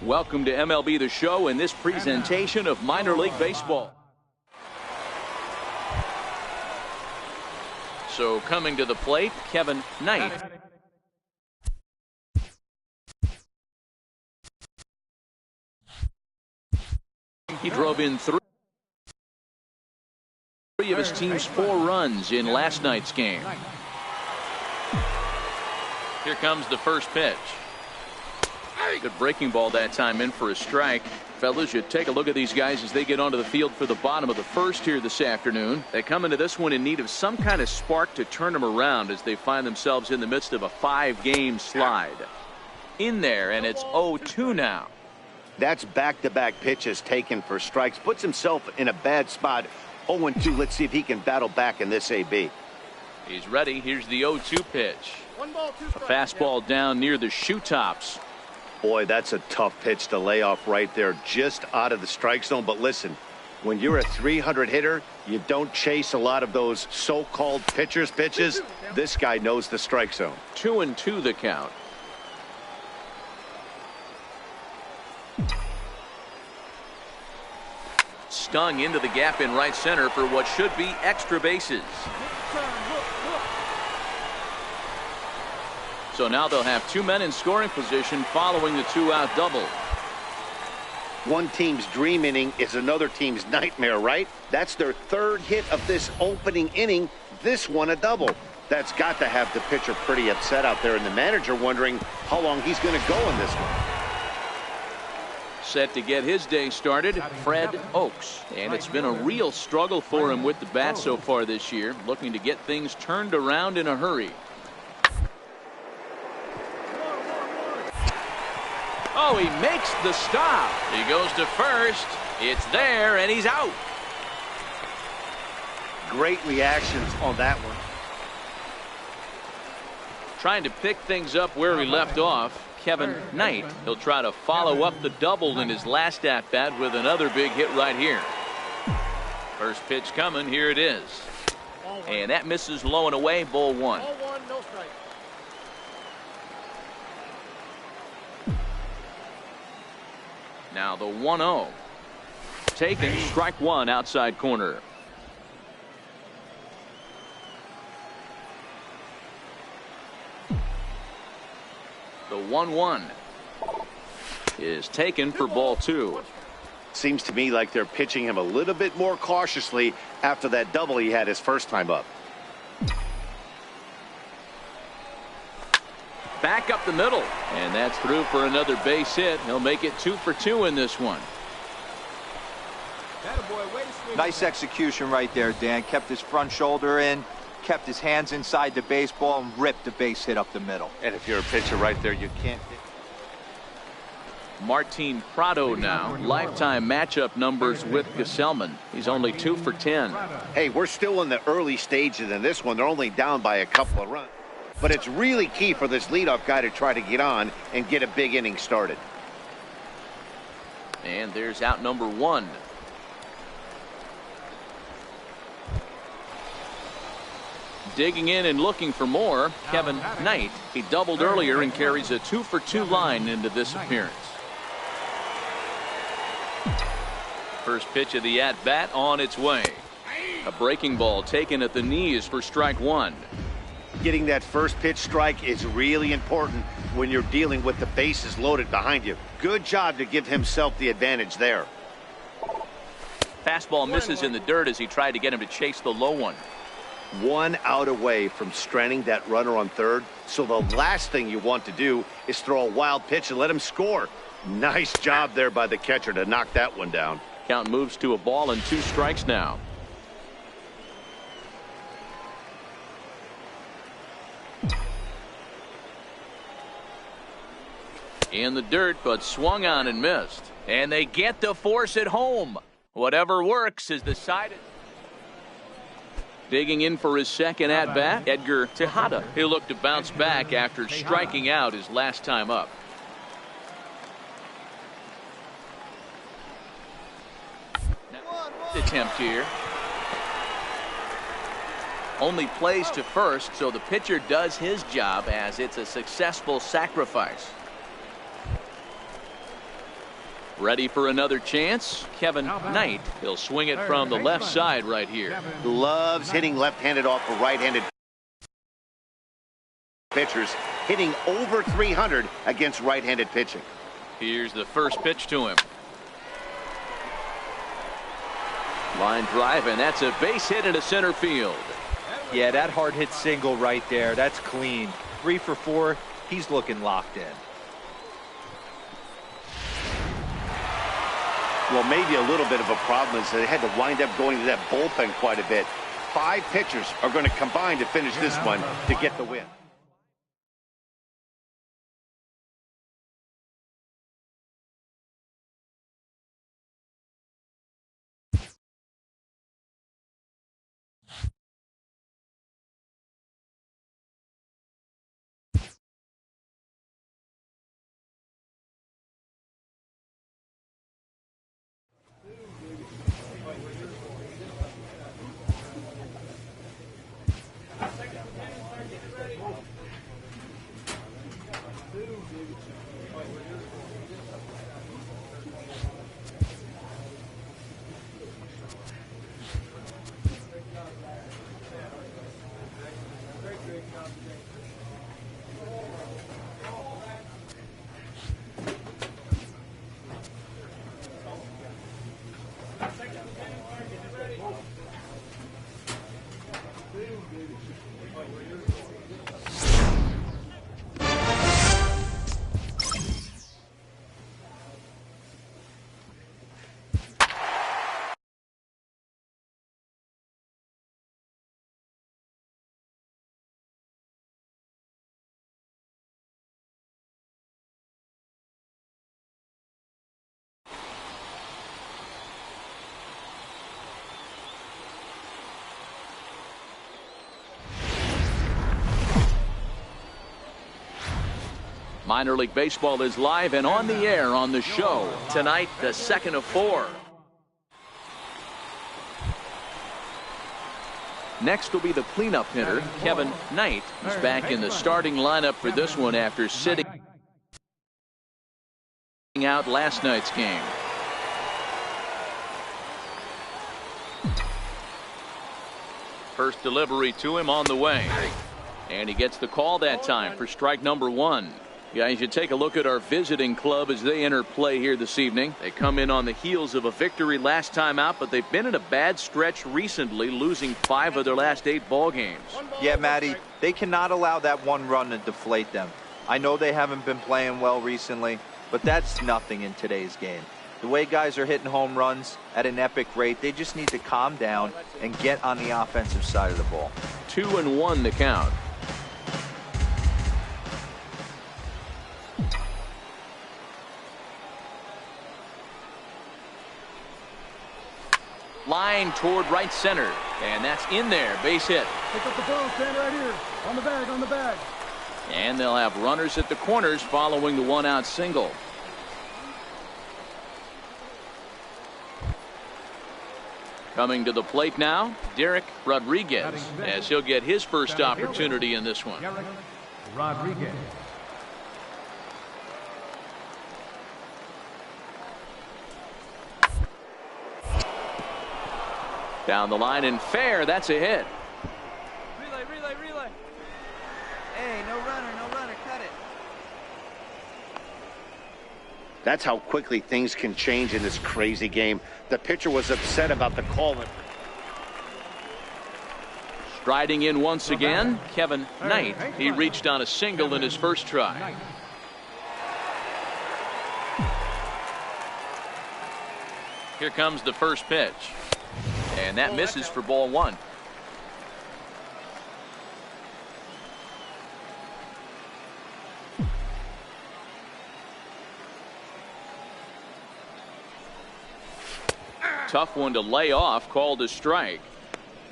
Welcome to MLB The Show in this presentation of minor league baseball. So coming to the plate, Kevin Knight. He drove in three of his team's 4 runs in last night's game. Here comes the first pitch. Good breaking ball that time, in for a strike. Fellas, you take a look at these guys as they get onto the field for the bottom of the first here this afternoon. They come into this one in need of some kind of spark to turn them around as they find themselves in the midst of a 5-game slide. In there, and it's 0-2 now. That's back-to-back pitches taken for strikes. Puts himself in a bad spot. 0-2. Let's see if he can battle back in this AB. He's ready. Here's the 0-2 pitch. A fastball down near the shoe tops. Boy, that's a tough pitch to lay off right there, just out of the strike zone. But listen, when you're a 300 hitter, you don't chase a lot of those so-called pitcher's pitches. This guy knows the strike zone. 2-2 the count. Stung into the gap in right center for what should be extra bases. So now they'll have 2 men in scoring position following the 2-out double. One team's dream inning is another team's nightmare, right? That's their 3rd hit of this opening inning. This one a double. That's got to have the pitcher pretty upset out there, and the manager wondering how long he's going to go in this one. Set to get his day started, Fred Oaks. And it's been a real struggle for him with the bat so far this year, looking to get things turned around in a hurry. Oh, he makes the stop. He goes to first. It's there, and he's out. Great reactions on that one. Trying to pick things up where he left off, Kevin Knight. He'll try to follow up the double in his last at-bat with another big hit right here. First pitch coming. Here it is. And that misses low and away. Ball 1. No strike. Now the 1-0. Taken, strike 1 outside corner. The 1-1 is taken for ball 2. Seems to me like they're pitching him a little bit more cautiously after that double he had his first time up. Back up the middle. And that's through for another base hit. He'll make it 2 for 2 in this one. Nice execution right there, Dan. Kept his front shoulder in, kept his hands inside the baseball, and ripped the base hit up the middle. And if you're a pitcher right there, you can't hit. Martin Prado now. Lifetime matchup numbers with Gesellman. He's only 2 for 10. Hey, we're still in the early stages in this one. They're only down by a couple of runs. But it's really key for this leadoff guy to try to get on and get a big inning started. And there's out number 1. Digging in and looking for more, Kevin Knight. He doubled earlier and carries a 2 for 2 line into this appearance. First pitch of the at-bat on its way. A breaking ball taken at the knees for strike 1. Getting that first pitch strike is really important when you're dealing with the bases loaded behind you. Good job to give himself the advantage there. Fastball misses in the dirt as he tried to get him to chase the low one. 1 out away from stranding that runner on third. So the last thing you want to do is throw a wild pitch and let him score. Nice job there by the catcher to knock that one down. Count moves to a ball and 2 strikes now. In the dirt, but swung on and missed. And they get the force at home. Whatever works is decided. Digging in for his second at-bat, Edgar Tejada. He'll look to bounce back after striking out his last time up. Attempt here. Only plays to first, so the pitcher does his job as it's a successful sacrifice. Ready for another chance? Kevin Knight. He'll swing it from the left side right here. Loves hitting left-handed off of right-handed pitchers, hitting over 300 against right-handed pitching. Here's the first pitch to him. Line drive, and that's a base hit into center field. Yeah, that hard hit single right there. That's clean. 3 for 4. He's looking locked in. Well, maybe a little bit of a problem is they had to wind up going to that bullpen quite a bit. 5 pitchers are going to combine to finish this one to get the win. Minor League Baseball is live and on the air on the show. Tonight, the second of 4. Next will be the cleanup hitter, Kevin Knight. He's back in the starting lineup for this one after sitting out last night's game. First delivery to him on the way. And he gets the call that time for strike number 1. Guys, you take a look at our visiting club as they enter play here this evening. They come in on the heels of a victory last time out, but they've been in a bad stretch recently, losing 5 of their last 8 ball games. Yeah, Matty, they cannot allow that 1 run to deflate them. I know they haven't been playing well recently, but that's nothing in today's game. The way guys are hitting home runs at an epic rate, they just need to calm down and get on the offensive side of the ball. 2-1 the count. Line toward right center, and that's in there. Base hit. Pick up the ball, stand right here. On the bag, on the bag. And they'll have runners at the corners following the one-out single. Coming to the plate now, Derek Rodriguez, as he'll get his first opportunity in this one. Rodriguez. Down the line and fair, that's a hit. Relay. Hey, no runner, cut it. That's how quickly things can change in this crazy game. The pitcher was upset about the call. Striding in once again, Kevin Knight. He reached on a single in his first try. Here comes the first pitch. And that misses for ball one. Tough one to lay off, called a strike.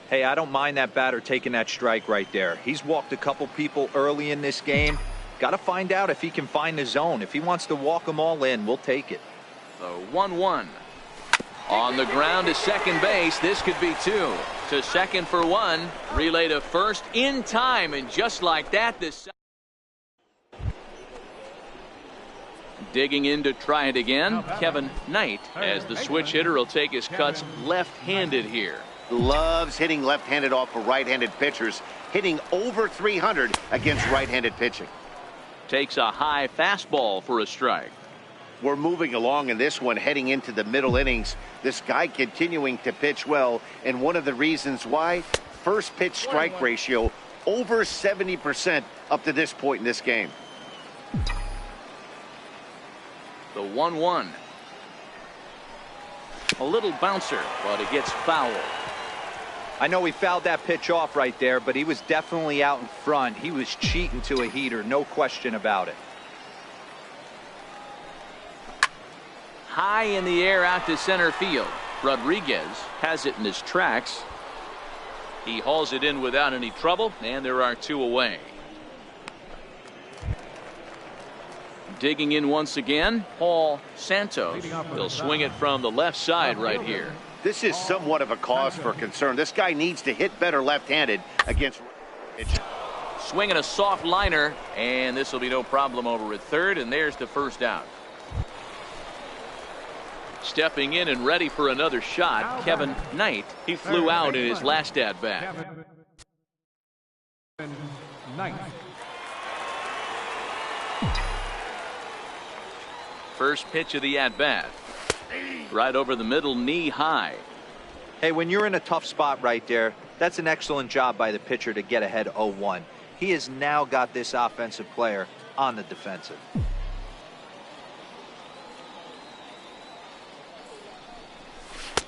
Hey, I don't mind that batter taking that strike right there. He's walked a couple people early in this game. Got to find out if he can find the zone. If he wants to walk them all in, we'll take it. The 1-1. On the ground to second base. This could be two. To second for one. Relay to first in time. And just like that, this. Digging in to try it again, Kevin Knight, as the switch hitter will take his cuts left-handed here. Loves hitting left-handed off of right-handed pitchers, hitting over 300 against right-handed pitching. Takes a high fastball for a strike. We're moving along in this one, heading into the middle innings. This guy continuing to pitch well, and one of the reasons why, first pitch strike ratio over 70% up to this point in this game. The 1-1. A little bouncer, but it gets fouled. I know he fouled that pitch off right there, but he was definitely out in front. He was cheating to a heater, no question about it. High in the air out to center field. Rodriguez has it in his tracks. He hauls it in without any trouble, and there are two away. Digging in once again, Paul Santos. He'll swing it from the left side right here. This is somewhat of a cause for concern. This guy needs to hit better left-handed against. Swinging a soft liner, and this will be no problem over at third, and there's the first out. Stepping in and ready for another shot, Kevin Knight. He flew out in his last at-bat. First pitch of the at-bat. Right over the middle, knee high. Hey, when you're in a tough spot right there, that's an excellent job by the pitcher to get ahead 0-1. He has now got this offensive player on the defensive.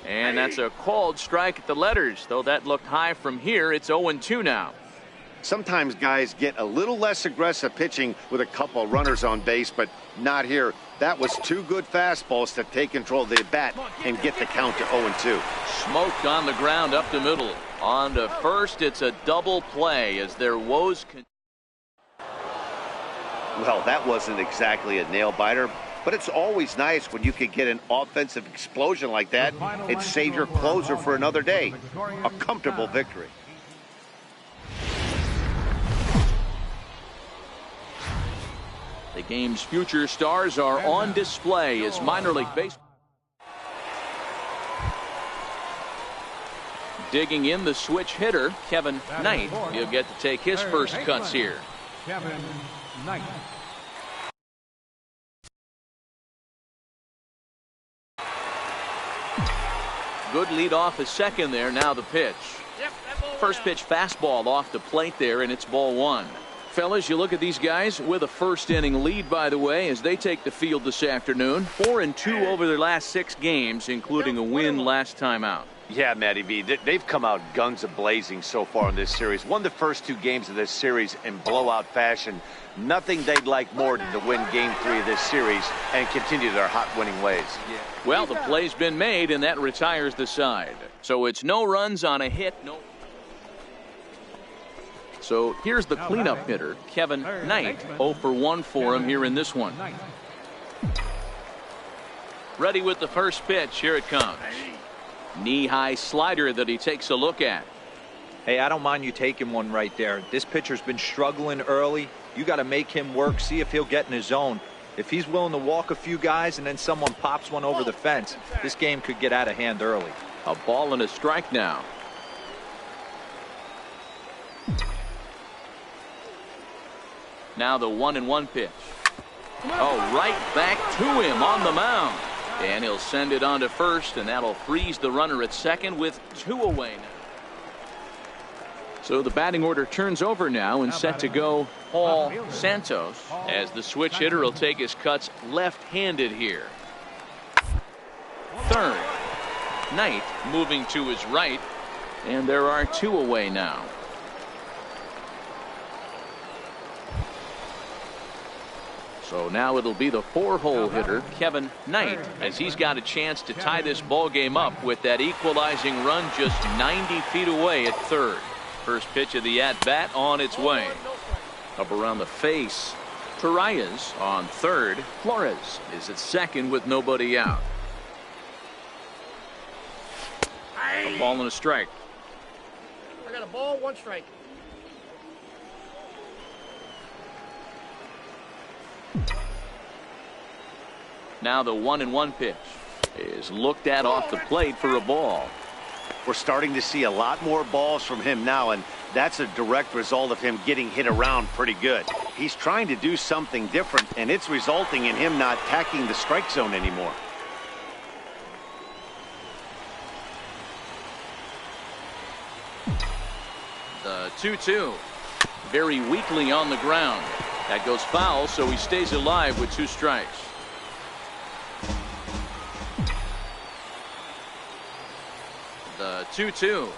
And that's a called strike at the letters. Though that looked high from here, it's 0-2 now. Sometimes guys get a little less aggressive pitching with a couple of runners on base, but not here. That was two good fastballs to take control of the bat and get the count to 0-2. Smoked on the ground up the middle. On to first, it's a double play as their woes. Well, that wasn't exactly a nail-biter, but it's always nice when you can get an offensive explosion like that and save your closer for another day. A comfortable victory. The game's future stars are on display as minor league baseball. Digging in the switch hitter, Kevin Knight. He'll get to take his first cuts here. Kevin Knight. Good lead off a second there. Now the pitch. First pitch fastball off the plate there, and it's ball one. Fellas, you look at these guys with a first inning lead, by the way, as they take the field this afternoon. 4-2 over their last 6 games, including a win last time out. Yeah, Matty V, they've come out guns a-blazing so far in this series. Won the first 2 games of this series in blowout fashion. Nothing they'd like more than to win Game 3 of this series and continue their hot winning ways. Yeah. Well, the play's been made, and that retires the side. So it's no runs on a hit, no. So here's the cleanup hitter, Kevin Knight. 0 for 1 for him here in this one. Ready with the first pitch. Here it comes. Knee-high slider that he takes a look at. Hey, I don't mind you taking one right there. This pitcher's been struggling early. You got to make him work, see if he'll get in his zone. If he's willing to walk a few guys and then someone pops one over the fence, this game could get out of hand early. A ball and a strike now. Now the 1-1 pitch. Oh, right back to him on the mound. And he'll send it on to first, and that'll freeze the runner at second with 2 away now. So the batting order turns over now, and set to go Paul Santos, as the switch hitter will take his cuts left-handed here. Third. Knight moving to his right, and there are 2 away now. So now it'll be the 4-hole hitter, Kevin Knight, as he's got a chance to tie this ball game up with that equalizing run just 90 feet away at third. First pitch of the at-bat on its way. Up around the face. Torreyes on third. Flores is at second with nobody out. A ball and a strike. I got a ball, 1 strike. Now the 1-1 pitch is looked at off the plate for a ball. We're starting to see a lot more balls from him now, and that's a direct result of him getting hit around pretty good. He's trying to do something different, and it's resulting in him not attacking the strike zone anymore. The 2-2. Very weakly on the ground. That goes foul, so he stays alive with 2 strikes. The 2-2.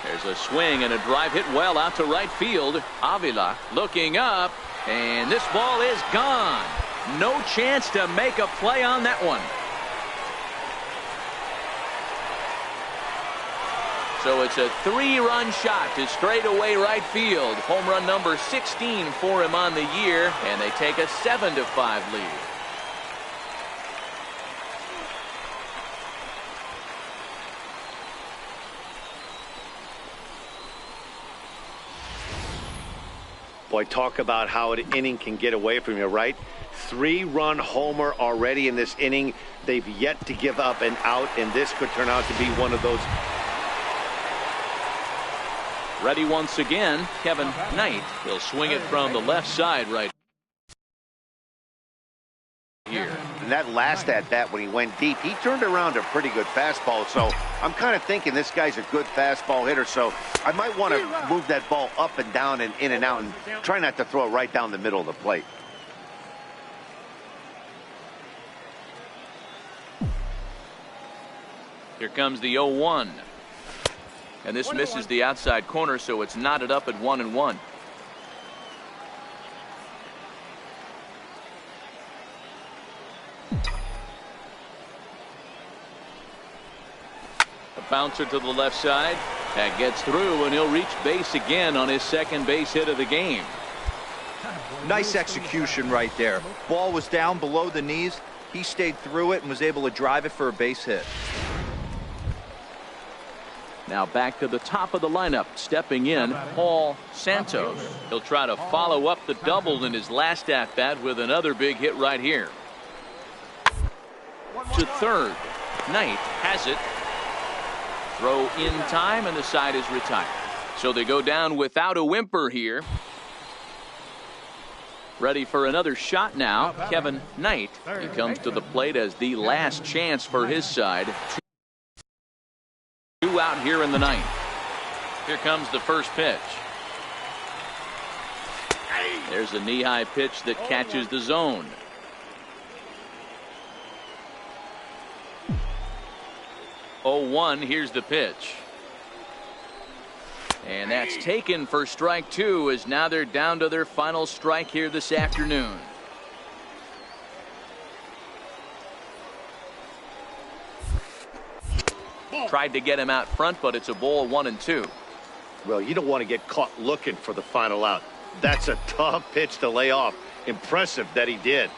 There's a swing and a drive hit well out to right field. Avila looking up, and this ball is gone. No chance to make a play on that one. So it's a 3-run shot to straightaway right field. Home run number 16 for him on the year, and they take a 7-5 lead. Boy, talk about how an inning can get away from you, right? 3-run homer already in this inning. They've yet to give up an out, and this could turn out to be one of those. Ready once again, Kevin Knight. He'll swing it from the left side right here. And that last at-bat when he went deep, he turned around a pretty good fastball. So I'm kind of thinking this guy's a good fastball hitter. So I might want to move that ball up and down and in and out and try not to throw it right down the middle of the plate. Here comes the 0-1. And this misses the outside corner, so it's knotted up at 1-1. A bouncer to the left side. That gets through, and he'll reach base again on his second base hit of the game. Nice execution right there. Ball was down below the knees. He stayed through it and was able to drive it for a base hit. Now back to the top of the lineup, stepping in, Paul Santos. He'll try to follow up the double in his last at-bat with another big hit right here. To third. Knight has it. Throw in time, and the side is retired. So they go down without a whimper here. Ready for another shot now, Kevin Knight. He comes to the plate as the last chance for his side. 2 out here in the ninth. Here comes the first pitch. There's a knee-high pitch that catches the zone. Oh, 1. Here's the pitch. And that's taken for strike 2, as now they're down to their final strike here this afternoon. Tried to get him out front, but it's a ball, 1-2. Well, you don't want to get caught looking for the final out. That's a tough pitch to lay off. Impressive that he did.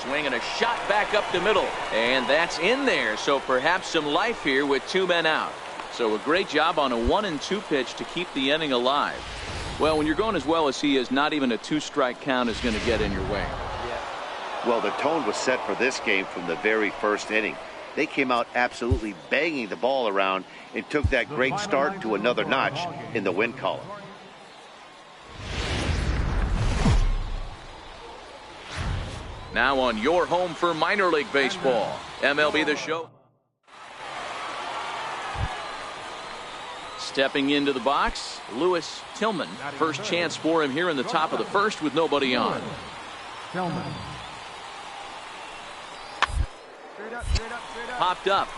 Swing and a shot back up the middle, and that's in there. So perhaps some life here with 2 men out. So a great job on a 1-2 pitch to keep the inning alive. Well, when you're going as well as he is, not even a 2-strike count is going to get in your way. Well, the tone was set for this game from the very first inning. They came out absolutely banging the ball around and took that great start to another notch in the win column. Now on your home for minor league baseball, MLB The Show. Stepping into the box, Lewis Tillman. First chance for him here in the top of the first with nobody on. Tillman. Popped up.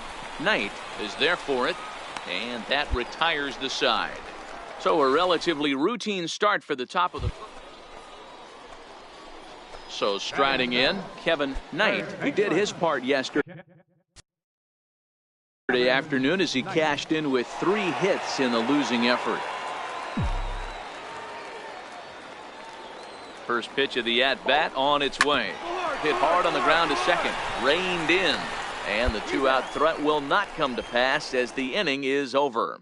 Knight is there for it, and that retires the side. So a relatively routine start for the top of the first. So striding in, Kevin Knight, who did his part yesterday afternoon as he cashed in with 3 hits in the losing effort. First pitch of the at-bat on its way. Hit hard on the ground to second. Reined in. And the 2-out threat will not come to pass as the inning is over.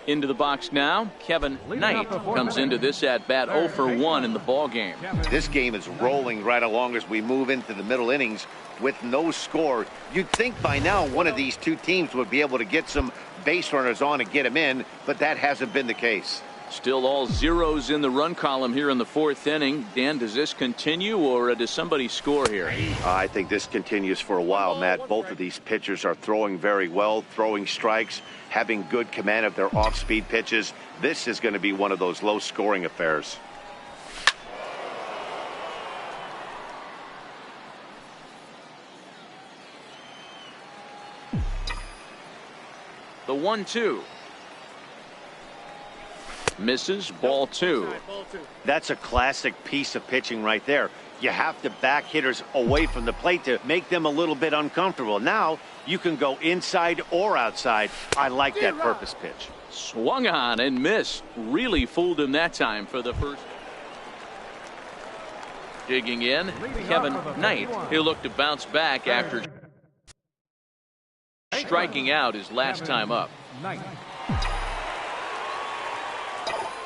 Into the box now, Kevin Knight comes into this at-bat 0 for 1 in the ballgame. This game is rolling right along as we move into the middle innings with no score. You'd think by now one of these two teams would be able to get some base runners on and get them in, but that hasn't been the case. Still all zeros in the run column here in the 4th inning. Dan, does this continue, or does somebody score here? I think this continues for a while, Matt. Both of these pitchers are throwing very well, throwing strikes, having good command of their off-speed pitches. This is going to be one of those low-scoring affairs. The 1-2. Misses, ball 2. That's a classic piece of pitching right there. You have to back hitters away from the plate to make them a little bit uncomfortable. Now you can go inside or outside. I like that purpose pitch. Swung on and missed. Really fooled him that time for the first. Digging in, Kevin Knight. He'll look to bounce back after striking out his last time up.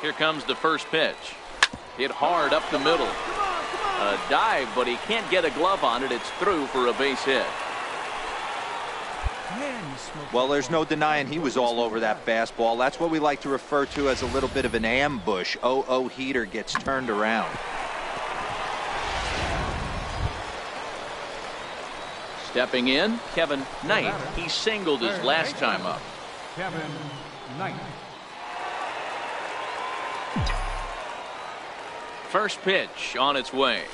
Here comes the first pitch. Hit hard up the middle. A dive, but he can't get a glove on it. It's through for a base hit. Well, there's no denying he was all over that fastball. That's what we like to refer to as a little bit of an ambush. 0-0 heater gets turned around. Stepping in, Kevin Knight. He singled his last time up. Kevin Knight. First pitch on its way.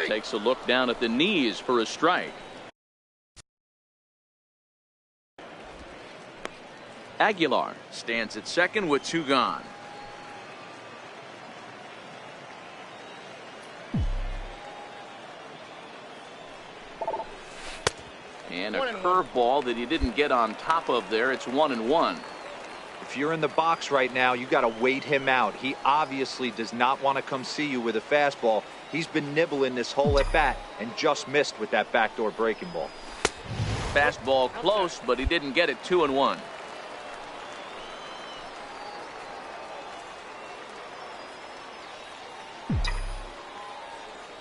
Takes a look down at the knees for a strike. Aguilar stands at second with 2 gone. And a curveball that he didn't get on top of there. It's 1-1. If you're in the box right now, you got to wait him out. He obviously does not want to come see you with a fastball. He's been nibbling this whole at bat and just missed with that backdoor breaking ball. Fastball close, but he didn't get it. 2-1.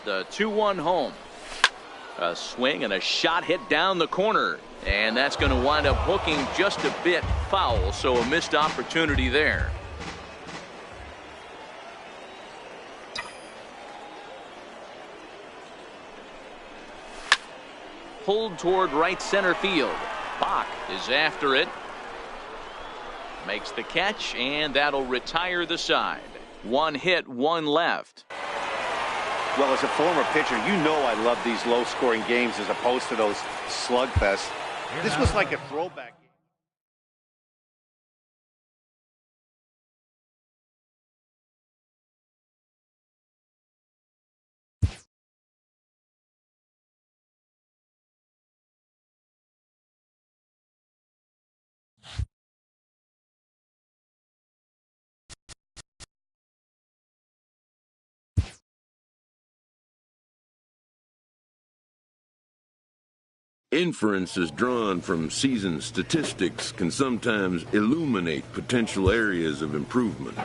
The 2-1 home. A swing and a shot hit down the corner. And that's going to wind up hooking just a bit foul, so a missed opportunity there. Pulled toward right center field. Bach is after it. Makes the catch, and that'll retire the side. One hit, one left. Well, as a former pitcher, you know I love these low-scoring games as opposed to those slugfests. This was like a throwback. Inferences drawn from season statistics can sometimes illuminate potential areas of improvement.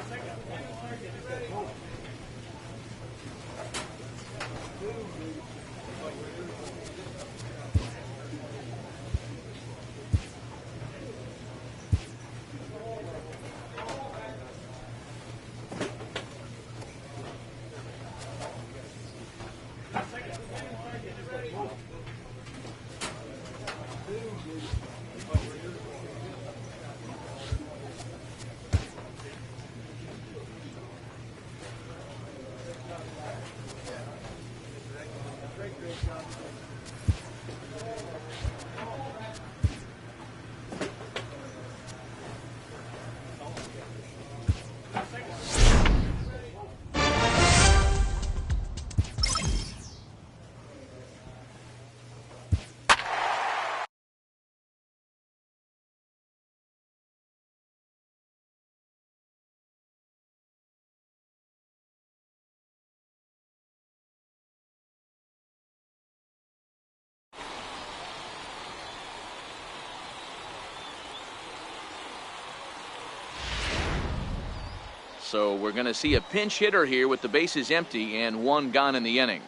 So we're going to see a pinch hitter here with the bases empty and one gone in the inning.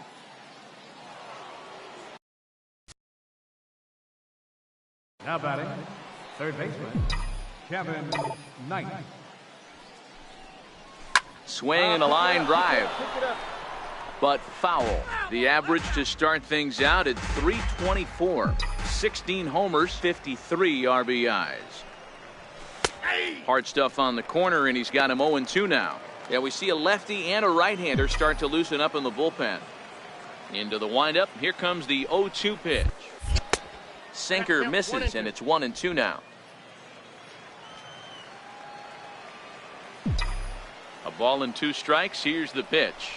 Now batting, third baseman, Kevin Knight. Swing and a line drive, but foul. The average to start things out at .324. 16 homers, 53 RBIs. Hard stuff on the corner, and he's got him 0-2 now. Yeah, we see a lefty and a right-hander start to loosen up in the bullpen. Into the windup. Here comes the 0-2 pitch. Sinker misses, and it's 1-2 now. A ball and 2 strikes. Here's the pitch.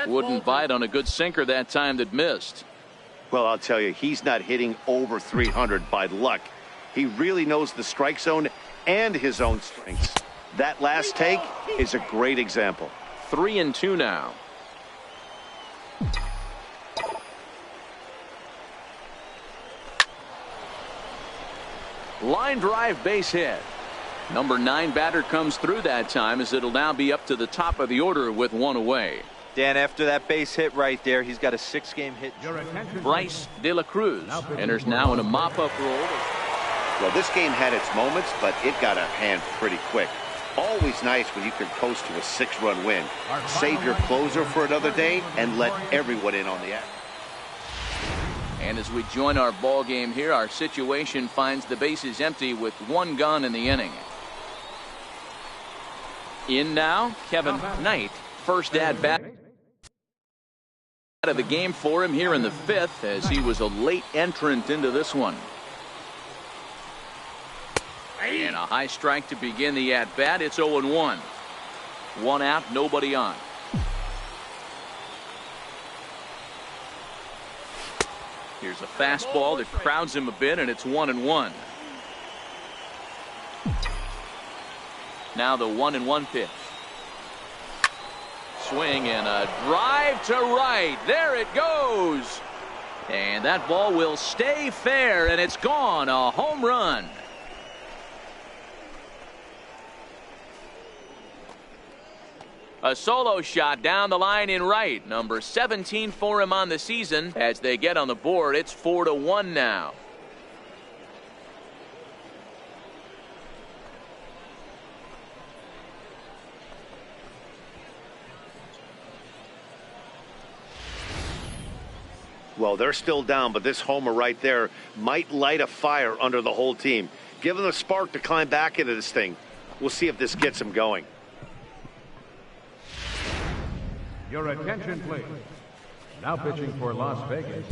Wouldn't bite on a good sinker that time that missed. Well, I'll tell you, he's not hitting over 300 by luck. He really knows the strike zone and his own strengths. That last take is a great example. 3-2 now. Line drive, base hit. Number 9 batter comes through that time, as it'll now be up to the top of the order with one away. Dan, after that base hit right there, he's got a 6-game hit. Bryce De La Cruz enters now in a mop-up role. Well, this game had its moments, but it got out of hand pretty quick. Always nice when you can coast to a 6-run win. Save your closer for another day and let everyone in on the act. And as we join our ball game here, our situation finds the bases empty with one gone in the inning. In now, Kevin Knight, first at bat of the game for him here in the 5th, as he was a late entrant into this one. And a high strike to begin the at-bat. It's 0-1. One out, nobody on. Here's a fastball that crowds him a bit, and it's 1-1. Now the 1-1 pitch. Swing and a drive to right. There it goes. And that ball will stay fair, and it's gone. A home run. A solo shot down the line in right. Number 17 for him on the season. As they get on the board, it's 4-1 now. Well, they're still down, but this homer right there might light a fire under the whole team. Give him a spark to climb back into this thing. We'll see if this gets him going. Your attention, please. Now pitching for Las Vegas.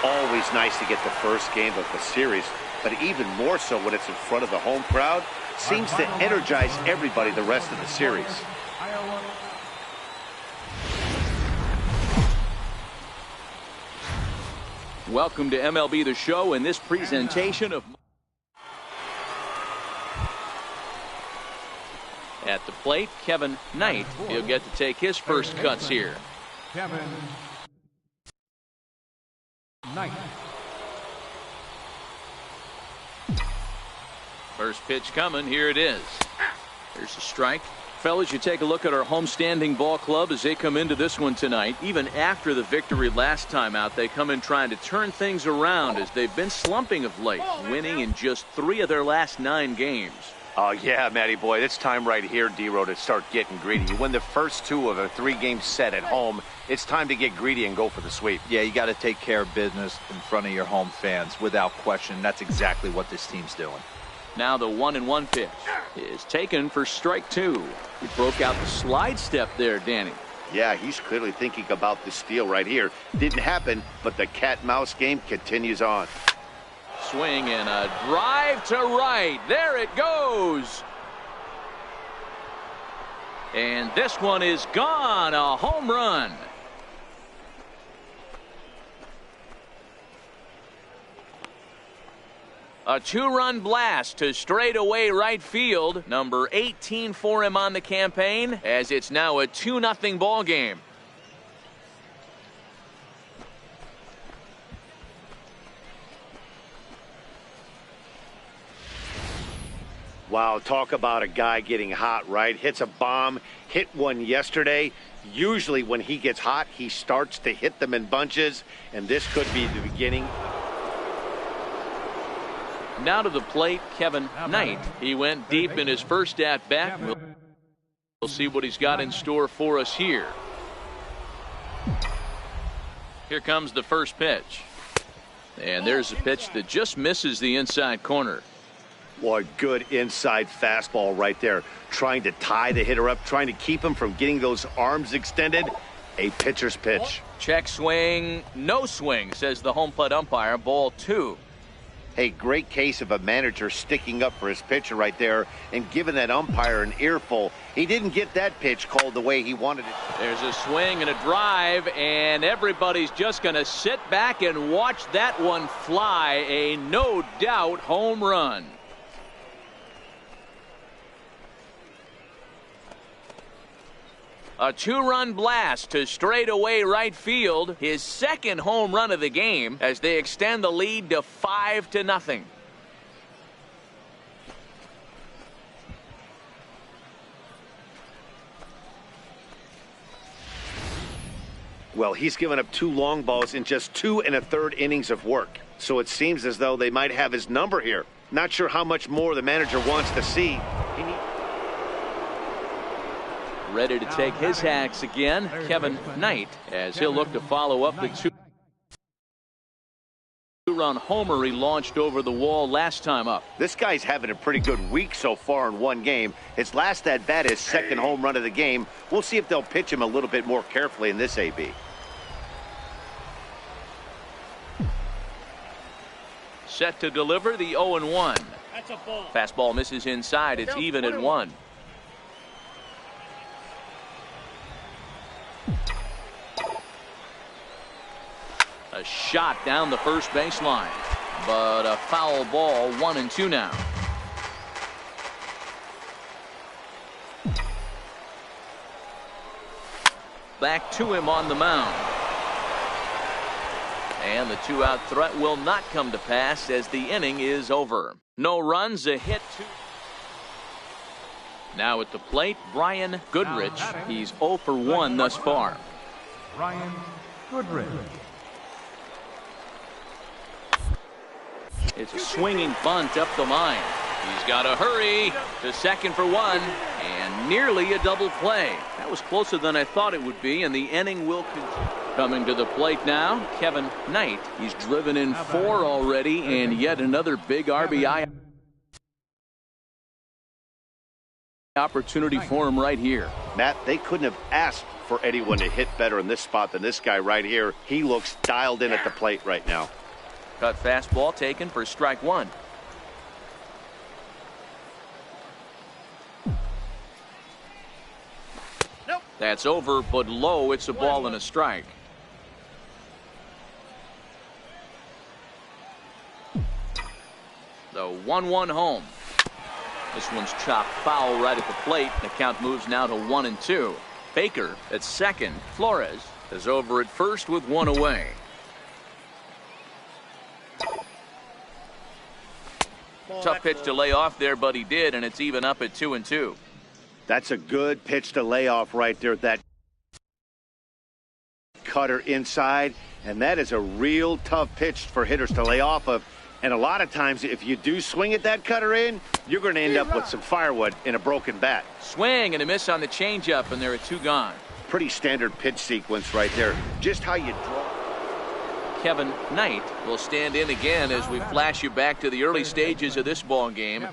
Always nice to get the first game of the series, but even more so when it's in front of the home crowd. Seems to energize everybody the rest of the series. Welcome to MLB The Show and this presentation of... At the plate, Kevin Knight. He'll get to take his first cuts here. Kevin Knight. First pitch coming. Here it is. There's a strike. Fellas, you take a look at our homestanding ball club as they come into this one tonight. Even after the victory last time out, they come in trying to turn things around as they've been slumping of late, winning in just 3 of their last 9 games. Oh, yeah, Matty boy, it's time right here, D-Row, to start getting greedy. You win the first 2 of a 3-game set at home. It's time to get greedy and go for the sweep. Yeah, you got to take care of business in front of your home fans. Without question, that's exactly what this team's doing. Now the 1-1 pitch is taken for strike 2. He broke out the slide step there, Danny. Yeah, he's clearly thinking about the steal right here. Didn't happen, but the cat-mouse game continues on. Swing and a drive to right. There it goes. And this one is gone. A home run. A 2-run blast to straightaway right field. Number 18 for him on the campaign, as it's now a 2-0 ball game. Wow, talk about a guy getting hot, right? Hits a bomb, hit one yesterday. Usually when he gets hot, he starts to hit them in bunches, and this could be the beginning. Now to the plate, Kevin Knight. He went deep in his first at-bat. We'll see what he's got in store for us here. Here comes the first pitch. And there's a pitch that just misses the inside corner. Boy, good inside fastball right there. Trying to tie the hitter up, trying to keep him from getting those arms extended. A pitcher's pitch. Check swing, no swing, says the home plate umpire. Ball 2. Hey, great case of a manager sticking up for his pitcher right there and giving that umpire an earful. He didn't get that pitch called the way he wanted it. There's a swing and a drive, and everybody's just going to sit back and watch that one fly. A no doubt home run. A 2-run blast to straightaway right field. His second home run of the game as they extend the lead to 5-0. Well, he's given up 2 long balls in just 2 1/3 innings of work. So it seems as though they might have his number here. Not sure how much more the manager wants to see. Ready to take his hacks again, Kevin Knight, as he'll look to follow up the 2-run homer he launched over the wall last time up. This guy's having a pretty good week so far in one game. His last at-bat is second home run of the game. We'll see if they'll pitch him a little bit more carefully in this AB. Set to deliver the 0-1. That's a ball. Fastball misses inside. It's even at 1. A shot down the first baseline, but a foul ball. 1-2 now. Back to him on the mound. And the 2-out threat will not come to pass as the inning is over. No runs, a hit. Now at the plate, Brian Goodrich. He's 0 for 1 thus far. Brian Goodrich. It's a swinging bunt up the line. He's got to hurry to second for 1, and nearly a double play. That was closer than I thought it would be, and the inning will continue. Coming to the plate now, Kevin Knight. He's driven in 4 already, and yet another big RBI opportunity for him right here. Matt, they couldn't have asked for anyone to hit better in this spot than this guy right here. He looks dialed in at the plate right now. Cut fastball taken for strike 1. Nope. That's over, but low. It's a ball and a strike. The 1-1 home. This one's chopped foul right at the plate. The count moves now to 1-2. Baker at second. Flores is over at first with 1 away. Tough pitch to lay off there, but he did, and it's even up at 2-2. That's a good pitch to lay off right there. That cutter inside, and that is a real tough pitch for hitters to lay off of. And a lot of times, if you do swing at that cutter in, you're going to end up with some firewood in a broken bat. Swing and a miss on the changeup, and there are 2 gone. Pretty standard pitch sequence right there. Just how you draw. Kevin Knight will stand in again as we flash you back to the early stages of this ball game.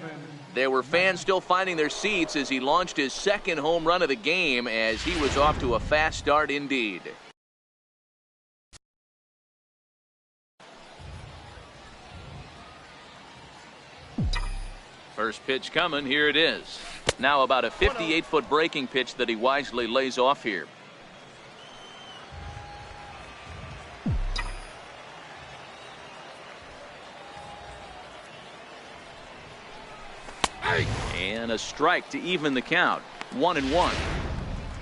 There were fans still finding their seats as he launched his second home run of the game, as he was off to a fast start indeed. First pitch coming. Here it is. Now about a 58-foot breaking pitch that he wisely lays off here. And a strike to even the count. 1-1.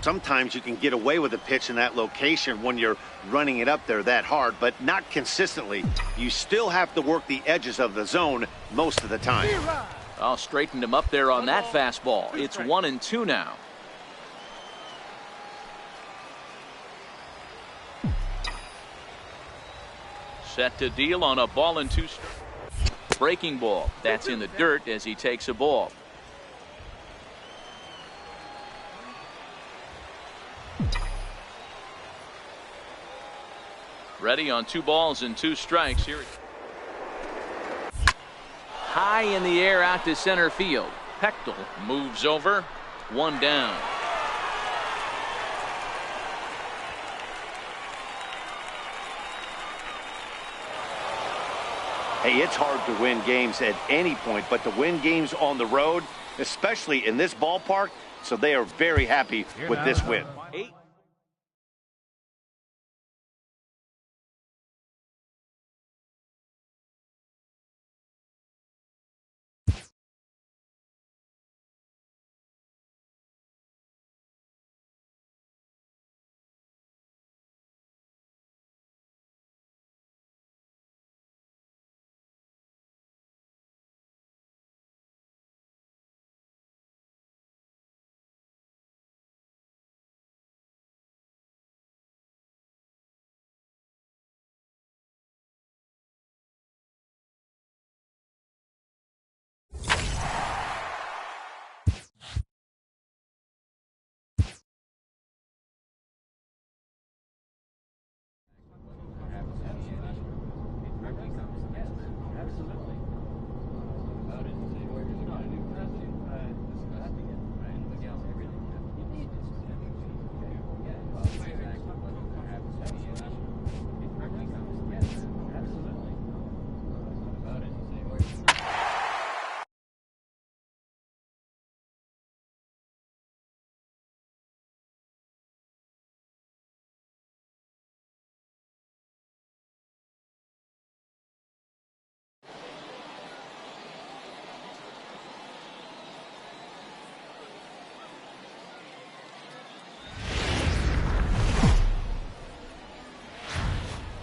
Sometimes you can get away with a pitch in that location when you're running it up there that hard, but not consistently. You still have to work the edges of the zone most of the time. I'll straighten him up there on that fastball. It's 1-2 now. Set to deal on a ball and 2 strikes. Breaking ball. That's in the dirt as he takes a ball. Ready on 2 balls and 2 strikes. Here it is. High in the air out to center field. Pechtel moves over. 1 down. Hey, it's hard to win games at any point, but to win games on the road, especially in this ballpark, so they are very happy with this win. 8.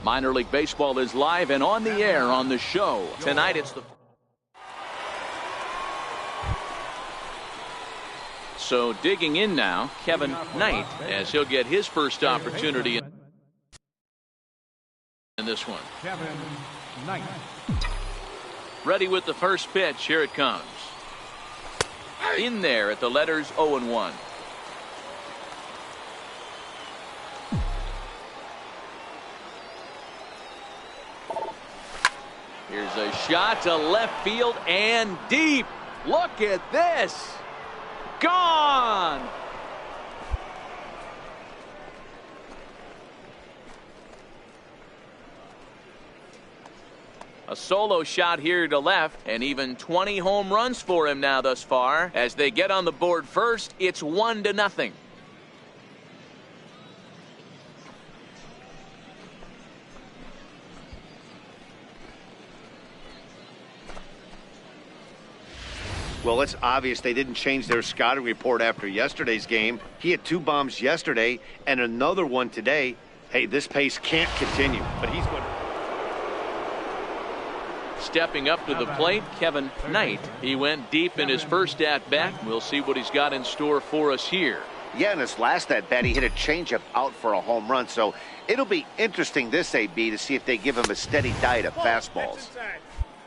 Minor League Baseball is live and on the air on the show. Tonight it's the... So digging in now, Kevin Knight, as he'll get his first opportunity in this one. Kevin Knight. Ready with the first pitch. Here it comes. In there at the letters 0-1. Here's a shot to left field and deep. Look at this. Gone. A solo shot here to left, and even 20 home runs for him now thus far. As they get on the board first, it's 1-0. Well, it's obvious they didn't change their scouting report after yesterday's game. He had 2 bombs yesterday and another one today. Hey, this pace can't continue, but he's going to... Stepping up to the plate, Kevin Knight. He went deep in his first at-bat. We'll see what he's got in store for us here. Yeah, in his last at-bat, he hit a changeup out for a home run. So it'll be interesting this AB to see if they give him a steady diet of fastballs.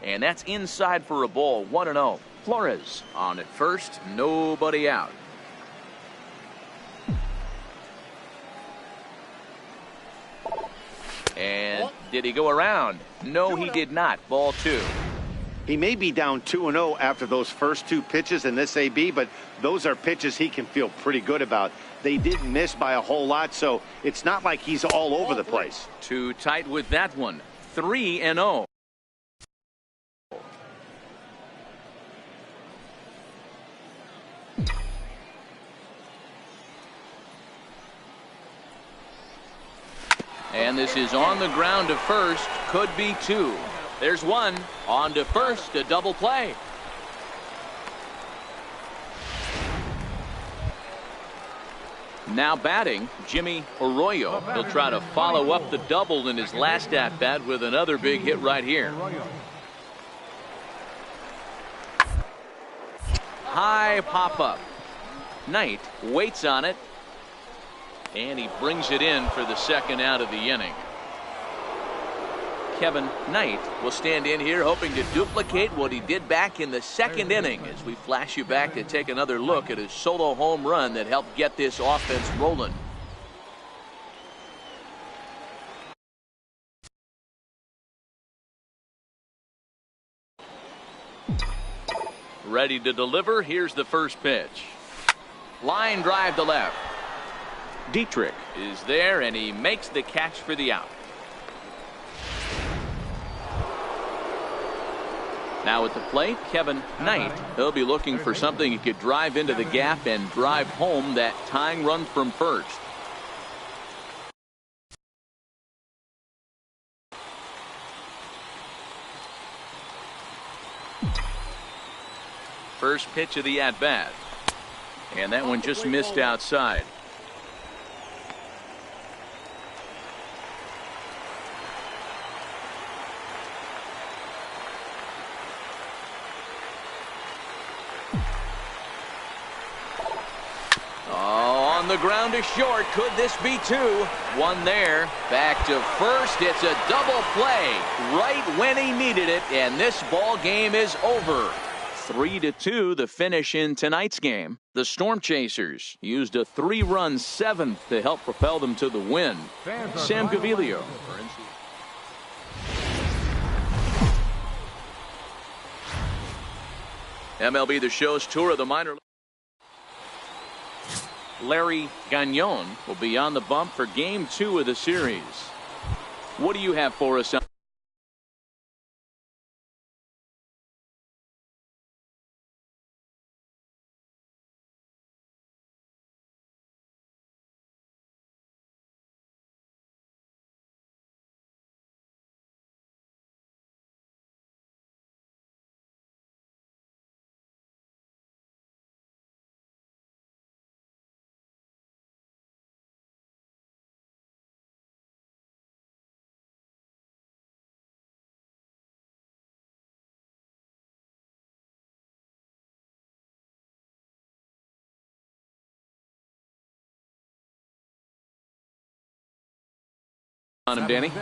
And that's inside for a ball, 1-0. Flores on at first, nobody out. And did he go around? No, he did not. Ball 2. He may be down 2-0 after those first 2 pitches in this AB, but those are pitches he can feel pretty good about. They didn't miss by a whole lot, so it's not like he's all over the place. Too tight with that one. 3-0. And this is on the ground to first. Could be 2. There's 1. On to first. A double play. Now batting, Jimmy Arroyo. He'll try to follow up the double in his last at-bat with another big hit right here. High pop-up. Knight waits on it. And he brings it in for the second out of the inning. Kevin Knight will stand in here hoping to duplicate what he did back in the second inning as we flash you back to take another look at his solo home run that helped get this offense rolling. Ready to deliver. Here's the first pitch. Line drive to left. Dietrich is there, and he makes the catch for the out. Now at the plate, Kevin Knight. He'll be looking for something he could drive into the gap and drive home that tying run from first. First pitch of the at-bat. And that one just missed outside. On the ground to short. Could this be 2? 1 there. Back to first. It's a double play right when he needed it, and this ball game is over. 3-2 the finish in tonight's game. The Storm Chasers used a 3-run 7th to help propel them to the win. Sam Gaviglio. MLB The Show's tour of the minor leagues. Larry Gagnon will be on the bump for game 2 of the series. What do you have for us? On him, Danny.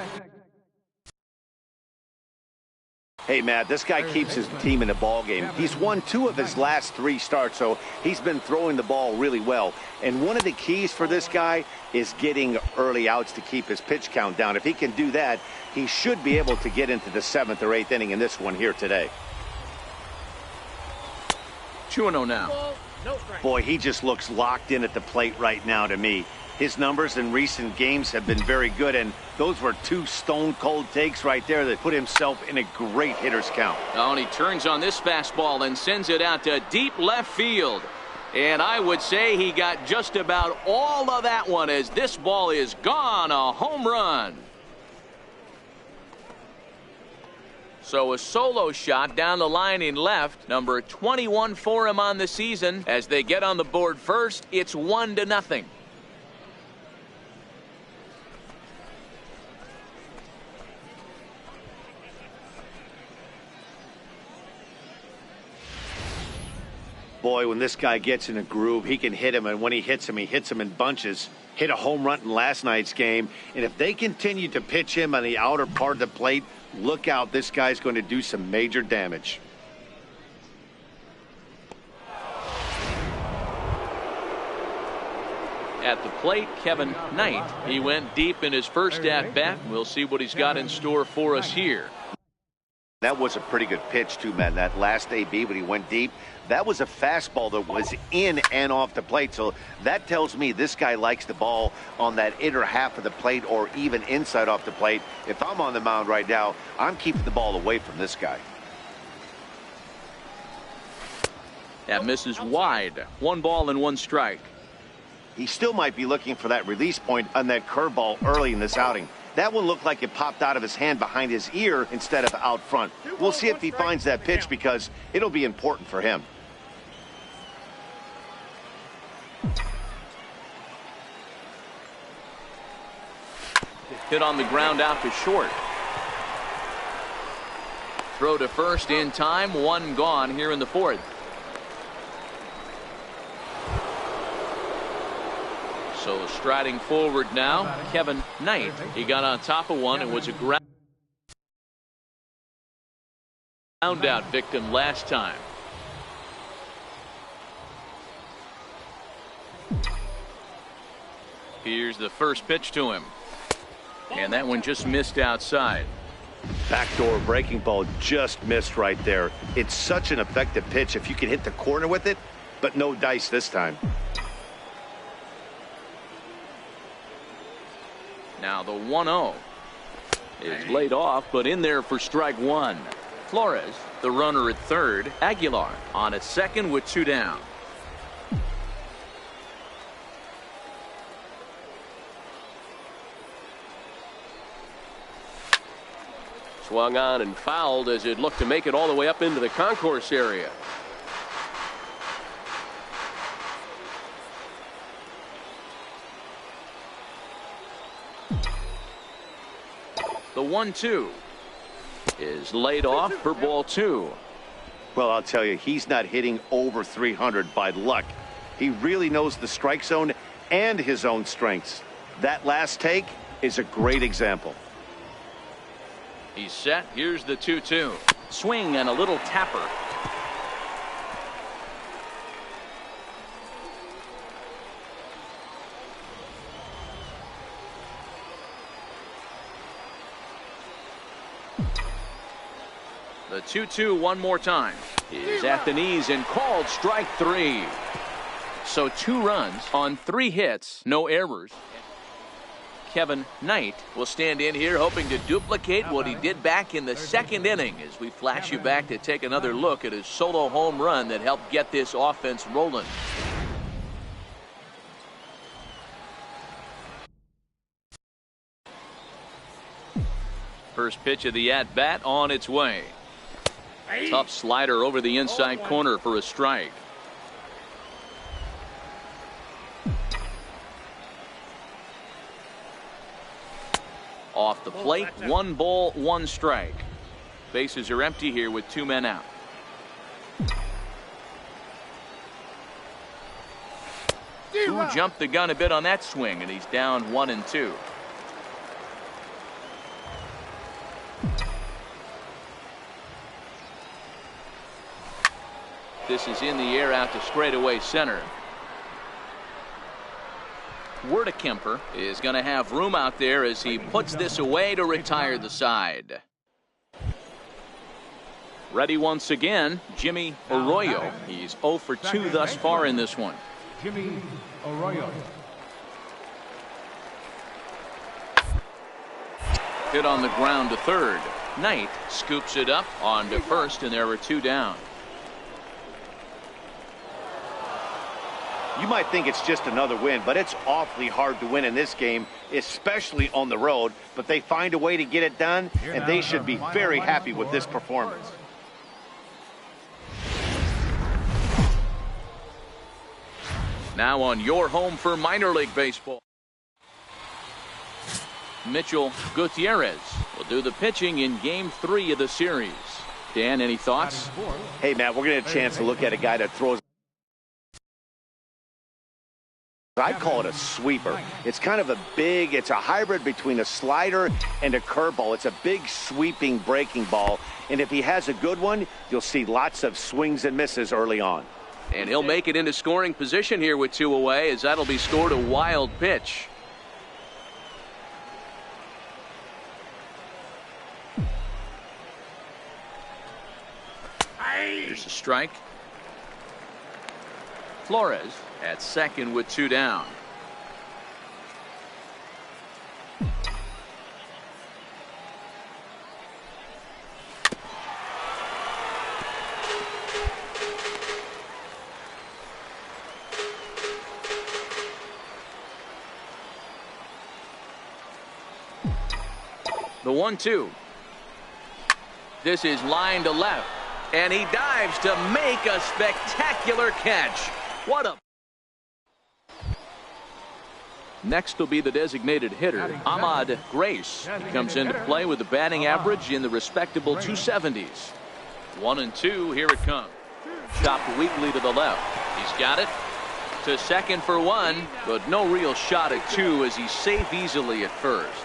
Hey, Matt, this guy keeps his team in the ball game. He's won 2 of his last 3 starts, so he's been throwing the ball really well. And one of the keys for this guy is getting early outs to keep his pitch count down. If he can do that, he should be able to get into the 7th or 8th inning in this one here today. 2-0 now. Boy, he just looks locked in at the plate right now to me. His numbers in recent games have been very good, and those were 2 stone-cold takes right there that put himself in a great hitter's count. Oh, and he turns on this fastball and sends it out to deep left field. And I would say he got just about all of that one as this ball is gone. A home run. So a solo shot down the line in left. Number 21 for him on the season. As they get on the board first, it's 1-0. Boy, when this guy gets in a groove, he can hit him, and when he hits him in bunches. Hit a home run in last night's game, and if they continue to pitch him on the outer part of the plate, look out, this guy's going to do some major damage. At the plate, Kevin Knight. He went deep in his first at-bat. We'll see what he's got in store for us here. That was a pretty good pitch, too, man. That last AB when he went deep, that was a fastball that was in and off the plate. So that tells me this guy likes the ball on that inner half of the plate or even inside off the plate. If I'm on the mound right now, I'm keeping the ball away from this guy. That misses wide. 1 ball and 1 strike. He still might be looking for that release point on that curveball early in this outing. That one looked like it popped out of his hand behind his ear instead of out front. We'll see if he finds that pitch because it'll be important for him. Hit on the ground out to short. Throw to first in time. 1 gone here in the 4th. So striding forward now, Kevin Knight. He got on top of one and was a ground out victim last time. Here's the first pitch to him. And that one just missed outside. Backdoor breaking ball just missed right there. It's such an effective pitch if you can hit the corner with it, but no dice this time. Now the 1-0 is laid off, but in there for strike 1. Flores, the runner at third. Aguilar on at second with 2 down. Swung on and fouled as it looked to make it all the way up into the concourse area. The 1-2 is laid off for ball 2. Well, I'll tell you, he's not hitting over 300 by luck. He really knows the strike zone and his own strengths. That last take is a great example. He's set. Here's the 2-2. Swing and a little tapper. The 2-2 one more time. Is at the knees and called strike 3. So 2 runs on 3 hits, no errors. Kevin Knight will stand in here hoping to duplicate what he did back in the 2nd inning as we flash you back to take another look at his solo home run that helped get this offense rolling. First pitch of the at-bat on its way. Tough slider over the inside corner for a strike. Off the plate, 1 ball, 1 strike. Bases are empty here with 2 men out. Who jumped the gun a bit on that swing, and he's down 1-2. This is in the air out to straightaway center. Kemper is going to have room out there as he puts this away to retire the side. Ready once again, Jimmy Arroyo. He's 0 for 2 thus far in this one. Jimmy Arroyo. Hit on the ground to third. Knight scoops it up on to first, and there are 2 down. You might think it's just another win, but it's awfully hard to win in this game, especially on the road. But they find a way to get it done, and they should be very happy with this performance. Now on your home for minor league baseball. Mitchell Gutierrez will do the pitching in Game 3 of the series. Dan, any thoughts? Hey, Matt, we're going to get a chance to look at a guy that throws. I'd call it a sweeper. It's kind of it's a hybrid between a slider and a curveball. It's a big sweeping breaking ball. And if he has a good one, you'll see lots of swings and misses early on. And he'll make it into scoring position here with 2 away, as that'll be scored a wild pitch. Here's a strike. Flores at second with 2 down. The 1-2. This is line to left, and he dives to make a spectacular catch. What a... Next will be the designated hitter, Ahmad Grace. He comes into play with a batting average in the respectable 270s. 1-2, here it comes. Chopped weakly to the left. He's got it to second for 1, but no real shot at 2 as he's safe easily at first.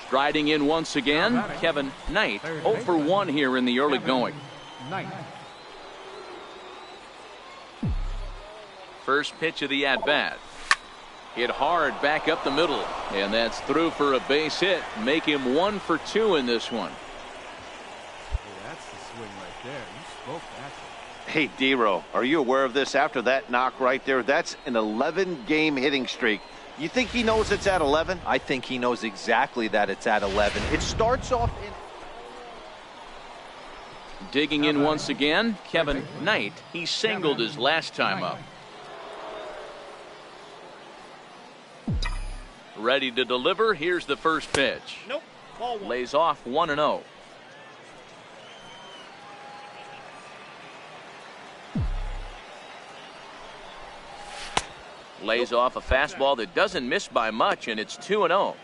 Striding in once again, Kevin Knight, 0 for 1 here in the early going. First pitch of the at-bat. Hit hard back up the middle, and that's through for a base hit. Make him 1 for 2 in this one. That's the swing right there. You spoke that. Hey, D-Row, are you aware of this? After that knock right there, that's an 11-game hitting streak. You think he knows it's at 11? I think he knows exactly that it's at 11. It starts off in... Digging in once again, Kevin Knight. He singled his last time up. Ready to deliver. Here's the first pitch. Nope. Ball 1. Lays off 1-0. Lays off a fastball that doesn't miss by much, and it's 2-0.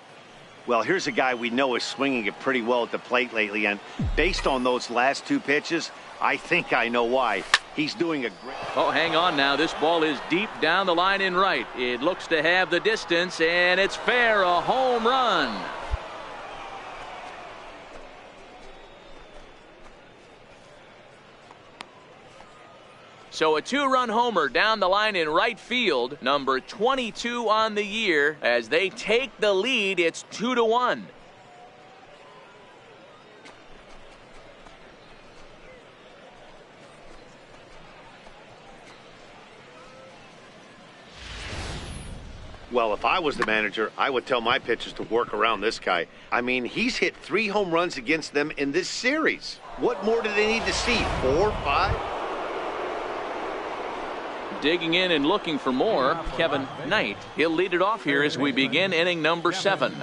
Well, here's a guy we know is swinging it pretty well at the plate lately, and based on those last 2 pitches, I think I know why. He's doing a great... Oh, hang on now. This ball is deep down the line in right. It looks to have the distance, and it's fair. A home run. So a 2-run homer down the line in right field, number 22 on the year. As they take the lead, it's 2-1. Well, if I was the manager, I would tell my pitchers to work around this guy. I mean, he's hit 3 home runs against them in this series. What more do they need to see? 4, 5? Digging in and looking for more, Kevin Knight. He'll lead it off here as we begin inning number 7.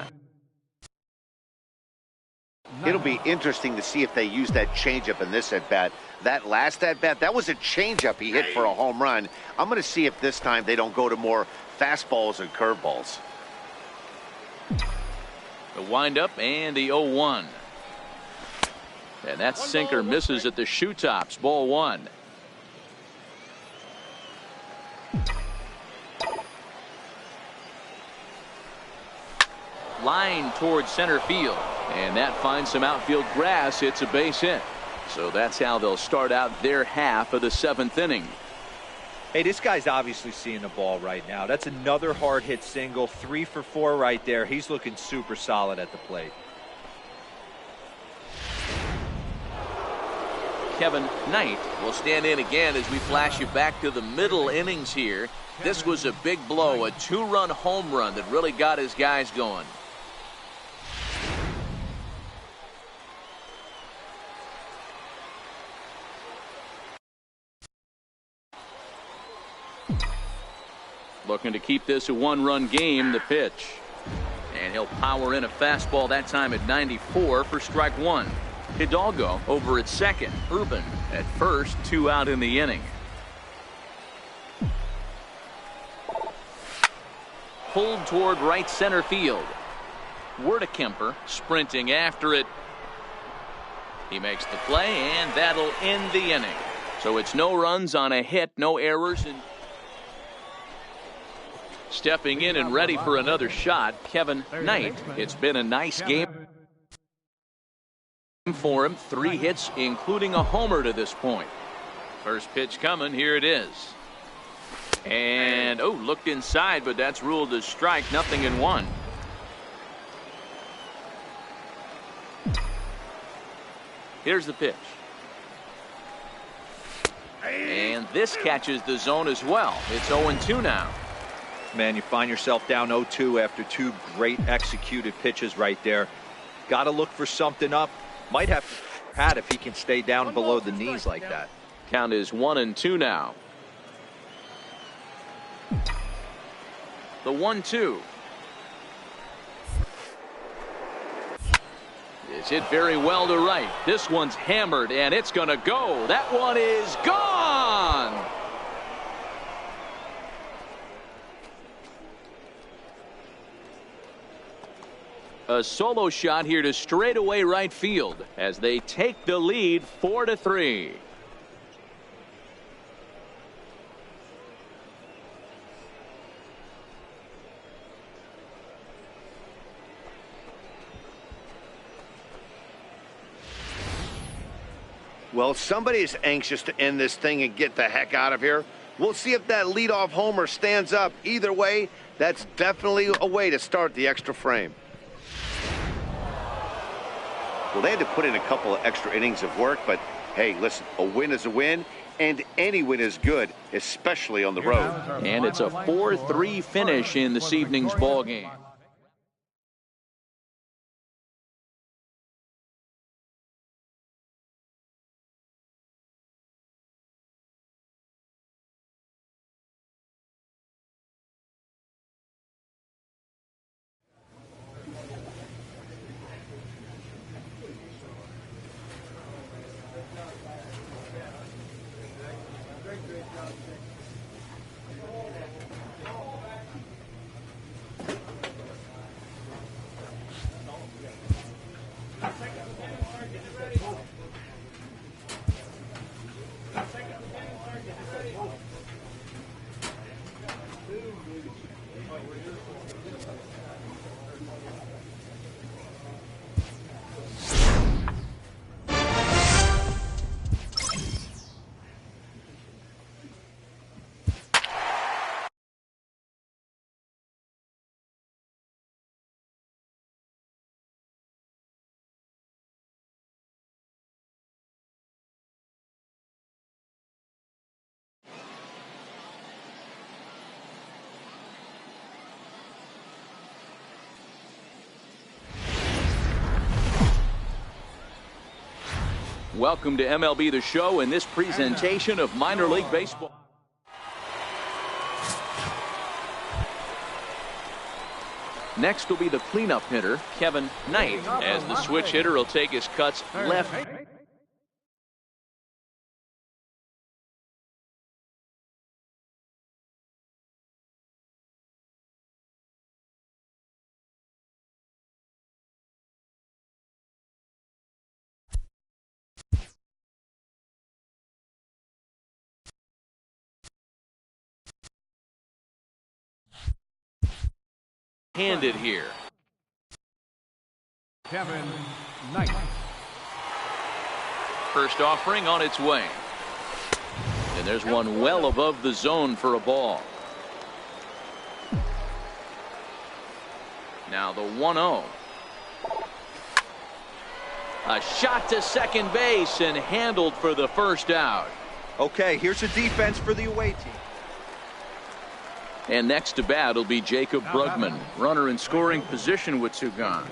It'll be interesting to see if they use that changeup in this at-bat. That last at-bat, that was a changeup he hit for a home run. I'm going to see if this time they don't go to more fastballs and curveballs. The windup and the 0-1. And that sinker misses at the shoe tops. Ball 1. Line towards center field. And that finds some outfield grass. It's a base hit. So that's how they'll start out their half of the 7th inning. Hey, this guy's obviously seeing the ball right now. That's another hard hit single. 3 for 4 right there. He's looking super solid at the plate. Kevin Knight will stand in again as we flash you back to the middle innings here. This was a big blow, a 2-run home run that really got his guys going. Looking to keep this a 1-run game. The pitch. And he'll power in a fastball that time at 94 for strike 1. Hidalgo over at second. Urban at first. 2 out in the inning. Pulled toward right center field. Wertekemper sprinting after it. He makes the play, and that'll end the inning. So it's no runs on a hit, no errors, and stepping in and ready for another shot, Kevin Knight. It's been a nice game for him. 3 hits, including a homer to this point. First pitch coming. Here it is. And, looked inside, but that's ruled as strike. 0-1. Here's the pitch. And this catches the zone as well. It's 0-2 now. Man, you find yourself down 0-2 after 2 great executed pitches right there. Got to look for something up. Might have to pat if he can stay down below the knees like that. Count is 1-2 now. The 1-2. It's hit very well to right. This one's hammered, and it's going to go. That one is gone. A solo shot here to straightaway right field as they take the lead 4-3. Well, somebody's anxious to end this thing and get the heck out of here. We'll see if that leadoff homer stands up. Either way, that's definitely a way to start the extra frame. Well, they had to put in a couple of extra innings of work, but hey, listen, a win is a win, and any win is good, especially on the road. And it's a 4-3 finish in this evening's ball game. Welcome to MLB The Show and this presentation of minor league baseball. Next will be the cleanup hitter, Kevin Knight, as the switch hitter will take his cuts left. Handed here. Kevin Knight. First offering on its way. And there's one well above the zone for a ball. Now the 1-0. A shot to second base and handled for the first out. Okay, here's a defense for the away team. And next to bat will be Jacob Brugman. Runner in scoring position with two gone.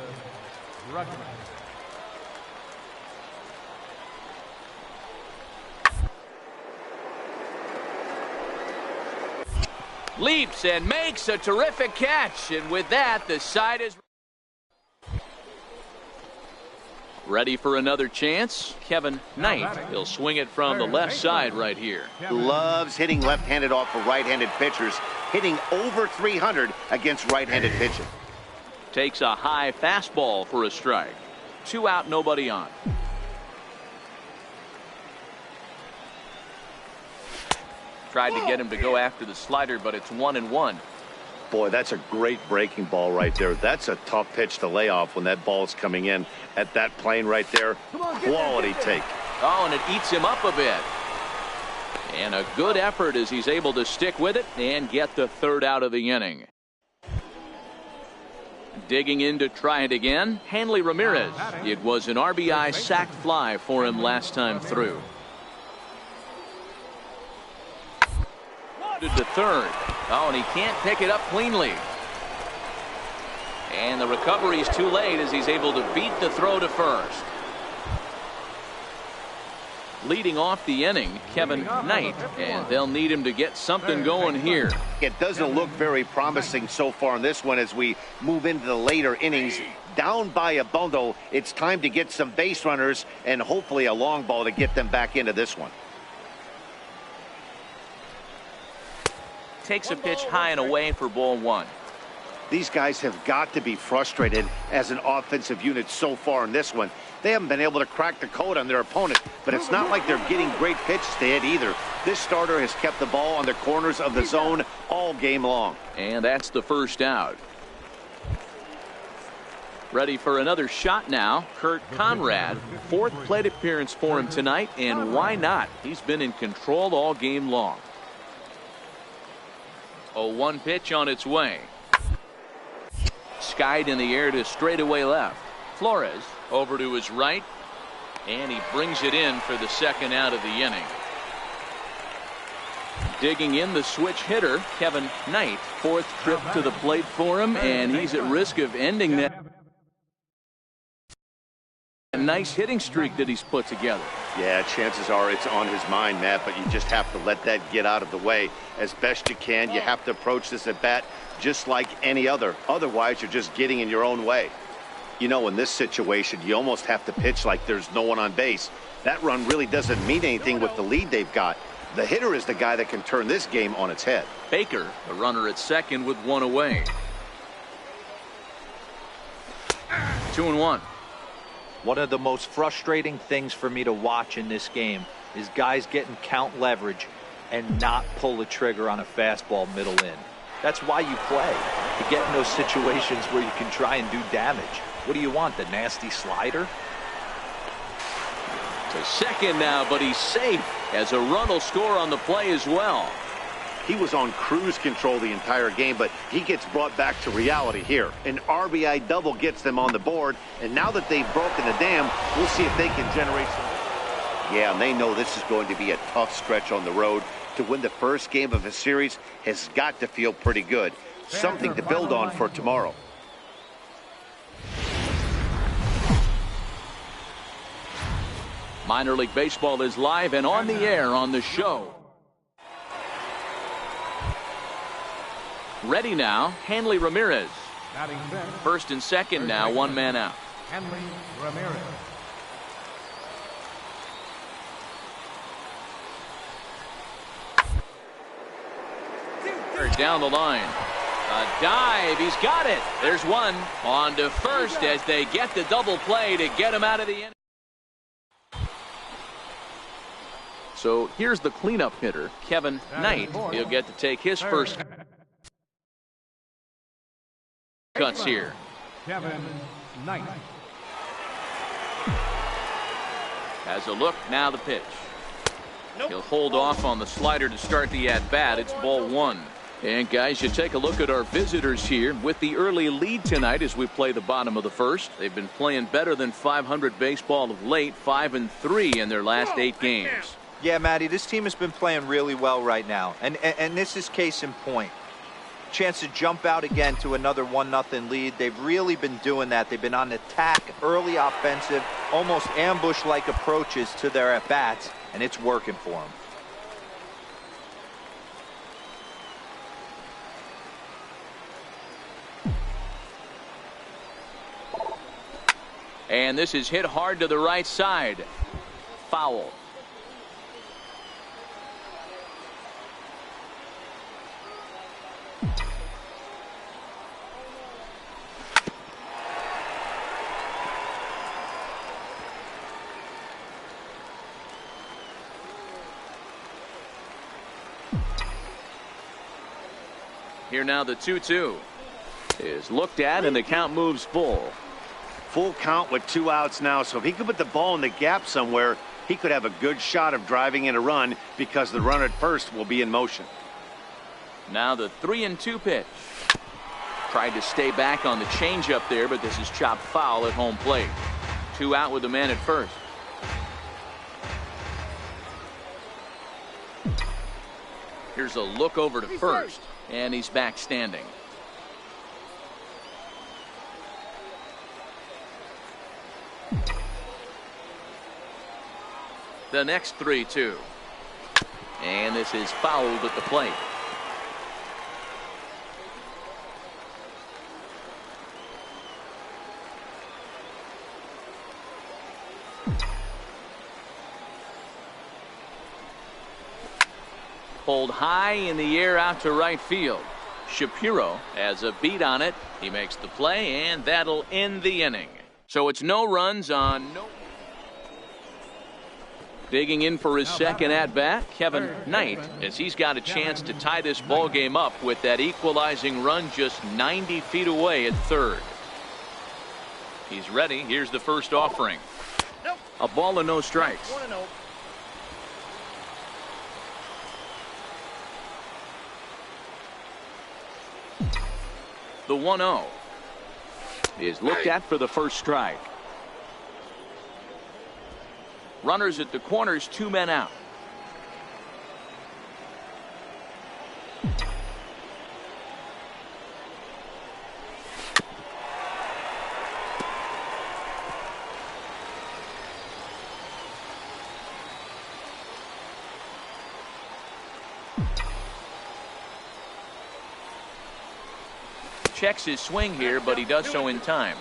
Leaps and makes a terrific catch. And with that, the side is ready for another chance. Kevin Knight. He'll swing it from the left side right here. Loves hitting left-handed off of right-handed pitchers. Hitting over 300 against right-handed pitching. Takes a high fastball for a strike. 2 out, nobody on. Tried to get him to go after the slider, but it's 1-1. Boy, that's a great breaking ball right there. That's a tough pitch to lay off when that ball's coming in at that plane right there. Quality take. Oh, and it eats him up a bit. And a good effort as he's able to stick with it and get the third out of the inning. Digging in to try it again, Hanley Ramirez. It was an RBI sac fly for him last time through. To third. Oh, and he can't pick it up cleanly. And the recovery's too late as he's able to beat the throw to first. Leading off the inning, Kevin Knight, and they'll need him to get something going here. It doesn't look very promising so far in this one as we move into the later innings. Down by a bundle, it's time to get some base runners and hopefully a long ball to get them back into this one. Takes a pitch high and away for ball 1. These guys have got to be frustrated as an offensive unit so far in this one. They haven't been able to crack the code on their opponent, but it's not like they're getting great pitches to hit either. This starter has kept the ball on the corners of the zone all game long. And that's the first out. Ready for another shot now, Kurt Conrad. 4th plate appearance for him tonight, and why not? He's been in control all game long. 0-1 pitch on its way. Skied in the air to straightaway left. Flores over to his right, and he brings it in for the second out of the inning. Digging in the switch hitter, Kevin Knight. 4th trip to the plate for him, and he's at risk of ending that nice hitting streak that he's put together. Yeah, chances are it's on his mind, Matt, but you just have to let that get out of the way as best you can. You have to approach this at bat just like any other. Otherwise, you're just getting in your own way. You know, in this situation, you almost have to pitch like there's no one on base. That run really doesn't mean anything with the lead they've got. The hitter is the guy that can turn this game on its head. Baker, the runner at second with 1 away. 2-1. One of the most frustrating things for me to watch in this game is guys getting count leverage and not pull the trigger on a fastball middle in. That's why you play, to get in those situations where you can try and do damage. What do you want, the nasty slider? To second now, but he's safe as a run will score on the play as well. He was on cruise control the entire game, but he gets brought back to reality here. An RBI double gets them on the board, and now that they've broken the dam, we'll see if they can generate some. Yeah, and they know this is going to be a tough stretch on the road. To win the first game of a series has got to feel pretty good. Something to build on for tomorrow. Minor League Baseball is live and on the air on the show. Ready now, Hanley Ramirez. First and second now, 1 man out. Hanley Ramirez. Down the line. A dive. He's got it. There's one. On to first as they get the double play to get him out of the inning. So here's the cleanup hitter, Kevin Knight. He'll get to take his first cuts here. Kevin Knight. Has a look, now the pitch. He'll hold off on the slider to start the at-bat. It's ball one. And guys, you take a look at our visitors here with the early lead tonight as we play the bottom of the first. They've been playing better than .500 baseball of late, 5-3 in their last 8 games. Yeah, Matty, this team has been playing really well right now, and this is case in point. Chance to jump out again to another 1-0 lead. They've really been doing that. They've been on attack, early offensive, almost ambush-like approaches to their at-bats, and it's working for them. And this is hit hard to the right side. Foul. Here now the 2-2 is looked at and the count moves full. Full count with 2 outs now, so if he could put the ball in the gap somewhere, he could have a good shot of driving in a run because the runner at first will be in motion. Now the 3-2 pitch. Tried to stay back on the changeup there, but this is chopped foul at home plate. 2 out with the man at first. Here's a look over to first, and he's back standing. The next 3-2. And this is fouled at the plate. Pulled high in the air out to right field. Shapiro has a beat on it. He makes the play, and that'll end the inning. So it's no runs on no. Digging in for his second at-bat, Kevin Knight, as he's got a chance to tie this ball game up with that equalizing run just 90 feet away at third. He's ready. Here's the first offering. A ball and no strikes. 1-0. The 1-0 is looked at for the first strike. Runners at the corners, 2 men out. Checks his swing here, but he does so in time.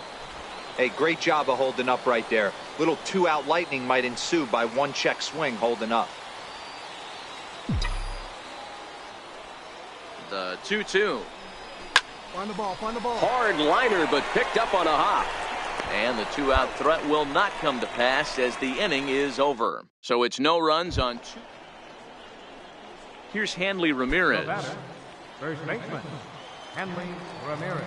Hey, great job of holding up right there. Little 2-out lightning might ensue by 1 check swing holding up. The 2-2. Find the ball, find the ball. Hard liner, but picked up on a hop. And the 2-out threat will not come to pass as the inning is over. So it's no runs on 2. Here's Hanley Ramirez. First baseman, Hanley Ramirez.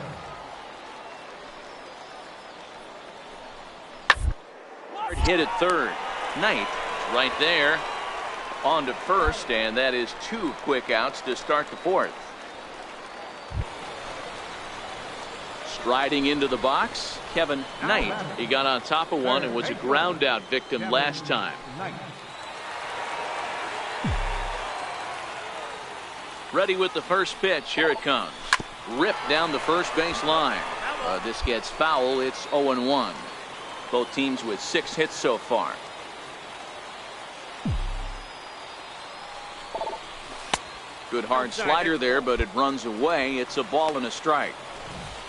Hit at third. Knight right there on to first, and that is 2 quick outs to start the fourth. Striding into the box, Kevin Knight. He got on top of one and was a ground out victim last time. Ready with the first pitch. Here it comes. Ripped down the first base line. This gets foul. It's 0-1. Both teams with 6 hits so far. Good hard slider there, but it runs away. It's a ball and a strike.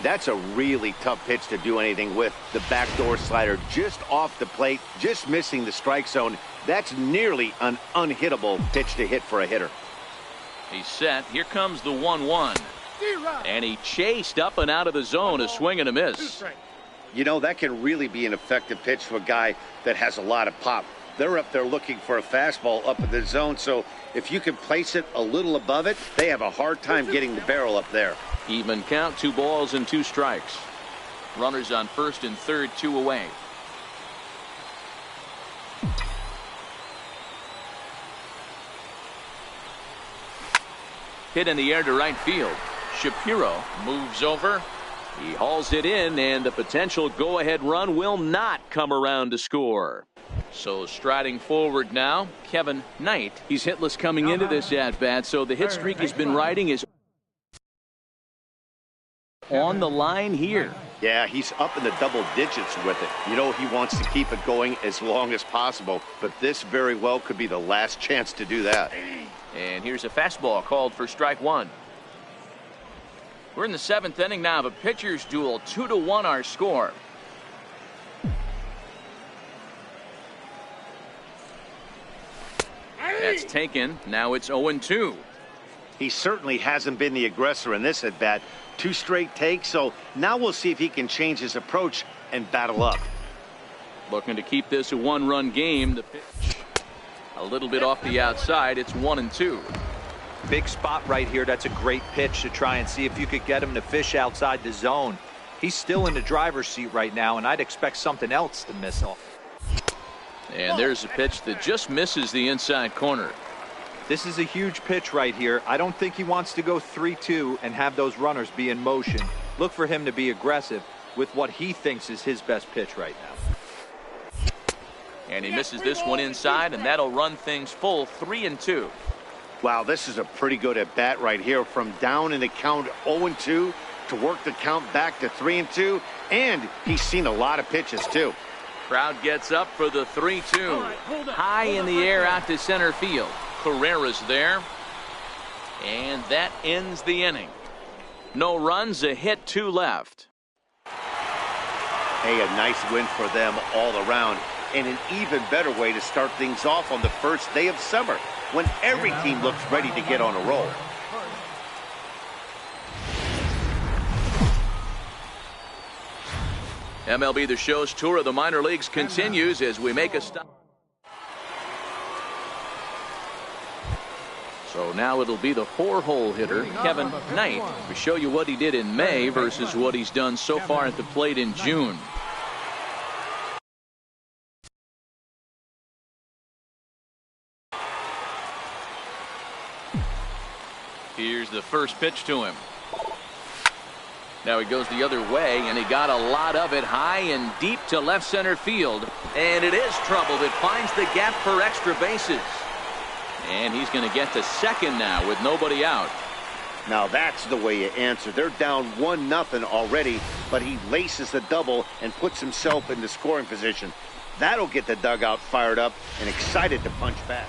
That's a really tough pitch to do anything with. The backdoor slider just off the plate, just missing the strike zone. That's nearly an unhittable pitch to hit for a hitter. He's set. Here comes the 1-1. And he chased up and out of the zone, a swing and a miss. You know, that can really be an effective pitch to a guy that has a lot of pop. They're up there looking for a fastball up in the zone, so if you can place it a little above it, they have a hard time getting the barrel up there. Even count, 2 balls and 2 strikes. Runners on first and third, 2 away. Hit in the air to right field. Shapiro moves over. He hauls it in, and the potential go-ahead run will not come around to score. So striding forward now, Kevin Knight. He's hitless coming into this at-bat, so the hit streak he's been riding is on the line here. Yeah, he's up in the double digits with it. You know, he wants to keep it going as long as possible, but this very well could be the last chance to do that. And here's a fastball called for strike one. We're in the 7th inning now of a pitcher's duel. 2-1 our score. That's taken. Now it's 0-2. He certainly hasn't been the aggressor in this at-bat. 2 straight takes, so now we'll see if he can change his approach and battle up. Looking to keep this a 1-run game. The pitch a little bit off the outside. It's 1-2. Big spot right here. That's a great pitch to try and see if you could get him to fish outside the zone. He's still in the driver's seat right now, and I'd expect something else to miss off. And there's a pitch that just misses the inside corner. This is a huge pitch right here. I don't think he wants to go 3-2 and have those runners be in motion. Look for him to be aggressive with what he thinks is his best pitch right now. And he misses this one inside, and that'll run things full 3-2. Wow, this is a pretty good at-bat right here. From down in the count 0-2 to work the count back to 3-2, and he's seen a lot of pitches too. Crowd gets up for the 3-2. High in the air out to center field. Carrera's there. And that ends the inning. No runs, a hit, 2 left. Hey, a nice win for them all around. And an even better way to start things off on the first day of summer, when every team looks ready to get on a roll. MLB The Show's tour of the minor leagues continues as we make a stop. So now it'll be the 4-hole hitter, Kevin Knight, to show you what he did in May versus what he's done so far at the plate in June. Here's the first pitch to him. Now he goes the other way, and he got a lot of it high and deep to left center field. And it is trouble that finds the gap for extra bases. And he's going to get to second now with nobody out. Now that's the way you answer. They're down 1-0 already, but he laces the double and puts himself into scoring position. That'll get the dugout fired up and excited to punch back.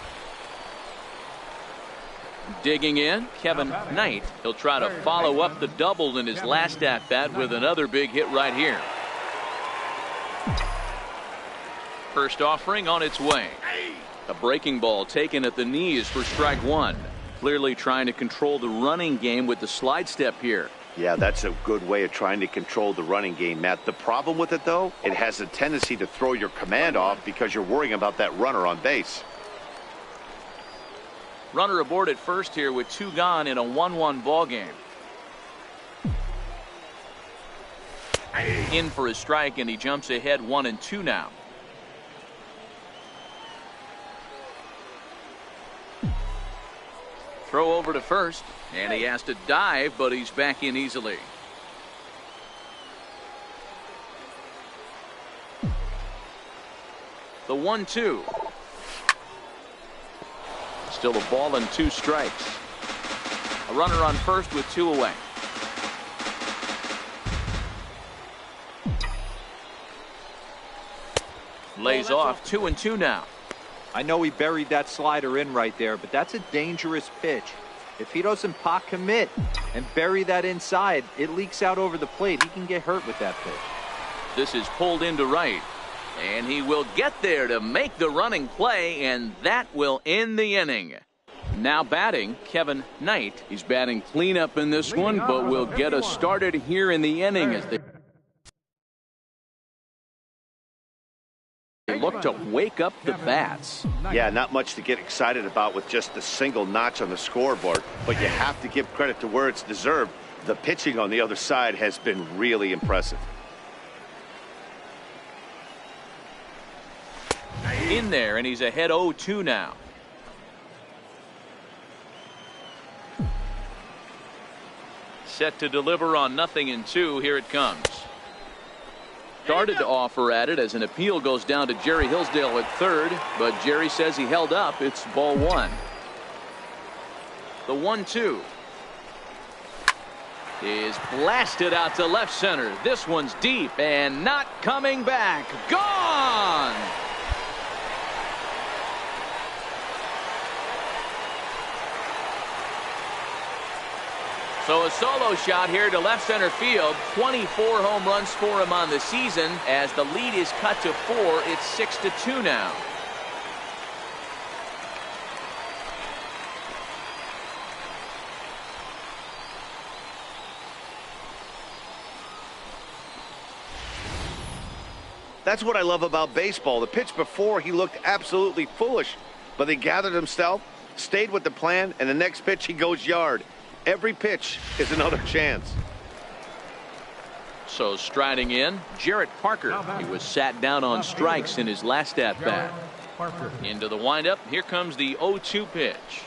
Digging in, Kevin Knight. He'll try to follow up the double in his last at-bat with another big hit right here. First offering on its way. A breaking ball taken at the knees for strike one. Clearly trying to control the running game with the slide step here. Yeah, that's a good way of trying to control the running game, Matt. The problem with it, though, it has a tendency to throw your command off because you're worrying about that runner on base. Runner aboard at first here with 2 gone in a 1-1 ball game. In for his strike, and he jumps ahead 1-2 now. Throw over to first, and he has to dive, but he's back in easily. The 1-2. Still a ball and 2 strikes. A runner on first with 2 away. Lays off 2-2 now. I know he buried that slider in right there, but that's a dangerous pitch. If he doesn't pot commit and bury that inside, it leaks out over the plate. He can get hurt with that pitch. This is pulled into right. And he will get there to make the running play, and that will end the inning. Now batting, Kevin Knight. He's batting cleanup in this one, but will get us started here in the inning as they look to wake up the bats. Yeah, not much to get excited about with just a single notch on the scoreboard, but you have to give credit to where it's deserved. The pitching on the other side has been really impressive. In there, and he's ahead 0-2 now. set to deliver on 0-2. Here it comes. Started to offer at it as an appeal goes down to Jerry Hillsdale at third, but Jerry says he held up. It's ball one. The 1-2 is blasted out to left center. This one's deep and not coming back. Gone! So a solo shot here to left center field. 24 home runs for him on the season. As the lead is cut to 4, it's 6-2 now. That's what I love about baseball. The pitch before, he looked absolutely foolish, but he gathered himself, stayed with the plan, and the next pitch he goes yard. Every pitch is another chance. So striding in, Jarrett Parker. He was sat down on strikes in his last at-bat. Into the windup. Here comes the 0-2 pitch.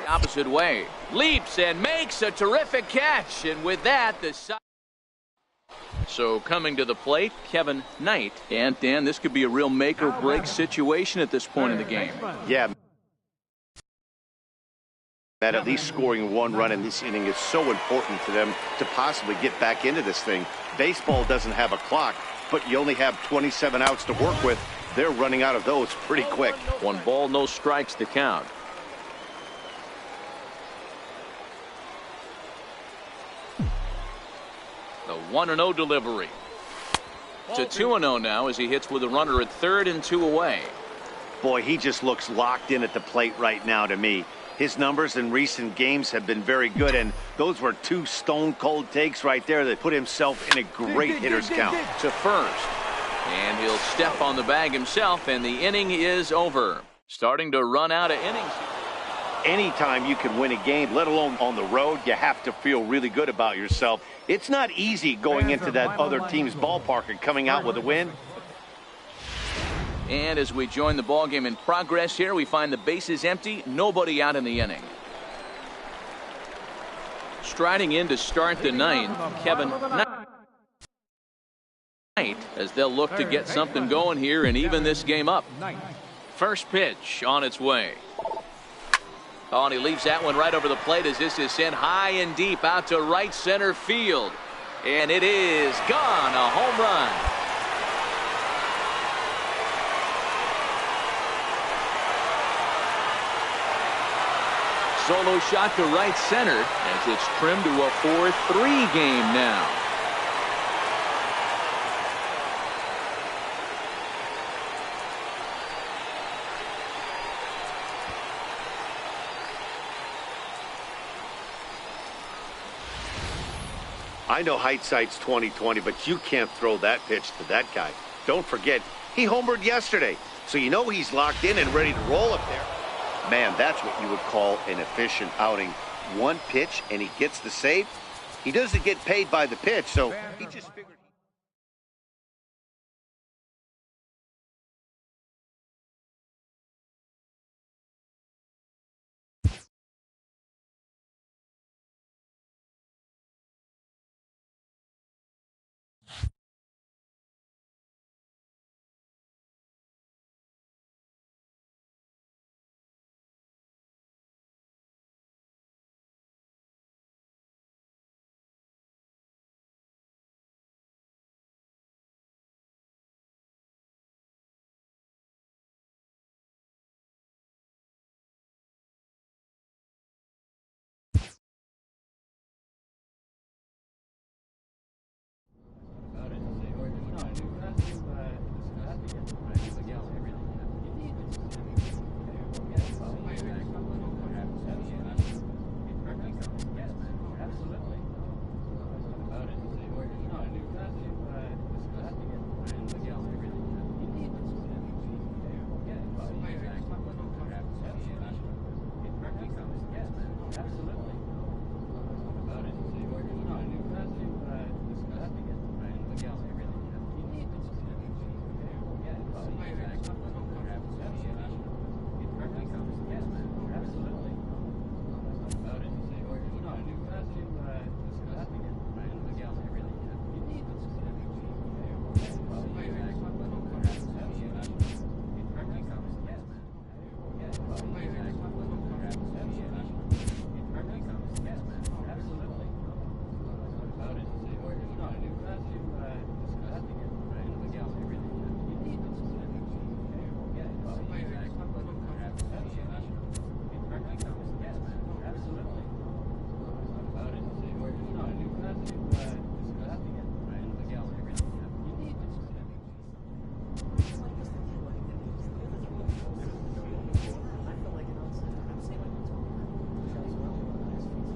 Opposite way. Leaps and makes a terrific catch. And with that, the side. So coming to the plate, Kevin Knight. And Dan, this could be a real make or break situation at this point in the game. Yeah. At least scoring one run in this inning is so important to them to possibly get back into this thing. Baseball doesn't have a clock, but you only have 27 outs to work with. They're running out of those pretty quick. 1 ball, no strikes to count. The 1-0 delivery. To 2-0 now as he hits with a runner at third and 2 away. Boy, he just looks locked in at the plate right now to me. His numbers in recent games have been very good, and those were 2 stone-cold takes right there that put himself in a great hitter's count. To first. And he'll step on the bag himself, and the inning is over. Starting to run out of innings. Anytime you can win a game, let alone on the road, you have to feel really good about yourself. It's not easy going into that other team's ballpark and coming out with a win. And as we join the ballgame in progress here, we find the bases empty, nobody out in the inning. Striding in to start the ninth, Kevin Knight, as they'll look to get something going here and even this game up. First pitch on its way. Oh, and he leaves that one right over the plate as this is sent high and deep out to right center field. And it is gone, a home run. Solo shot to right center as it's trimmed to a 4-3 game now. I know hindsight's 20/20, but you can't throw that pitch to that guy. Don't forget, he homered yesterday, so you know he's locked in and ready to roll up there. Man, that's what you would call an efficient outing. One pitch, and he gets the save. He doesn't get paid by the pitch, so he just figured.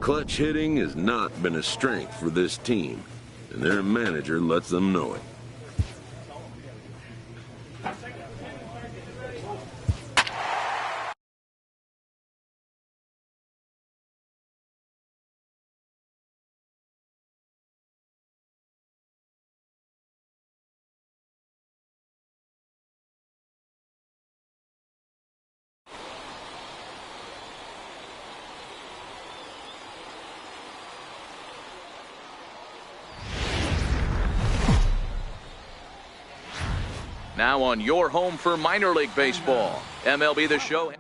Clutch hitting has not been a strength for this team, and their manager lets them know it. Now on your home for minor league baseball, MLB The Show.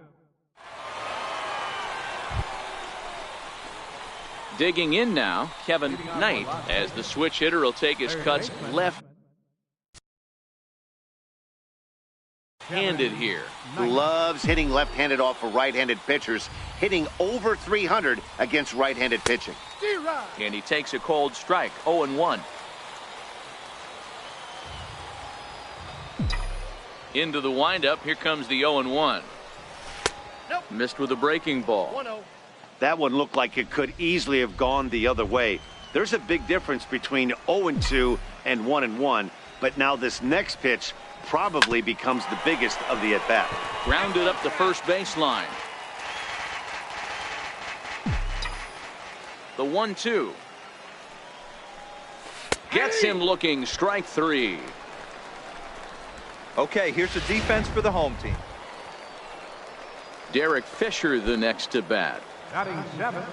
Digging in now, Kevin Knight, as the switch hitter will take his cuts left-handed here. Loves hitting left-handed off of right-handed pitchers, hitting over 300 against right-handed pitching. And he takes a cold strike, 0-1. Into the windup. Here comes the 0-1. Nope. Missed with a breaking ball. 1-0. That one looked like it could easily have gone the other way. There's a big difference between 0-2 and 1-1, but now this next pitch probably becomes the biggest of the at-bat. Grounded up the first baseline. The 1-2. Gets him looking. Strike 3. Okay, here's the defense for the home team. Derek Fisher the next to bat. Batting 7th,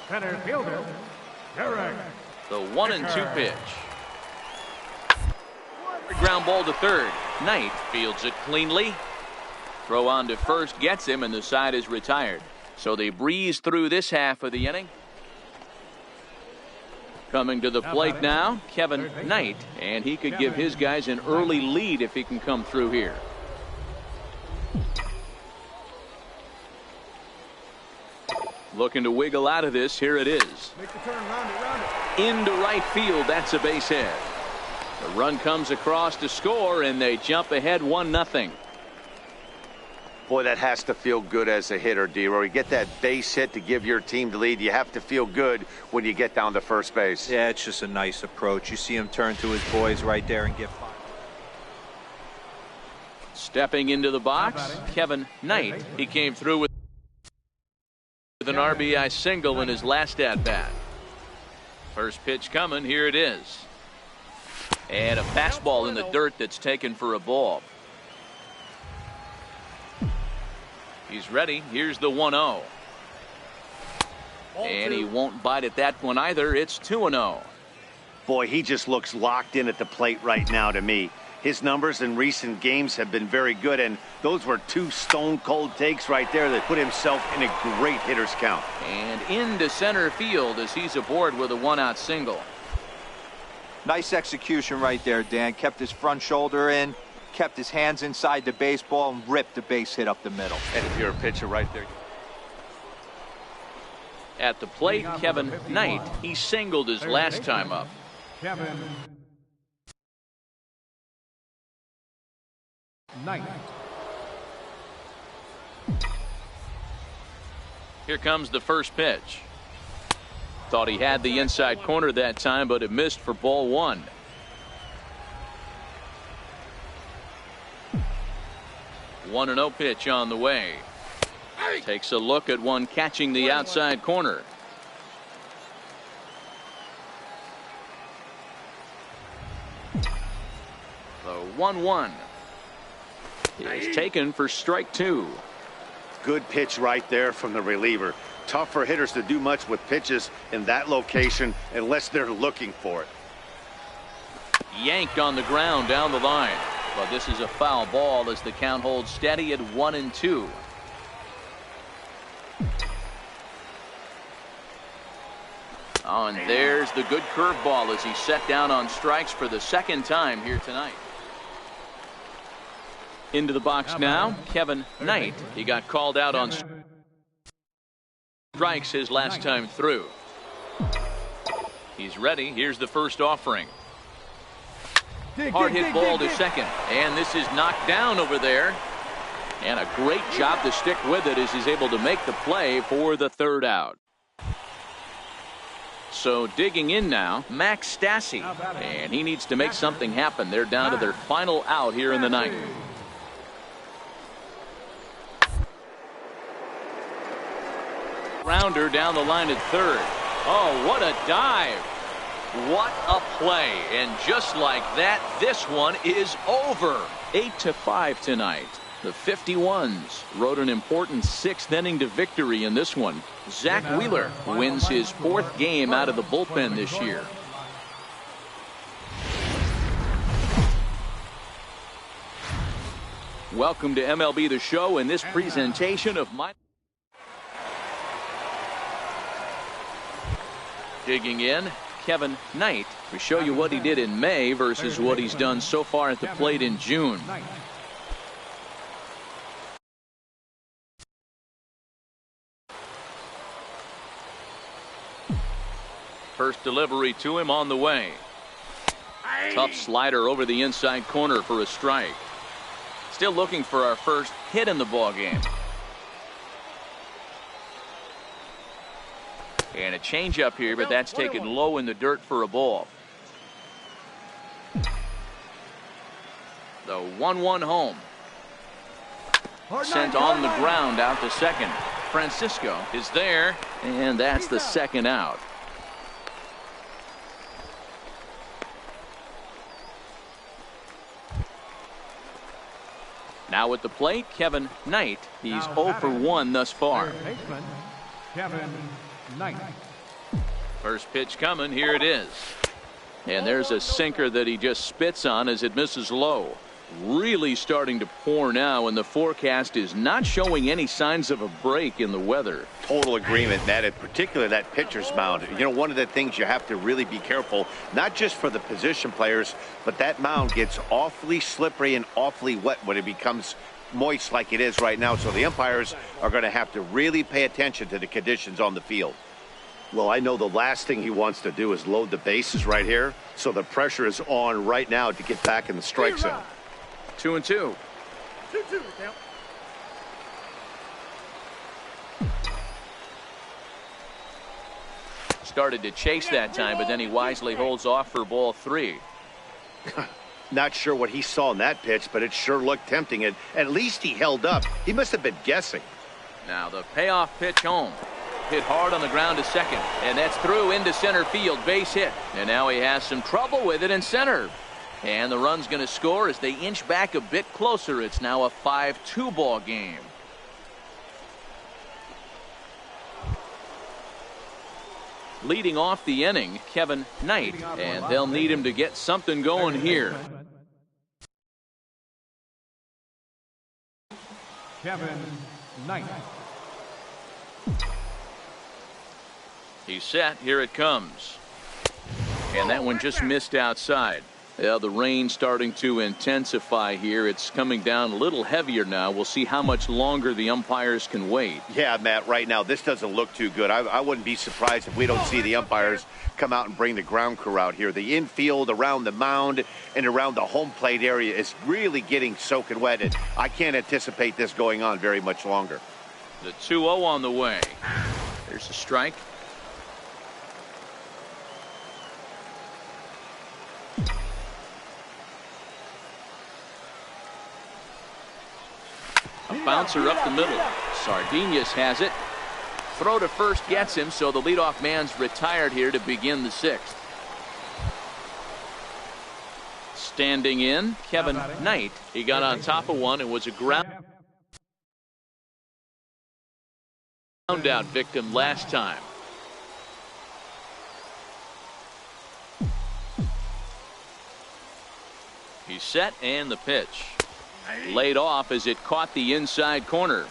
center fielder, Derek. The 1-2 pitch. Ground ball to third. Knight fields it cleanly. Throw on to first gets him, and the side is retired. So they breeze through this half of the inning. Coming to the plate now, Kevin Knight, and he could give his guys an early lead if he can come through here. Looking to wiggle out of this. Here it is. Make the turn, round it. Into right field. That's a base hit. The run comes across to score, and they jump ahead 1-0. Boy, that has to feel good as a hitter, D-Roy. You get that base hit to give your team the lead. You have to feel good when you get down to first base. Yeah, it's just a nice approach. You see him turn to his boys right there and get fired. Stepping into the box, Kevin Knight. He came through with an RBI single in his last at-bat. First pitch coming. Here it is. And a fastball in the dirt that's taken for a ball. He's ready. Here's the 1-0. And he won't bite at that one either. It's 2-0. Boy, he just looks locked in at the plate right now to me. His numbers in recent games have been very good, and those were two stone-cold takes right there that put himself in a great hitter's count. And into center field as he's aboard with a one-out single. Nice execution right there, Dan. Kept his front shoulder in, kept his hands inside the baseball, and ripped the base hit up the middle. And if you're a pitcher right there. At the plate, Kevin Knight. He singled his last time up. Kevin Knight. Here comes the first pitch. Thought he had the inside corner that time, but it missed for ball one. One 1-0 pitch on the way. Takes a look at one catching the outside corner. The 1-1 is taken for strike two. Good pitch right there from the reliever. Tough for hitters to do much with pitches in that location unless they're looking for it. Yanked on the ground down the line. But this is a foul ball as the count holds steady at 1-2. Oh, and there's the good curveball as he set down on strikes for the second time here tonight. Into the box now, Kevin Knight. He got called out on strikes his last time through. He's ready. Here's the first offering. Hard hit ball to second, and this is knocked down over there. And a great job to stick with it as he's able to make the play for the third out. So digging in now, Max Stassi, and he needs to make something happen. They're down to their final out here in the ninth. Grounder down the line at third. Oh, what a dive. What a play. And just like that, this one is over. 8-5 tonight. The 51s rode an important 6th inning to victory in this one. Zach Wheeler wins his 4th game out of the bullpen this year. Welcome to MLB The Show and this presentation of my... Digging in, Kevin Knight. We show you what he did in May versus what he's done so far at the plate in June. First delivery to him on the way. Tough slider over the inside corner for a strike. Still looking for our first hit in the ballgame. And a changeup here, but that's taken low in the dirt for a ball. The 1-1 home. Sent on the ground out to second. Francisco is there, and that's the second out. Now at the plate, Kevin Knight. He's 0 for 1 thus far. Kevin Knight. First pitch coming. Here it is. And there's a sinker that he just spits on as it misses low. Really starting to pour now, and the forecast is not showing any signs of a break in the weather. Total agreement, Matt. In particular, that pitcher's mound. You know, one of the things you have to really be careful, not just for the position players, but that mound gets awfully slippery and awfully wet when it becomes moist like it is right now. So the umpires are going to have to really pay attention to the conditions on the field. Well, I know the last thing he wants to do is load the bases right here. So the pressure is on right now to get back in the strike zone. 2-2. 2-2. Started to chase that time, but then he wisely holds off for ball 3. Not sure what he saw in that pitch, but it sure looked tempting. And at least he held up. He must have been guessing. Now the payoff pitch home. Hit hard on the ground to second, and that's through into center field. Base hit, and now he has some trouble with it in center. And the run's going to score as they inch back a bit closer. It's now a 5-2 ball game. Leading off the inning, Kevin Knight, and they'll need him to get something going here. Kevin Knight. He's set. Here it comes. And that one just missed outside. Yeah, the rain starting to intensify here. It's coming down a little heavier now. We'll see how much longer the umpires can wait. Yeah, Matt, right now this doesn't look too good. I wouldn't be surprised if we don't see the umpires come out and bring the ground crew out here. The infield around the mound and around the home plate area is really getting soaking wet, and I can't anticipate this going on very much longer. The 2-0 on the way. There's a strike. A bouncer up the middle. Sardinhas has it. Throw to first gets him, so the leadoff man's retired here to begin the 6th. Standing in, Kevin Knight. He got on top of one and was a ground out victim last time. He's set, and the pitch. Laid off as it caught the inside corner.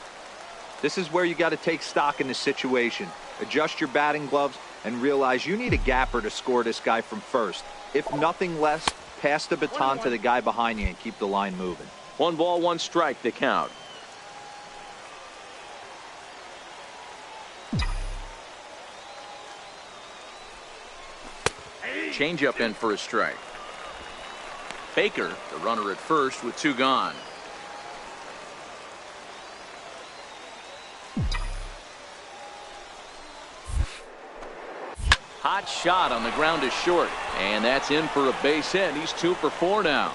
This is where you got to take stock in this situation. Adjust your batting gloves and realize you need a gapper to score this guy from first. If nothing less, pass the baton to the guy behind you and keep the line moving. 1 ball, 1 strike, the count. Changeup in for a strike. Baker, the runner at first with 2 gone. Hot shot on the ground is short. And that's in for a base hit. He's 2 for 4 now.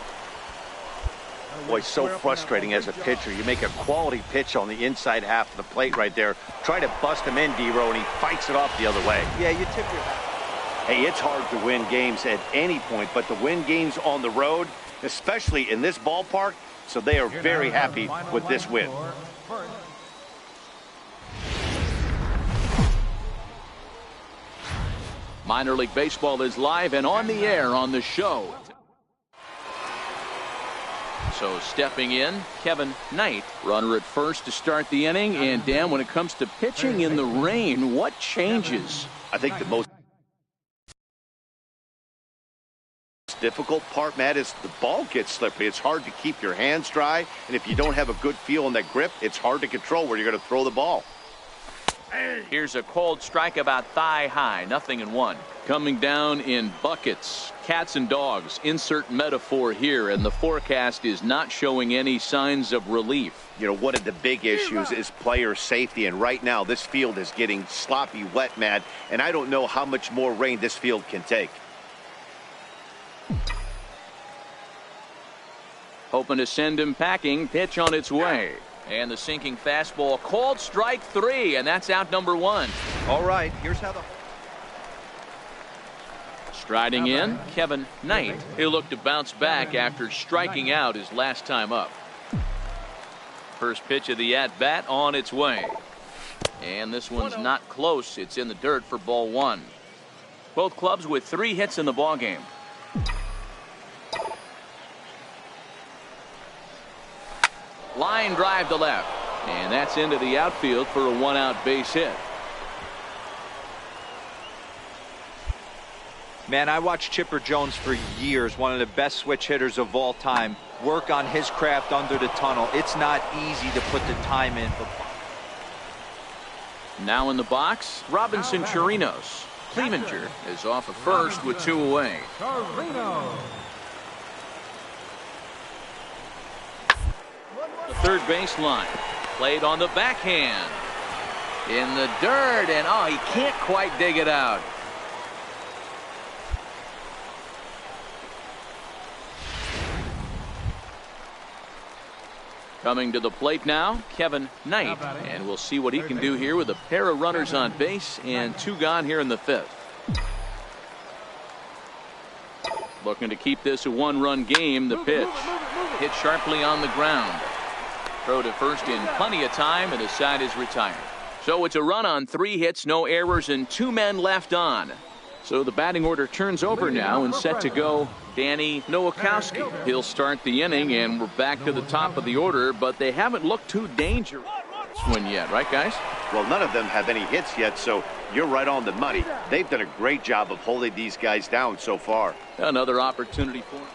Boy, so frustrating as a pitcher. You make a quality pitch on the inside half of the plate right there. Try to bust him in, D-Row, and he fights it off the other way. Yeah, you tip your hat. Hey, it's hard to win games at any point, but to win games on the road, especially in this ballpark, so they are very happy with this win. Minor League Baseball is live and on the air on the show. So stepping in, Kevin Knight, runner at first to start the inning. And Dan, when it comes to pitching in the rain, what changes? I think the most difficult part, Matt, is the ball gets slippery. It's hard to keep your hands dry, and if you don't have a good feel on that grip, it's hard to control where you're going to throw the ball. Here's a cold strike about thigh high, 0-1. Coming down in buckets, cats and dogs, insert metaphor here, and the forecast is not showing any signs of relief. You know, one of the big issues is player safety, and right now this field is getting sloppy wet, Matt, and I don't know how much more rain this field can take. Hoping to send him packing. Pitch on its way. And the sinking fastball. Called strike 3, and that's out number 1. All right, here's how the... Striding in, Kevin Knight. He'll look to bounce back after striking out his last time up. First pitch of the at-bat on its way. And this one's not close. It's in the dirt for ball 1. Both clubs with 3 hits in the ballgame. Line drive to left. And that's into the outfield for a 1-out base hit. Man, I watched Chipper Jones for years, one of the best switch hitters of all time. Work on his craft under the tunnel. It's not easy to put the time in. Now in the box, Robinson Chirinos. Clevenger is off of first with 2 away. The third base line. Played on the backhand. In the dirt, and oh, he can't quite dig it out. Coming to the plate now, Kevin Knight. And we'll see what he can do here with a pair of runners on base and 2 gone here in the 5th. Looking to keep this a 1-run game. The pitch. Hit sharply on the ground. Throw to first in plenty of time, and the side is retired. So it's a run on 3 hits, no errors, and 2 men left on. So the batting order turns over now and set to go Danny Nowakowski. He'll start the inning, and we're back to the top of the order, but they haven't looked too dangerous win yet, right, guys? Well, none of them have any hits yet, so you're right on the money. They've done a great job of holding these guys down so far. Another opportunity for him.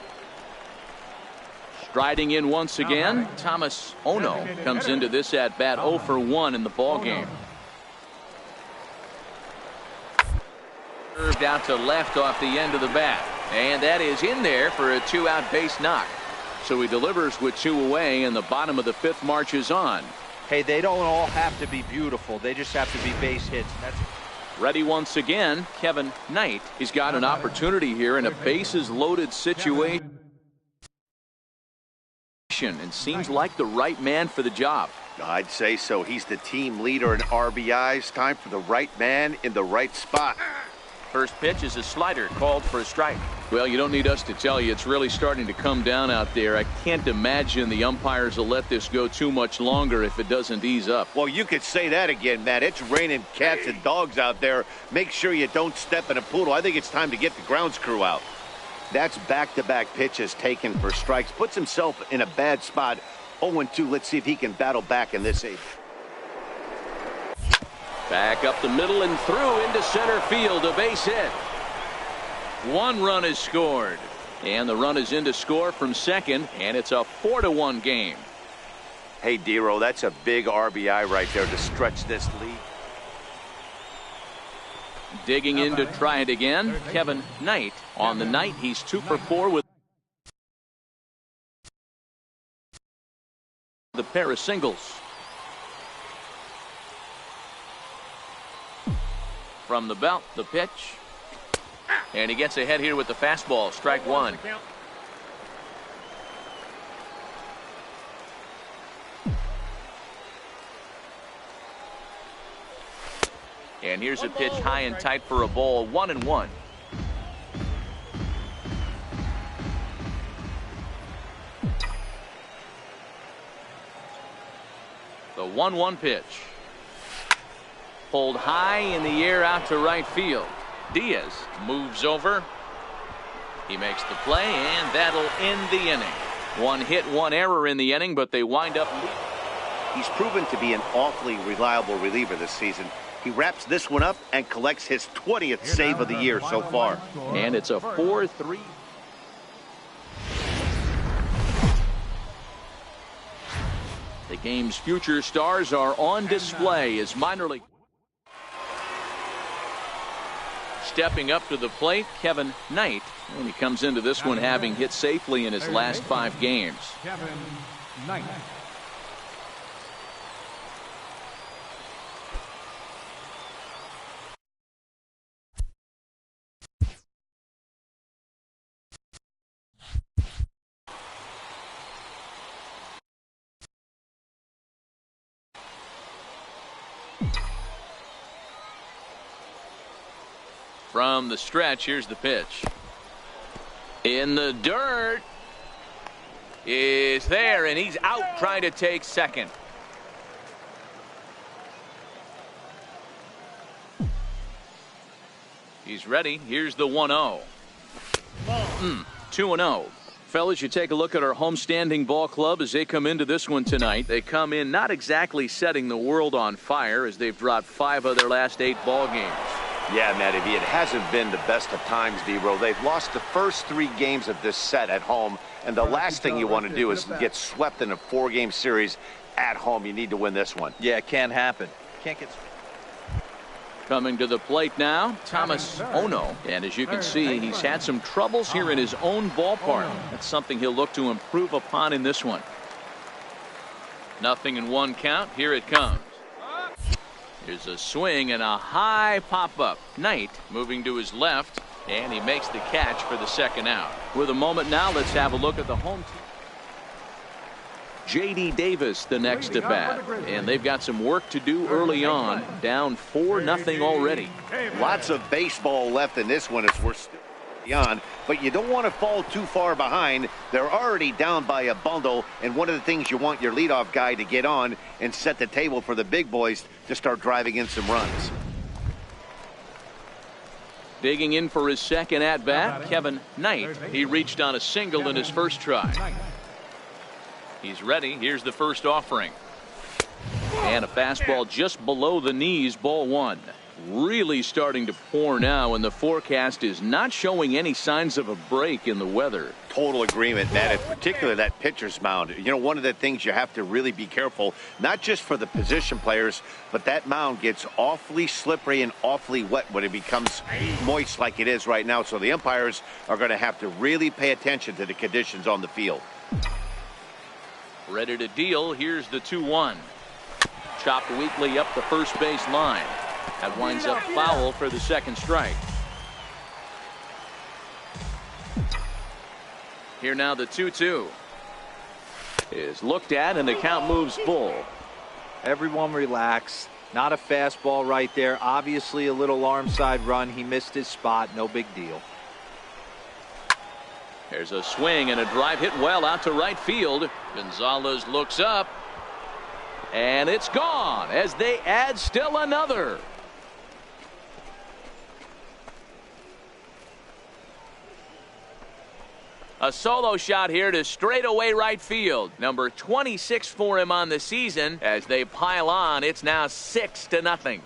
Striding in once again, Thomas Ono comes into this at-bat 0 for 1 in the ballgame. Curved out to left off the end of the bat. And that is in there for a 2-out base knock. So he delivers with 2 away, and the bottom of the 5th marches on. Hey, they don't all have to be beautiful. They just have to be base hits. That's... Ready once again, Kevin Knight. He's got an opportunity here in a bases-loaded situation. And seems like the right man for the job. I'd say so. He's the team leader in RBIs. Time for the right man in the right spot. First pitch is a slider called for a strike. Well, you don't need us to tell you it's really starting to come down out there. I can't imagine the umpires will let this go too much longer if it doesn't ease up. Well, you could say that again, Matt. It's raining cats and dogs out there. Make sure you don't step in a poodle. I think it's time to get the grounds crew out. That's back-to-back pitches taken for strikes. Puts himself in a bad spot. 0-2. Let's see if he can battle back in this 8th. Back up the middle and through into center field. A base hit. 1 run is scored. And the run is in to score from second. And it's a 4-1 game. Hey, D-Row, that's a big RBI right there to stretch this lead. Digging in to try it again, Kevin Knight. On the night, he's 2 for 4 with the pair of singles. From the belt, the pitch. And he gets ahead here with the fastball. Strike one. And here's a pitch high and tight for a ball. 1-1. The 1-1 pitch. Pulled high in the air out to right field. Diaz moves over. He makes the play, and that'll end the inning. One hit, one error in the inning, but they wind up leading. He's proven to be an awfully reliable reliever this season. He wraps this one up and collects his 20th save of the year so far. And it's a 4-3. The game's future stars are on display as minor league. Stepping up to the plate, Kevin Knight. And he comes into this one having hit safely in his last 5 games. Kevin Knight. From the stretch, here's the pitch. In the dirt. Is there, and he's out trying to take second. He's ready. Here's the 1-0. 2-0. Fellas, you take a look at our homestanding ball club as they come into this one tonight. They come in not exactly setting the world on fire as they've dropped 5 of their last 8 ball games. Yeah, Matty V, it hasn't been the best of times, D-Row. They've lost the first 3 games of this set at home, and the last thing you want to do is get swept in a 4-game series at home. You need to win this one. Yeah, it can't happen. Can't get. Coming to the plate now, Thomas Ono. And as you can see, he's had some troubles here in his own ballpark. That's something he'll look to improve upon in this one. 0-1 count. Here it comes. Here's a swing and a high pop-up. Knight moving to his left, and he makes the catch for the second out. With a moment now, let's have a look at the home team. J.D. Davis the next at bat, and they've got some work to do early on. Down 4-0 already. Lots of baseball left in this one as we're still on, but you don't want to fall too far behind. They're already down by a bundle, and one of the things you want your leadoff guy to get on and set the table for the big boys to start driving in some runs. Digging in for his second at-bat, Kevin Knight. He reached on a single in his first try. He's ready. Here's the first offering. And a fastball just below the knees, ball 1. Really starting to pour now, and the forecast is not showing any signs of a break in the weather. Total agreement, Matt. In particular, that pitcher's mound. You know, one of the things you have to really be careful, not just for the position players, but that mound gets awfully slippery and awfully wet when it becomes moist like it is right now. So the umpires are going to have to really pay attention to the conditions on the field. Ready to deal. Here's the 2-1. Chopped weakly up the first base line. That winds up foul for the second strike. Here now the 2-2 is looked at, and the count moves full. Everyone relax. Not a fastball right there. Obviously a little arm side run. He missed his spot. No big deal. There's a swing and a drive hit well out to right field. Gonzalez looks up, and it's gone as they add still another. A solo shot here to straightaway right field. Number 26 for him on the season. As they pile on, it's now 6-0.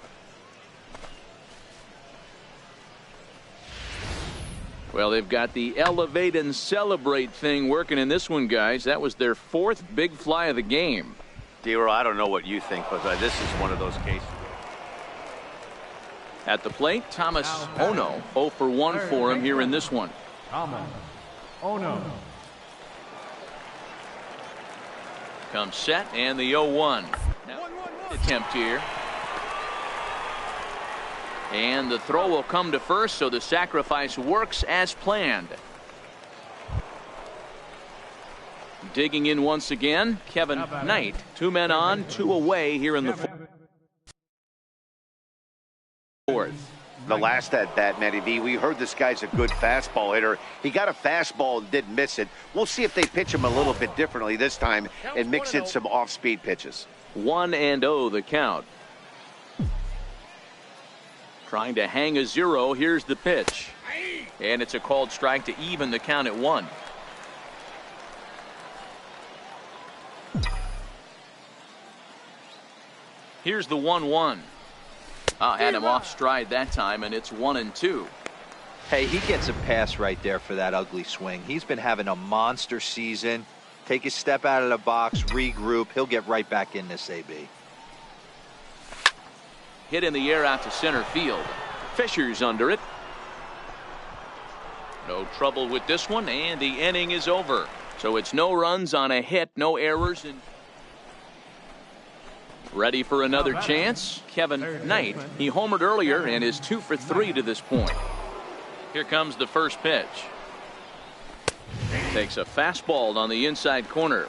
Well, they've got the elevate and celebrate thing working in this one, guys. That was their 4th big fly of the game. D-Row, I don't know what you think, but this is one of those cases. At the plate, Thomas Ono. 0 for 1 for him here in this one. Thomas Ono. Comes set, and the 0-1. Now, attempt here. And the throw will come to first, so the sacrifice works as planned. Digging in once again, Kevin Knight. 2 men on, 2 away here in the fourth. The last at bat, Matty V, we heard this guy's a good fastball hitter. He got a fastball and didn't miss it. We'll see if they pitch him a little bit differently this time and mix in some off-speed pitches. 1-0 the count. Trying to hang a 0. Here's the pitch. And it's a called strike to even the count at 1. Here's the 1-1. Had him off stride that time, and it's 1-2. Hey, he gets a pass right there for that ugly swing. He's been having a monster season. Take a step out of the box, regroup. He'll get right back in this AB. Hit in the air out to center field. Fisher's under it. No trouble with this one, and the inning is over. So it's no runs on a hit, no errors. And ready for another chance, Kevin Knight. He homered earlier and is 2 for 3 to this point. Here comes the first pitch. Takes a fastball on the inside corner.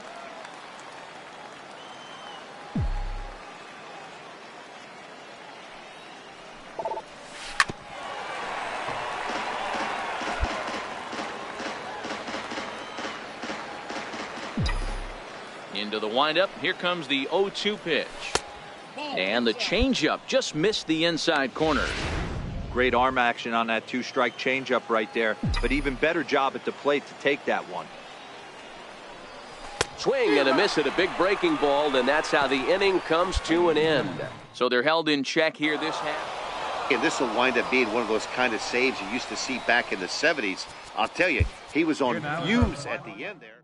Into the windup. Here comes the 0-2 pitch. And the changeup just missed the inside corner. Great arm action on that 2-strike changeup right there, but even better job at the plate to take that one. Swing and a miss at a big breaking ball, and that's how the inning comes to an end. So they're held in check here this half. And this will wind up being one of those kind of saves you used to see back in the 70s. I'll tell you, he was on fumes at the end there.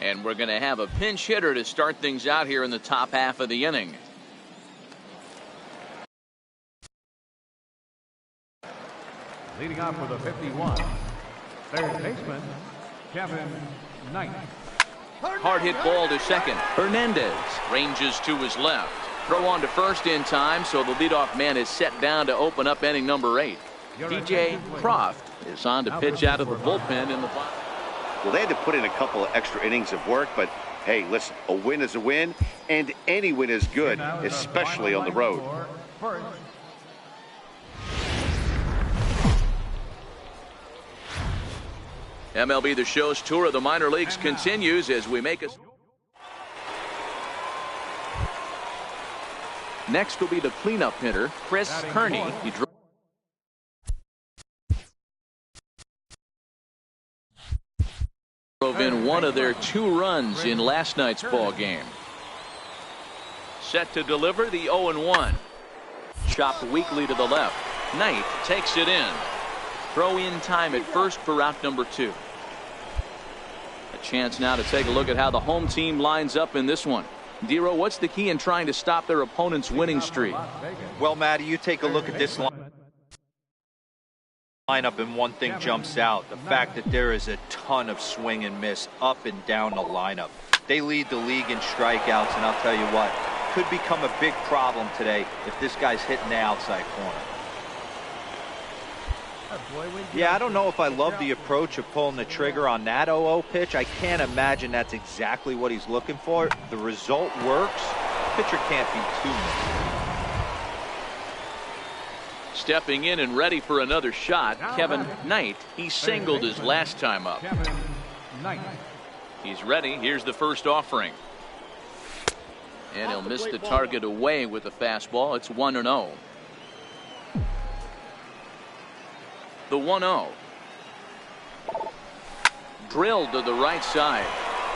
And we're going to have a pinch hitter to start things out here in the top half of the inning. Leading off for the 51, third baseman, Kevin Knight. Hard hit ball to second. Hernandez ranges to his left. Throw on to first in time, so the leadoff man is set down to open up inning number 8. DJ Croft is on to pitch out of the bullpen in the bottom. Well, they had to put in a couple of extra innings of work, but hey, listen, a win is a win, and any win is good, especially on the road. MLB The Show's tour of the minor leagues continues as we make a... Next will be the cleanup hitter, Chris Kearney. He drove in one of their 2 runs in last night's ball game. Set to deliver the 0-1. Chopped weakly to the left. Knight takes it in. Throw in time at first for out number 2. A chance now to take a look at how the home team lines up in this one. Dero, what's the key in trying to stop their opponent's winning streak? Well, Matty, you take a look at this lineup and one thing jumps out. The fact that there is a ton of swing and miss up and down the lineup. They lead the league in strikeouts, and I'll tell you what, could become a big problem today if this guy's hitting the outside corner. Yeah, I don't know if I love the approach of pulling the trigger on that 0-0 pitch. I can't imagine that's exactly what he's looking for. The result works. Pitcher can't be too mad. Stepping in and ready for another shot, Kevin Knight. He singled his last time up. He's ready. Here's the first offering. And he'll miss the target away with the fastball. It's 1-0. The 1-0. Drilled to the right side.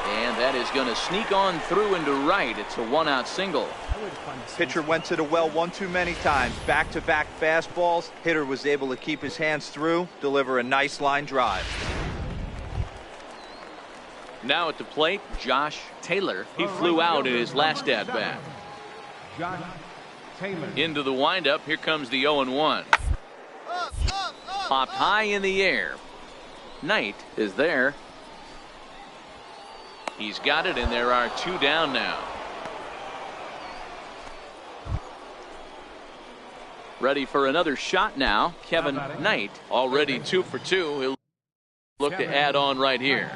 And that is going to sneak on through into right. It's a 1-out single. Pitcher went to the well one too many times. Back-to-back fastballs. Hitter was able to keep his hands through, deliver a nice line drive. Now at the plate, Josh Taylor. He flew out in his last at-bat. Josh Taylor. Into the windup. Here comes the 0-1. Popped high in the air. Knight is there. He's got it, and there are 2 down now. Ready for another shot now. Kevin Knight already 2 for 2. He'll look to add on right here.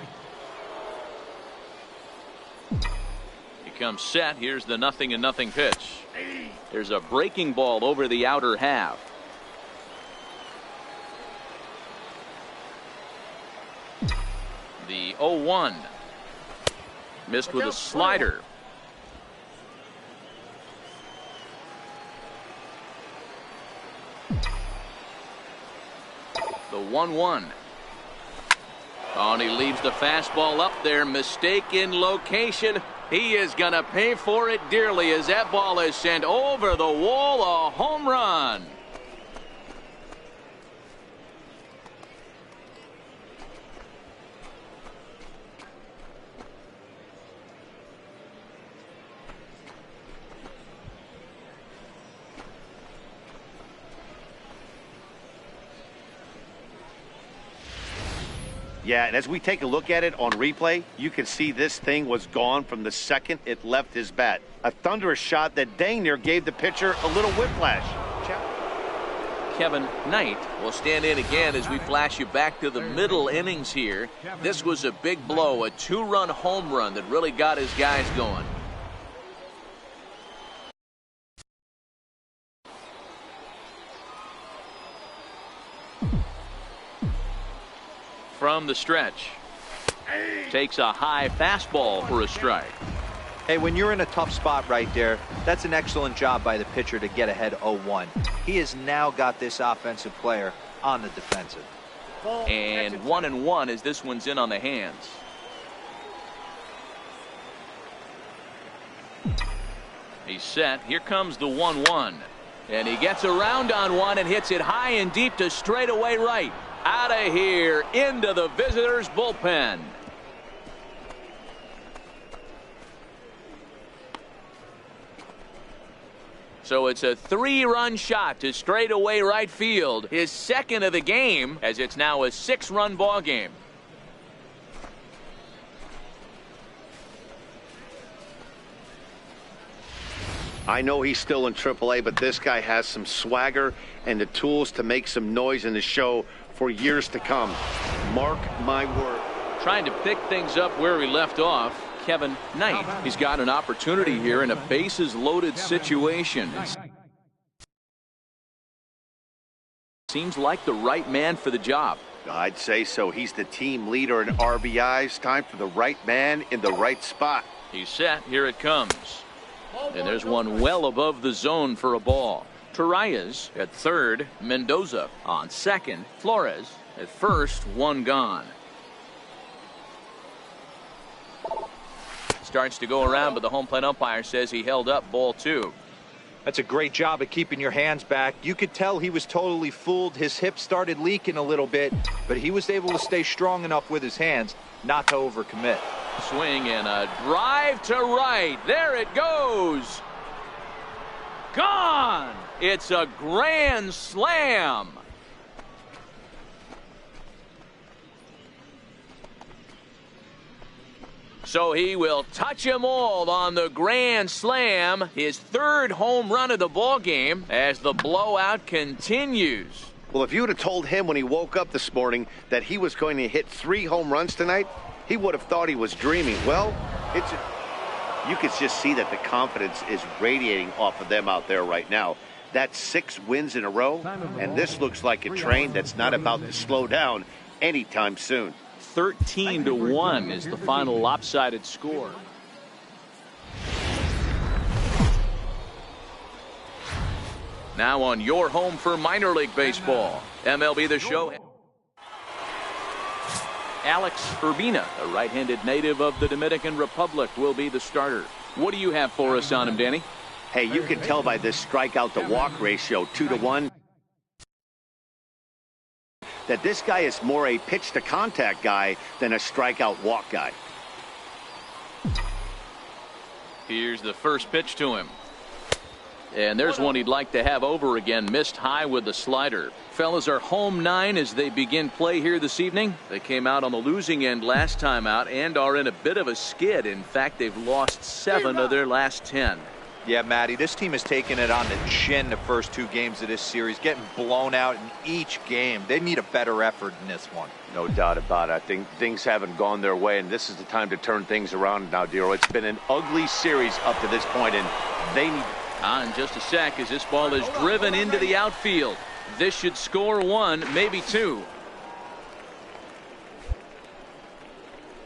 He comes set. Here's the 0-0 pitch. There's a breaking ball over the outer half. The 0-1. Missed with a slider. The 1-1. Oh, and he leaves the fastball up there. Mistaken location. He is going to pay for it dearly as that ball is sent over the wall. A home run. Yeah, and as we take a look at it on replay, you can see this thing was gone from the second it left his bat. A thunderous shot that dang near gave the pitcher a little whiplash. Kevin Knight will stand in again as we flash you back to the middle innings here. This was a big blow, a 2-run home run that really got his guys going. From the stretch. Takes a high fastball for a strike. Hey, when you're in a tough spot right there, that's an excellent job by the pitcher to get ahead 0-1. He has now got this offensive player on the defensive. And 1-1 as this one's in on the hands. He's set. Here comes the 1-1. And he gets around on one and hits it high and deep to straightaway right. Out of here into the visitors' bullpen. So it's a 3-run shot to straightaway right field. His second of the game, as it's now a 6-run ball game. I know he's still in AAA, but this guy has some swagger and the tools to make some noise in the show for years to come. Mark my word. Trying to pick things up where we left off. Kevin Knight. He's got an opportunity here in a bases loaded situation. Seems like the right man for the job. I'd say so. He's the team leader in RBIs. Time for the right man in the right spot. He's set. Here it comes. And there's one well above the zone for a ball. Torreyes at third. Mendoza on second. Flores at first. One gone. Starts to go around, but the home plate umpire says he held up ball 2. That's a great job of keeping your hands back. You could tell he was totally fooled. His hip started leaking a little bit, but he was able to stay strong enough with his hands not to overcommit. Swing and a drive to right. There it goes. Gone. It's a grand slam. So he will touch them all on the grand slam. His third home run of the ball game as the blowout continues. Well, if you would have told him when he woke up this morning that he was going to hit 3 home runs tonight, he would have thought he was dreaming. Well, you could just see that the confidence is radiating off of them out there right now. That's 6 wins in a row, and this looks like a train that's not about to slow down anytime soon. 13-1 is the final lopsided score. Now on your home for minor league baseball, MLB The Show. Alex Urbina, a right-handed native of the Dominican Republic, will be the starter. What do you have for us on him, Danny? Hey, you can tell by this strikeout to walk ratio, 2-to-1, that this guy is more a pitch to contact guy than a strikeout walk guy. Here's the first pitch to him. And there's one he'd like to have over again. Missed high with the slider. Fellas are home 9 as they begin play here this evening. They came out on the losing end last time out and are in a bit of a skid. In fact, they've lost 7 of their last 10. Yeah, Matty, this team has taken it on the chin the first 2 games of this series, getting blown out in each game. They need a better effort in this one. No doubt about it. I think things haven't gone their way, and this is the time to turn things around now, Dero. It's been an ugly series up to this point, and they need... In just a sec as this ball is driven into the outfield. This should score 1, maybe 2.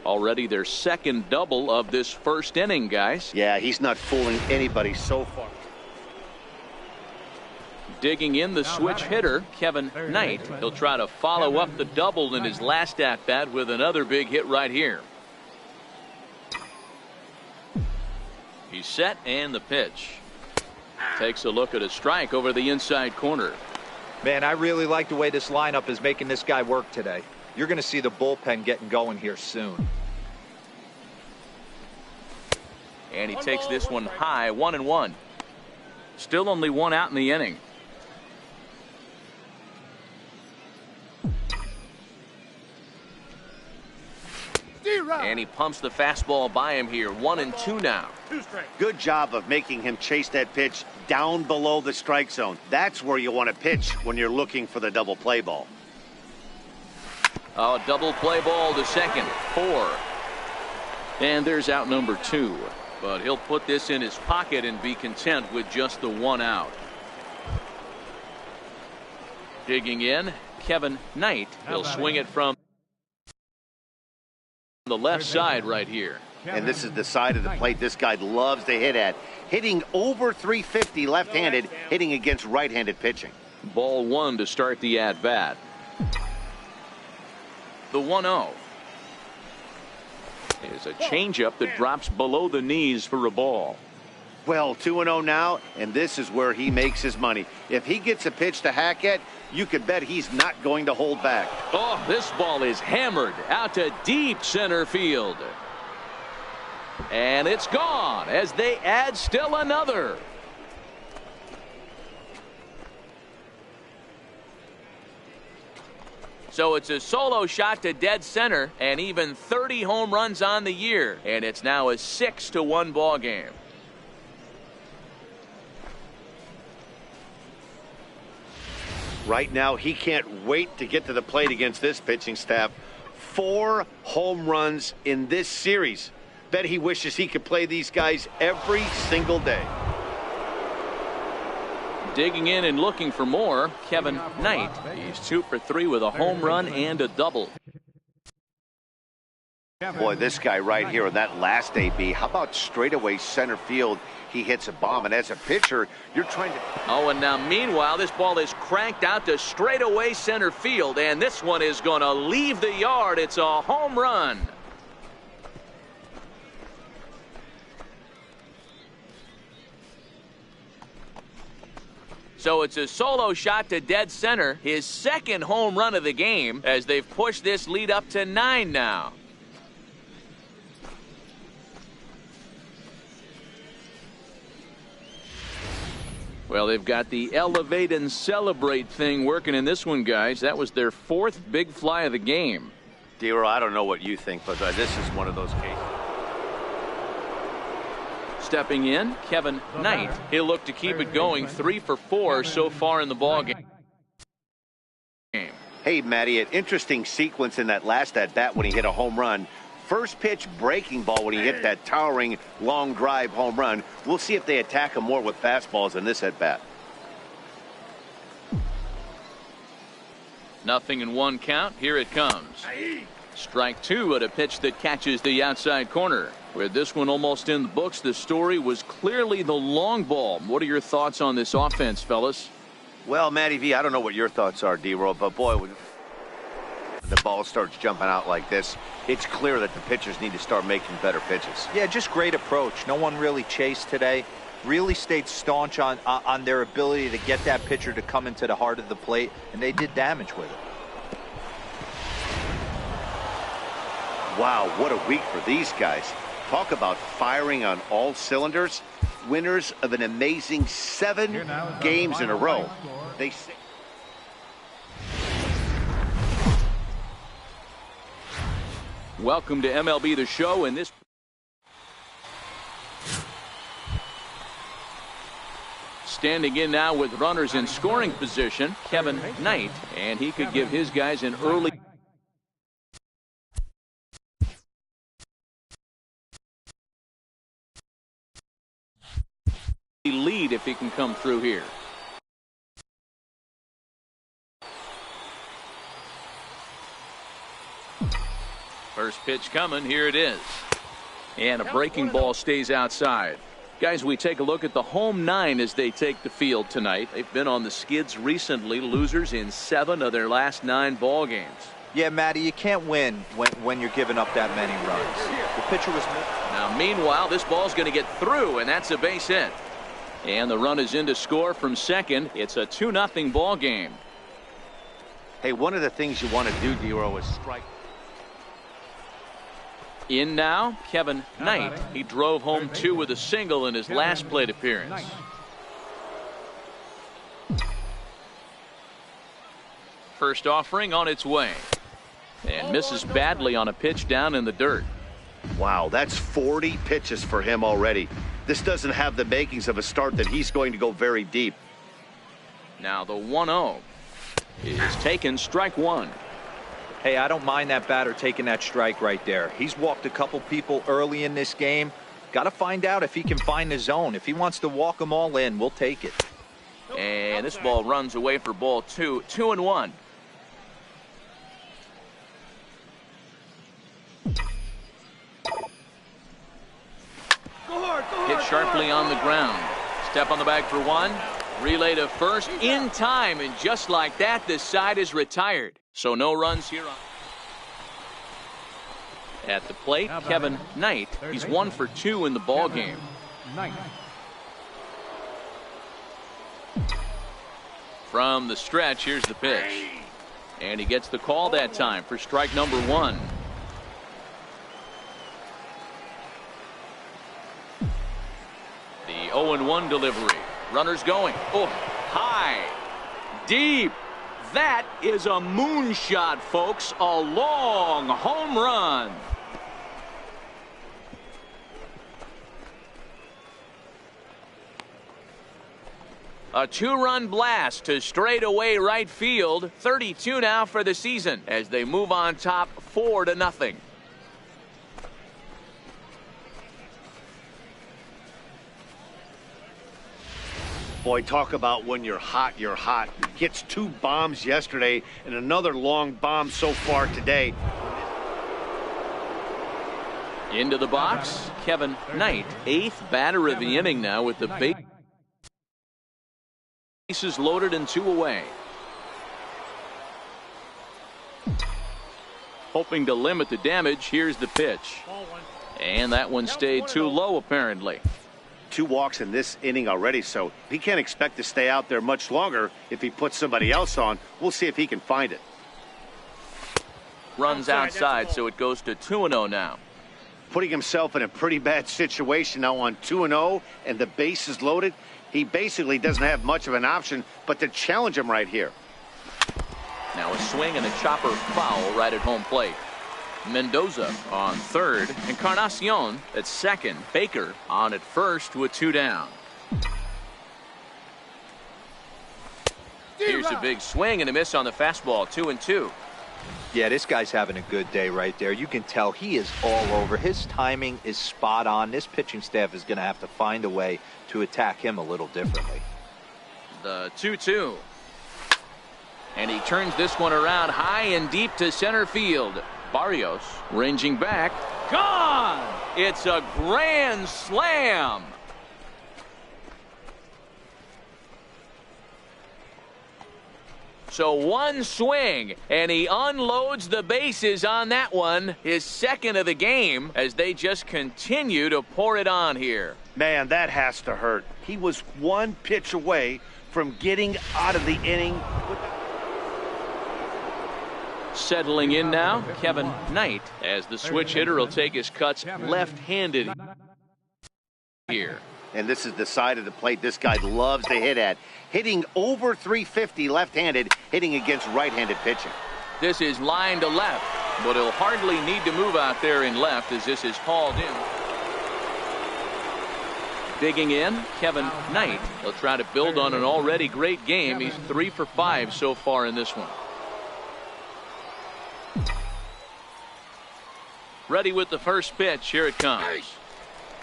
Already their second double of this first inning, guys. Yeah, he's not fooling anybody so far. Digging in the switch hitter, Kevin Knight. He'll try to follow up the double in his last at-bat with another big hit right here. He's set, and the pitch. Takes a look at a strike over the inside corner. Man, I really like the way this lineup is making this guy work today. You're going to see the bullpen getting going here soon. And he takes this one high, 1-1. Still only 1 out in the inning. And he pumps the fastball by him here. 1-2 now. Good job of making him chase that pitch down below the strike zone. That's where you want to pitch when you're looking for the double play ball. Oh, double play ball to second. 4. And there's out number 2. But he'll put this in his pocket and be content with just the 1 out. Digging in, Kevin Knight. He'll swing it from the left side right here. And this is the side of the plate this guy loves to hit at. Hitting over 350 left-handed, hitting against right-handed pitching. Ball 1 to start the at-bat. The 1-0 is a changeup that drops below the knees for a ball. Well, 2-0 now, and this is where he makes his money. If he gets a pitch to hack at, you could bet he's not going to hold back. Oh, this ball is hammered out to deep center field. And it's gone as they add still another. So it's a solo shot to dead center and even 30 home runs on the year. And it's now a 6-1 ball game. Right now, he can't wait to get to the plate against this pitching staff. 4 home runs in this series. Bet he wishes he could play these guys every single day. Digging in and looking for more, Kevin Knight. He's 2 for 3 with a home run and a double. Boy, this guy right here in that last AB, how about straightaway center field? He hits a bomb, and as a pitcher, you're trying to... Oh, and now meanwhile, this ball is cranked out to straightaway center field, and this one is going to leave the yard. It's a home run. So it's a solo shot to dead center, his second home run of the game, as they've pushed this lead up to 9 now. Well, they've got the elevate and celebrate thing working in this one, guys. That was their 4th big fly of the game. Dero, I don't know what you think, but this is one of those cases. Stepping in, Kevin Knight. He'll look to keep it going. 3 for 4 so far in the ball game. Hey, Matty, an interesting sequence in that last at-bat when he hit a home run. First pitch breaking ball when he hit that towering long drive home run. We'll see if they attack him more with fastballs in this at-bat. Nothing in 1 count. Here it comes. Strike 2 at a pitch that catches the outside corner. With this one almost in the books, the story was clearly the long ball. What are your thoughts on this offense, fellas? Well, Matty V, I don't know what your thoughts are, D-Roll, but boy, when the ball starts jumping out like this, it's clear that the pitchers need to start making better pitches. Yeah, just great approach. No one really chased today. Really stayed staunch on their ability to get that pitcher to come into the heart of the plate, and they did damage with it. Wow, what a week for these guys. Talk about firing on all cylinders. Winners of an amazing 7 games in a row. They say Welcome to MLB The Show, and this standing in now with runners in scoring position, Kevin Knight, and he could give his guys an early lead if he can come through here. First pitch coming, here it is. And a breaking ball stays outside. Guys, we take a look at the home 9 as they take the field tonight. They've been on the skids recently, losers in 7 of their last 9 ball games. Yeah, Matty, you can't win when you're giving up that many runs. The pitcher was... Now, meanwhile, this ball's going to get through, and that's a base hit. And the run is in to score from second. It's a 2-0 ball game. hey, one of the things you want to do, D-Roll, is strike. In now, Kevin Knight. He drove home 2 with a single in his last plate appearance. First offering on its way. And misses badly on a pitch down in the dirt. Wow, that's 40 pitches for him already. This doesn't have the makings of a start that he's going to go very deep. Now the 1-0 is taken, strike one. Hey, I don't mind that batter taking that strike right there. He's walked a couple people early in this game. Got to find out if he can find the zone. If he wants to walk them all in, we'll take it. And this ball runs away for ball 2, 2-1. Hit sharply on the ground. Step on the bag for one. Relay to first in time, and just like that, this side is retired. So no runs here. At the plate, Kevin Knight. He's 1 for 2 in the ball game. From the stretch, here's the pitch. And he gets the call that time for strike number 1. The 0-1 delivery. Runners going. Oh, high. Deep. That is a moonshot, folks. A long home run. A 2-run blast to straightaway right field. 32 now for the season as they move on top 4-0. Boy, talk about when you're hot, you're hot. Hits 2 bombs yesterday and another long bomb so far today. Into the box, Kevin Knight, 8th batter of the inning now with the bases loaded and 2 away. Hoping to limit the damage, here's the pitch. And that one stayed too low apparently. 2 walks in this inning already, so he can't expect to stay out there much longer if he puts somebody else on. We'll see if he can find it. Runs outside, so it goes to 2-0 now. Putting himself in a pretty bad situation now on 2-0 and the base is loaded. He basically doesn't have much of an option but to challenge him right here. Now a swing and a chopper foul right at home plate. Mendoza on third, Encarnacion at second, Baker on at first with 2 down. Here's a big swing and a miss on the fastball, 2-2. Yeah, this guy's having a good day right there. You can tell he is all over. His timing is spot on. This pitching staff is going to have to find a way to attack him a little differently. The 2-2. And he turns this one around high and deep to center field. Barrios ranging back. Gone! It's a grand slam. So one swing, and he unloads the bases on that one. His second of the game as they just continue to pour it on here. Man, that has to hurt. He was one pitch away from getting out of the inning. Settling in now, Kevin Knight, as the switch hitter will take his cuts left-handed here. And this is the side of the plate this guy loves to hit at. Hitting over 350 left-handed, hitting against right-handed pitching. This is line to left, but he'll hardly need to move out there in left as this is hauled in. Digging in, Kevin Knight. He'll try to build on an already great game. He's 3 for 5 so far in this one. Ready with the first pitch. Here it comes.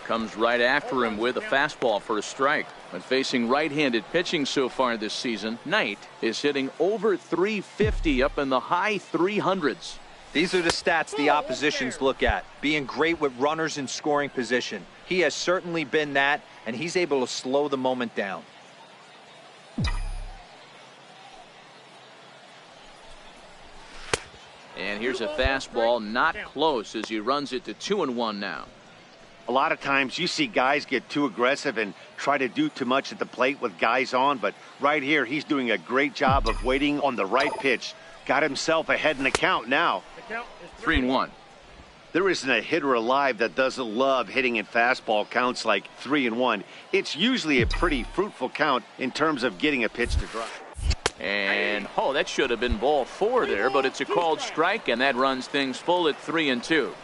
Comes right after him with a fastball for a strike. When facing right-handed pitching so far this season, Knight is hitting over 350 up in the high 300s. These are the stats the oppositions look at. Being great with runners in scoring position. He has certainly been that, and he's able to slow the moment down. And here's a fastball, not close as he runs it to 2-1 now. A lot of times you see guys get too aggressive and try to do too much at the plate with guys on, but right here he's doing a great job of waiting on the right pitch. Got himself ahead in the count now. 3-1. There isn't a hitter alive that doesn't love hitting in fastball counts like 3-1. It's usually a pretty fruitful count in terms of getting a pitch to drive. And, oh, that should have been ball 4 there, but it's a called strike, and that runs things full at 3-2.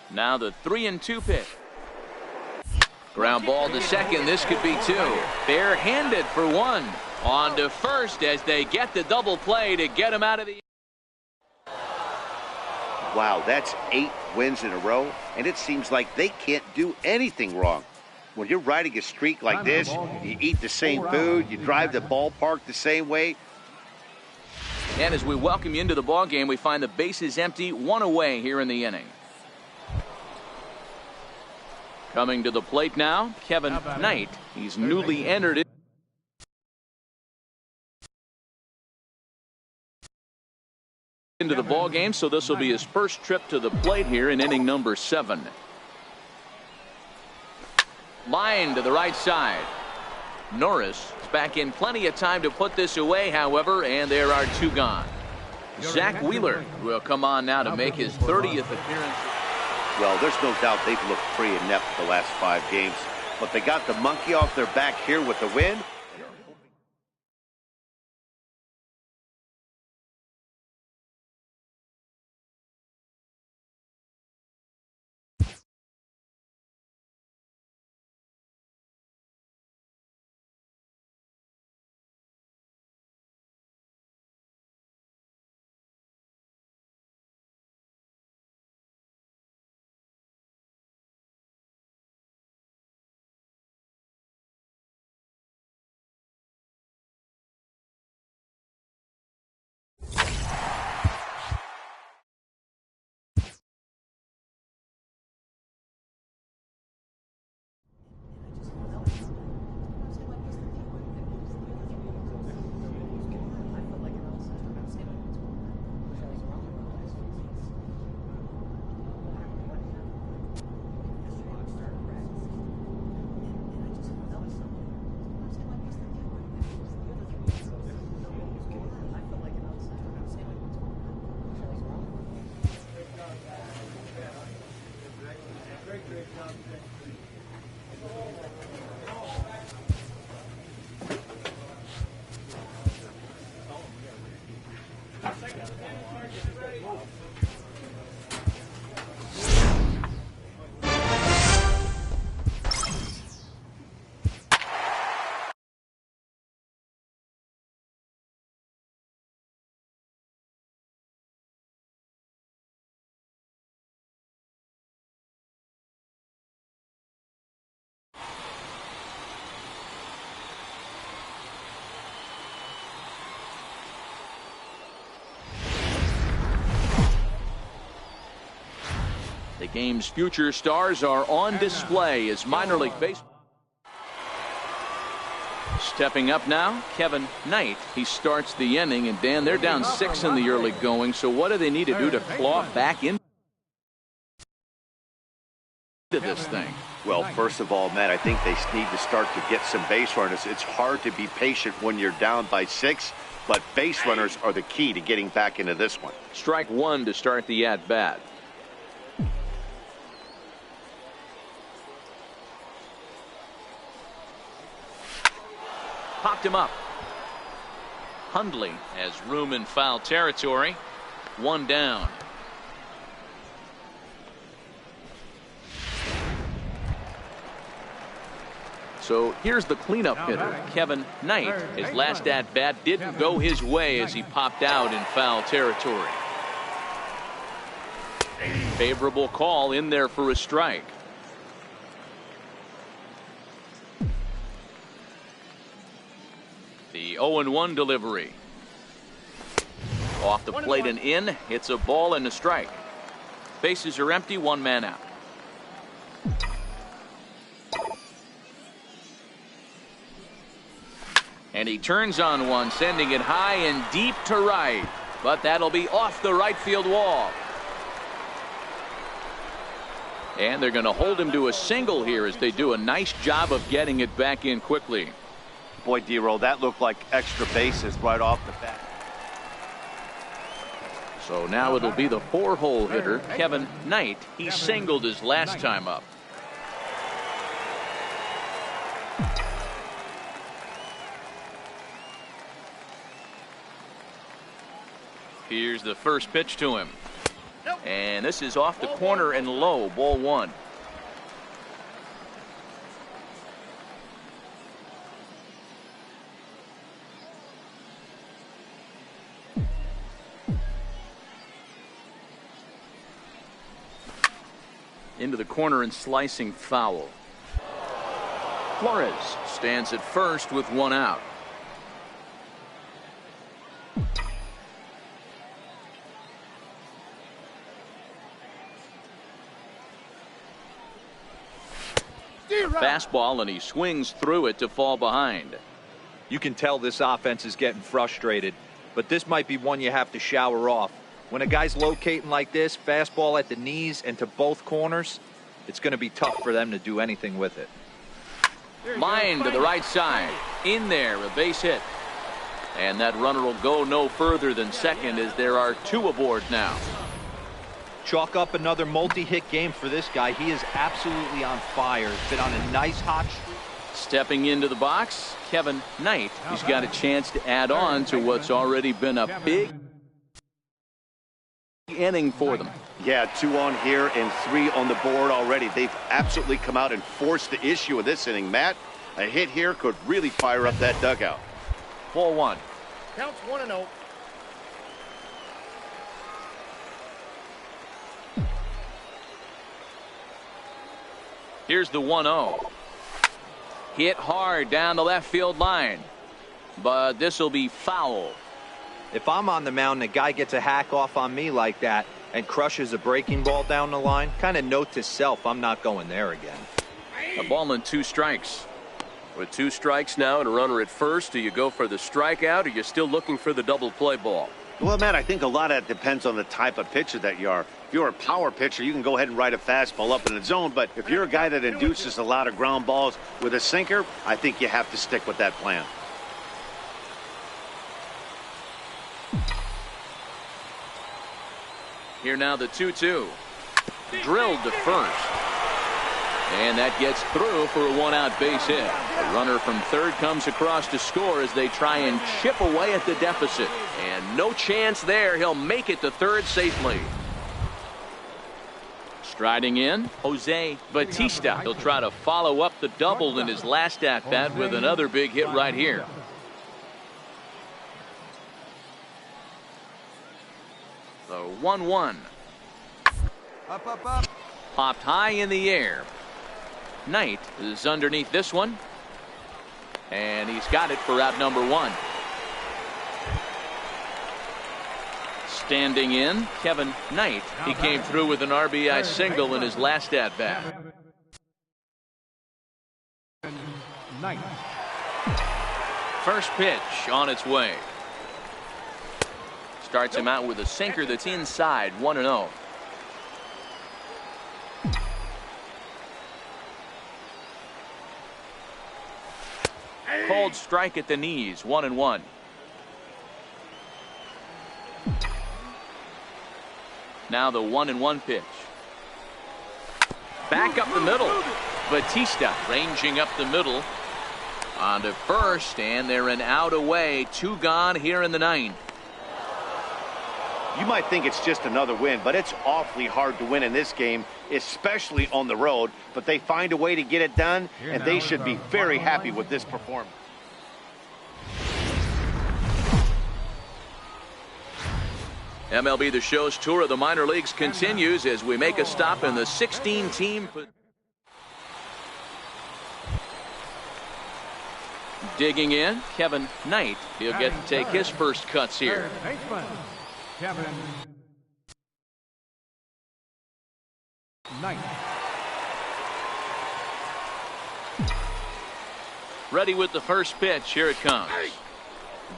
Now the 3-2 pitch. Ground ball to second. This could be 2. Barehanded for 1. On to first as they get the double play to get him out of the. Wow, that's 8 wins in a row, and it seems like they can't do anything wrong. When you're riding a streak like this, you eat the same food, you drive the ballpark the same way. And as we welcome you into the ball game, we find the bases empty, 1 away here in the inning. Coming to the plate now, Kevin Knight. He's newly entered into the ball game, so this will be his first trip to the plate here in inning number 7. Line to the right side. Norris is back in plenty of time to put this away, however, and there are 2 gone. Zach Wheeler will come on now to make his 30th appearance. Well, there's no doubt they've looked pretty inept the last 5 games, but they got the monkey off their back here with the win. The game's future stars are on display as minor league baseball. Stepping up now, Kevin Knight. He starts the inning, and Dan, they're down 6 in the early going. So what do they need to do to claw back into this thing? Well, first of all, Matt, I think they need to start to get some base runners. It's hard to be patient when you're down by 6, but base runners are the key to getting back into this one. Strike 1 to start the at-bat. Popped him up. Hundley has room in foul territory. 1 down. So here's the cleanup hitter, Kevin Knight. His last at-bat didn't go his way as he popped out in foul territory. Favorable call in there for a strike. The 0-1 delivery. Off the plate and in. It's a ball and a strike. Bases are empty, 1 man out. And he turns on one, sending it high and deep to right. But that'll be off the right field wall. And they're going to hold him to a single here as they do a nice job of getting it back in quickly. Boy, D-Roll, that looked like extra bases right off the bat. So now it'll be the 4-hole hitter, Kevin Knight. He singled his last time up. Here's the first pitch to him. And this is off the corner and low, ball 1. Into the corner and slicing foul. Flores stands at first with 1 out. Fastball, and he swings through it to fall behind. You can tell this offense is getting frustrated, but this might be one you have to shower off. When a guy's locating like this, fastball at the knees and to both corners, it's going to be tough for them to do anything with it. Line to the right side. In there, a base hit. And that runner will go no further than second as there are 2 aboard now. Chalk up another multi-hit game for this guy. He is absolutely on fire. He's been on a nice hot streak. Stepping into the box, Kevin Knight. He's got a chance to add on to what's already been a big inning for them. Yeah, 2 on here and 3 on the board already. They've absolutely come out and forced the issue of this inning. Matt, a hit here could really fire up that dugout. Ball 1. Counts 1-0. Here's the 1-0. Hit hard down the left field line. But this will be foul. If I'm on the mound and a guy gets a hack off on me like that and crushes a breaking ball down the line, kind of note to self, I'm not going there again. A ball and 2 strikes. With 2 strikes now and a runner at first, do you go for the strikeout or are you still looking for the double play ball? Well, Matt, I think a lot of that depends on the type of pitcher that you are. If you're a power pitcher, you can go ahead and ride a fastball up in the zone. But if you're a guy that induces a lot of ground balls with a sinker, I think you have to stick with that plan. Here now the 2-2. Drilled to first. And that gets through for a 1-out base hit. The runner from third comes across to score as they try and chip away at the deficit. And no chance there. He'll make it to third safely. Striding in, Jose Batista. He'll try to follow up the double in his last at-bat with another big hit right here. The 1-1. Up, up, up. Popped high in the air. Knight is underneath this one. And he's got it for out number 1. Standing in, Kevin Knight. He came through with an RBI single in his last at-bat. Knight. First pitch on its way. Starts him out with a sinker that's inside, 1-0. Cold strike at the knees, 1-1. Now the 1-1 pitch. Back up the middle. Batista ranging up the middle. On to first, and they're an out away. 2 gone here in the 9th. You might think it's just another win, but it's awfully hard to win in this game, especially on the road. But they find a way to get it done, and they should be very happy with this performance. MLB The Show's tour of the minor leagues continues as we make a stop in the 16-team. Digging in, Kevin Knight. He'll get to take his first cuts here. Kevin Knight. Ready with the first pitch. Here it comes.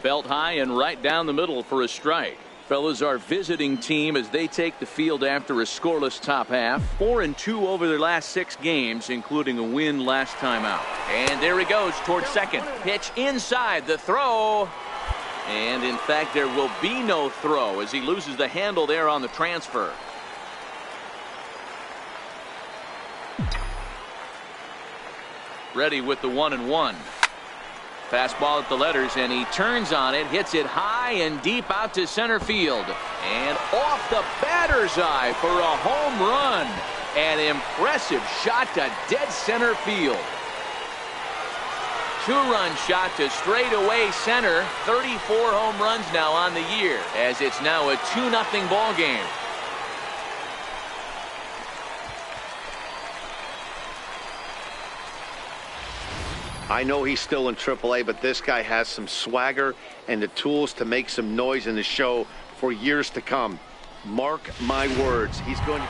Belt high and right down the middle for a strike. Fellas, our visiting team as they take the field after a scoreless top half. 4-2 over their last 6 games, including a win last time out. And there he goes towards second. Pitch inside, the throw. And in fact, there will be no throw as he loses the handle there on the transfer. Ready with the 1-1. Fastball at the letters, and he turns on it, hits it high and deep out to center field. And off the batter's eye for a home run. An impressive shot to dead center field. 2-run shot to straightaway center. 34 home runs now on the year, as it's now a 2-0 ball game. I know he's still in AAA, but this guy has some swagger and the tools to make some noise in the show for years to come. Mark my words, he's going to...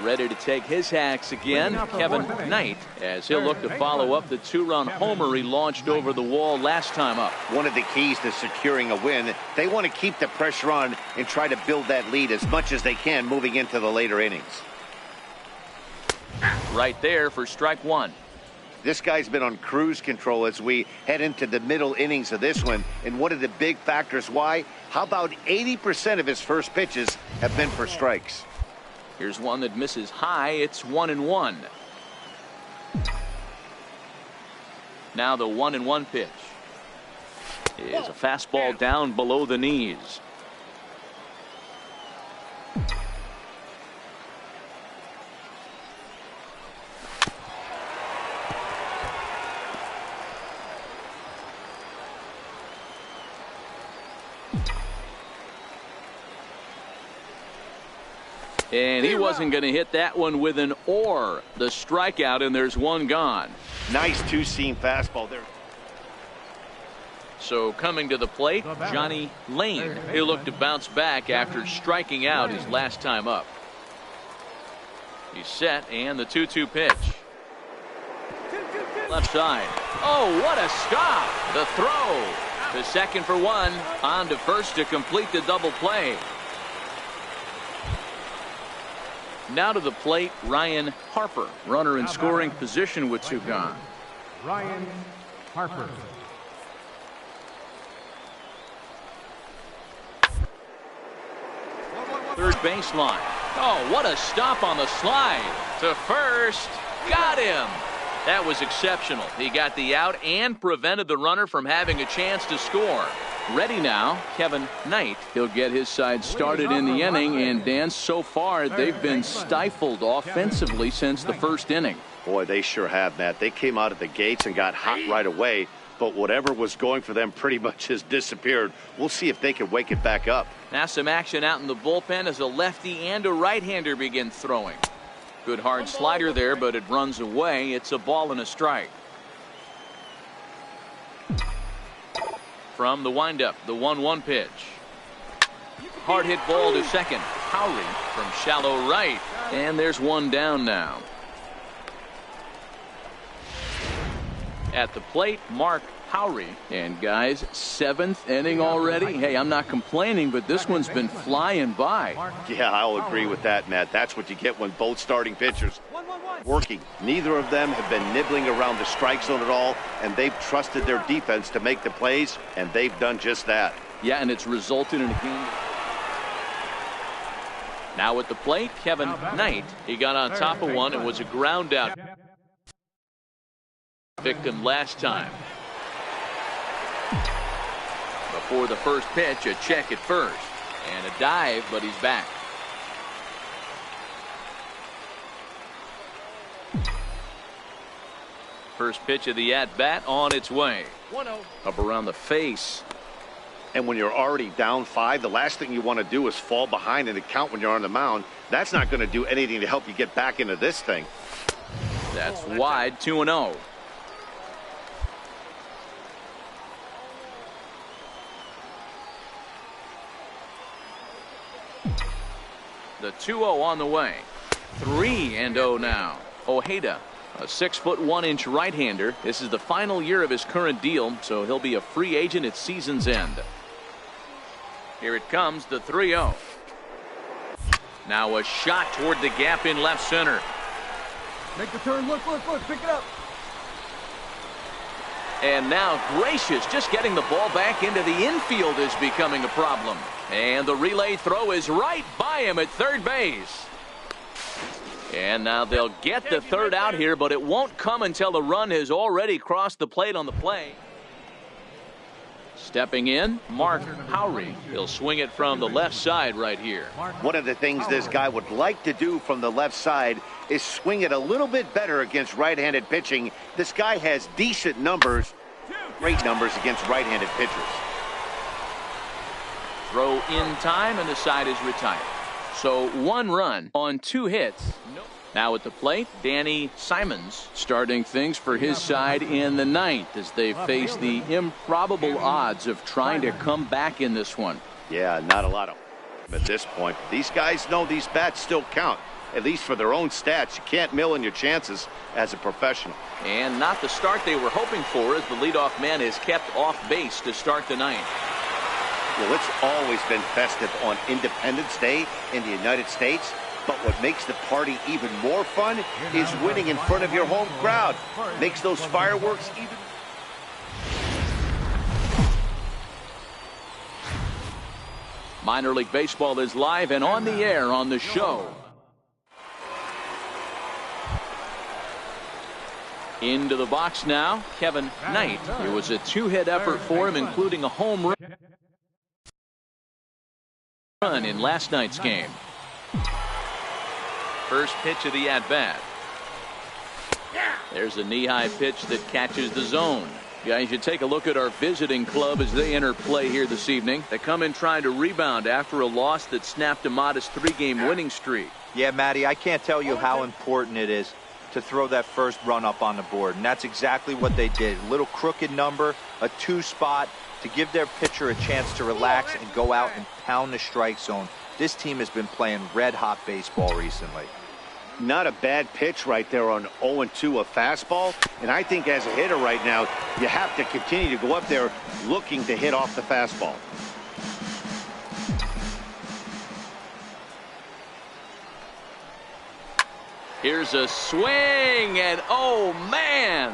Ready to take his hacks again, Kevin Knight, as he'll look to follow up the 2-run homer he launched over the wall last time up. One of the keys to securing a win, they want to keep the pressure on and try to build that lead as much as they can moving into the later innings. Right there for strike 1. This guy's been on cruise control as we head into the middle innings of this one. And one of the big factors why, how about 80% of his first pitches have been for strikes? Here's one that misses high. It's 1-1. Now the 1-1 pitch is a fastball down below the knees. And he wasn't going to hit that one with an or. The strikeout, and there's one gone. Nice 2-seam fastball there. So coming to the plate, Johnny Lane. He'll look to bounce back after striking out his last time up. He's set, and the 2-2 pitch. Left side. Oh, what a stop. The throw. The second for one. On to first to complete the double play. Now to the plate, Ryan Harper. Runner in scoring position with 2 gone. Ryan Harper. Third baseline. Oh, what a stop on the slide. To first. Got him. That was exceptional. He got the out and prevented the runner from having a chance to score. Ready now, Kevin Knight. He'll get his side started in the inning, and Dan, so far they've been stifled offensively since the first inning. Boy, they sure have, Matt. They came out of the gates and got hot right away, but whatever was going for them pretty much has disappeared. We'll see if they can wake it back up. Now some action out in the bullpen as a lefty and a right-hander begin throwing. Good hard slider there, but it runs away. It's a ball and a strike. From the windup, the 1-1 pitch. Hard hit ball to second. Howry from shallow right. And there's one down now. At the plate, Mark Howry. And guys, 7th inning already. Hey, I'm not complaining, but this one's been flying by. Yeah, I'll agree with that, Matt. That's what you get when both starting pitchers working. Neither of them have been nibbling around the strike zone at all, and they've trusted their defense to make the plays, and they've done just that. Yeah, and it's resulted in a game. Now at the plate, Kevin Knight. He got on top of one and was a ground out victim last time. Before the first pitch, a check at first. And a dive, but he's back. First pitch of the at-bat on its way. 1-0. Up around the face. And when you're already down 5, the last thing you want to do is fall behind in the count when you're on the mound. That's not going to do anything to help you get back into this thing. That's wide, 2-0. The 2-0 on the way. 3-0 now. Ojeda, a 6'1" right-hander. This is the final year of his current deal, so he'll be a free agent at season's end. Here it comes, the 3-0. Now a shot toward the gap in left center. Make the turn. Look. Pick it up. And now Gracious just getting the ball back into the infield is becoming a problem. And the relay throw is right by him at third base. And now they'll get the third out here, but it won't come until the run has already crossed the plate on the play. Stepping in, Mark Howry. He'll swing it from the left side right here. One of the things this guy would like to do from the left side is swing it a little bit better against right-handed pitching. This guy has decent numbers, great numbers against right-handed pitchers. Throw in time, and the side is retired. So 1 run on 2 hits. Now at the plate, Danny Simons starting things for his side in the 9th as they face the improbable odds of trying to come back in this one. Yeah, not a lot of at this point. These guys know these bats still count, at least for their own stats. You can't mill in your chances as a professional. And not the start they were hoping for, as the leadoff man is kept off base to start the 9th. Well, it's always been festive on Independence Day in the United States. But what makes the party even more fun is winning in front of your home crowd. Makes those fireworks even. Minor League Baseball is live and on the air on the show. Into the box now, Kevin Knight. It was a 2-hit effort for him, including a home run in last night's game. First pitch of the at-bat. There's a knee-high pitch that catches the zone. Guys, you take a look at our visiting club as they enter play here this evening. They come in trying to rebound after a loss that snapped a modest 3-game winning streak. Yeah, Matty, I can't tell you how important it is to throw that first run up on the board, and that's exactly what they did. A little crooked number, a 2 spot to give their pitcher a chance to relax and go out and pound the strike zone. This team has been playing red-hot baseball recently. Not a bad pitch right there on 0-2, a fastball. And I think as a hitter right now, you have to continue to go up there looking to hit off the fastball. Here's a swing, and oh man,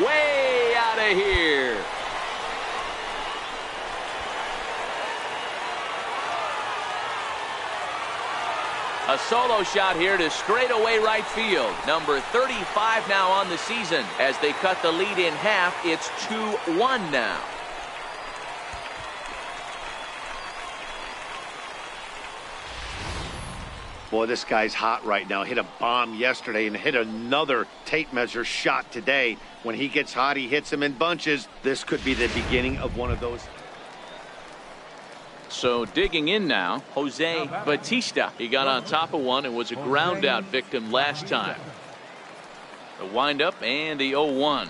way out of here. A solo shot here to straightaway right field. Number 35 now on the season. As they cut the lead in half, it's 2-1 now. Boy, this guy's hot right now. Hit a bomb yesterday and hit another tape measure shot today. When he gets hot, he hits them in bunches. This could be the beginning of one of those. So digging in now, Jose Batista. He got on top of one and was a ground out victim last time. The windup and the 0-1.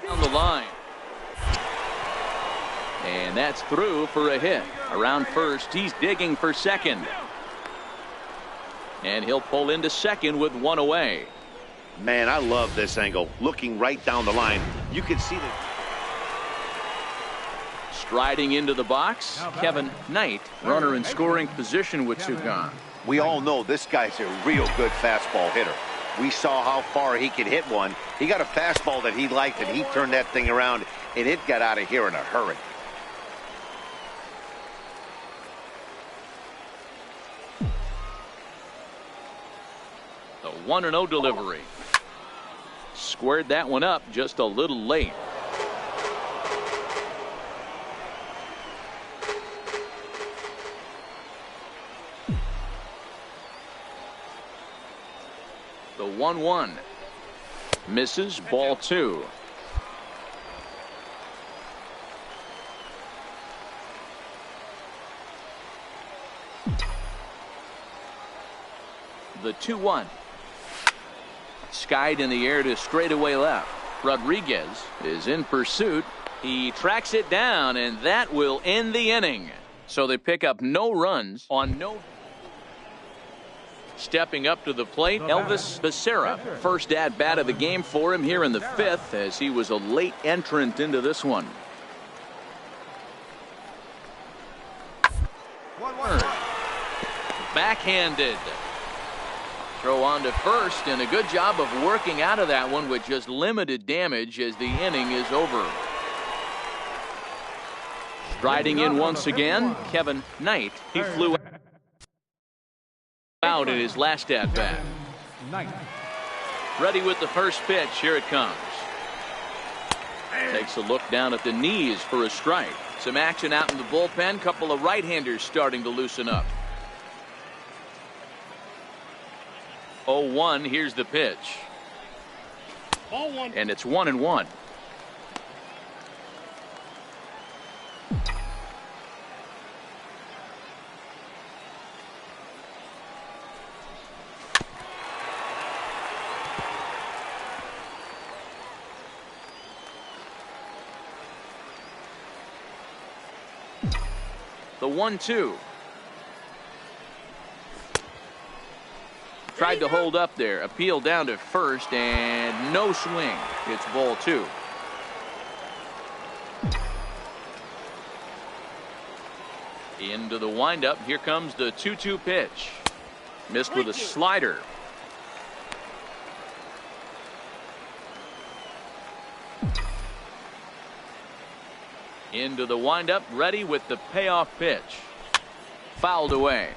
On the line. And And that's through for a hit. Around first, he's digging for second. And he'll pull into second with one away. Man, I love this angle. Looking right down the line, you can see that. Striding into the box, Kevin Knight. Runner in scoring position with two gone. We all know this guy's a real good fastball hitter. We saw how far he could hit one. He got a fastball that he liked, and he turned that thing around, and it got out of here in a hurry. The 1-0 delivery. Squared that one up just a little late. The 1-1. Misses, ball two. The 2-1. Skied in the air to straightaway left. Rodriguez is in pursuit. He tracks it down, and that will end the inning. So they pick up no runs on no. Stepping up to the plate, Elvis Becerra. First at bat of the game for him here in the fifth, as he was a late entrant into this one. Backhanded. Throw on to first, and a good job of working out of that one with just limited damage as the inning is over. Striding in once again, Kevin Knight. He flew out in his last at bat. Ready with the first pitch. Here it comes. Takes a look down at the knees for a strike. Some action out in the bullpen. Couple of right-handers starting to loosen up. 0-1. Here's the pitch. And it's 1-1. The 1-2. Tried to hold up there. Appeal down to first, and no swing. It's ball two. Into the windup. Here comes the 2-2 pitch. Missed with a slider. Into the windup, ready with the payoff pitch. Fouled away.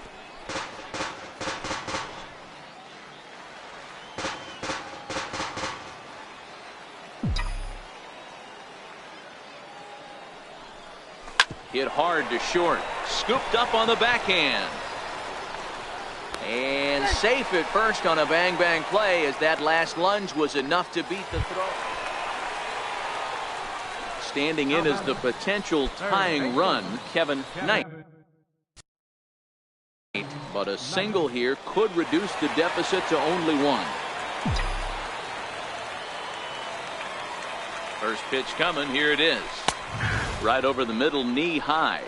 Hit hard to short. Scooped up on the backhand. And safe at first on a bang-bang play, as that last lunge was enough to beat the throw. Standing in as the potential tying run, Kevin Knight. But a single here could reduce the deficit to only one. First pitch coming. Here it is. Right over the middle, knee high.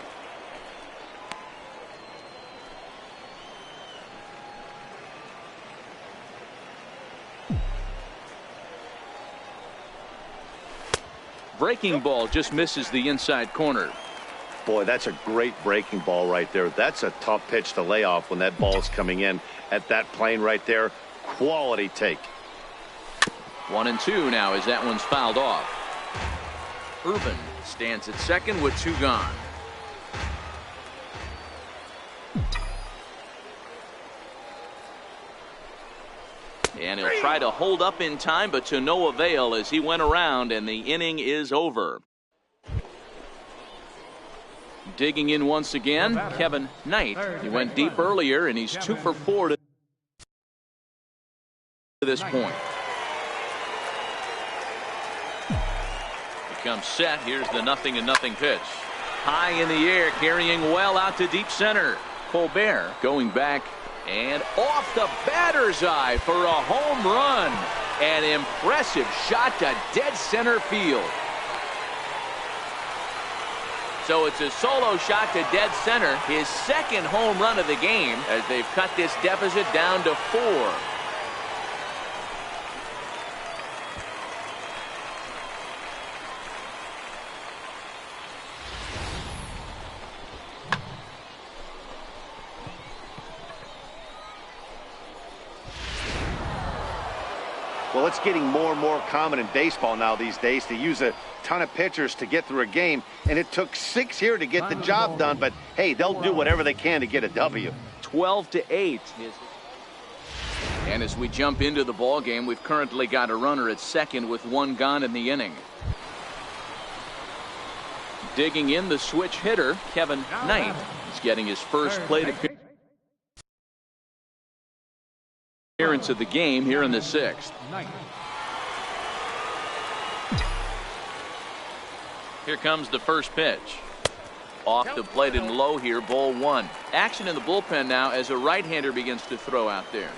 Breaking ball just misses the inside corner. Boy, that's a great breaking ball right there. That's a tough pitch to lay off when that ball's coming in at that plane right there. Quality take. 1-2 now as that one's fouled off. Urban stands at second with two gone. And he'll try to hold up in time, but to no avail as he went around, and the inning is over. Digging in once again, Kevin Knight. He went deep earlier, and he's 2 for 4 to this point. He comes set. Here's the 0-0 pitch. High in the air, carrying well out to deep center. Colbert going back and off the batter's eye for a home run. An impressive shot to dead center field. So it's a solo shot to dead center, his second home run of the game, as they've cut this deficit down to 4. Well, it's getting more and more common in baseball now these days to use a ton of pitchers to get through a game, and it took 6 here to get the job done, but hey, they'll do whatever they can to get a W. 12-8. And as we jump into the ball game, we've currently got a runner at second with 1 gone in the inning. Digging in the switch hitter, Kevin Knight. He's getting his first plate appearance of the game here in the 6th. Here comes the first pitch. Off the plate and low here, ball 1. Action in the bullpen now as a right-hander begins to throw out there.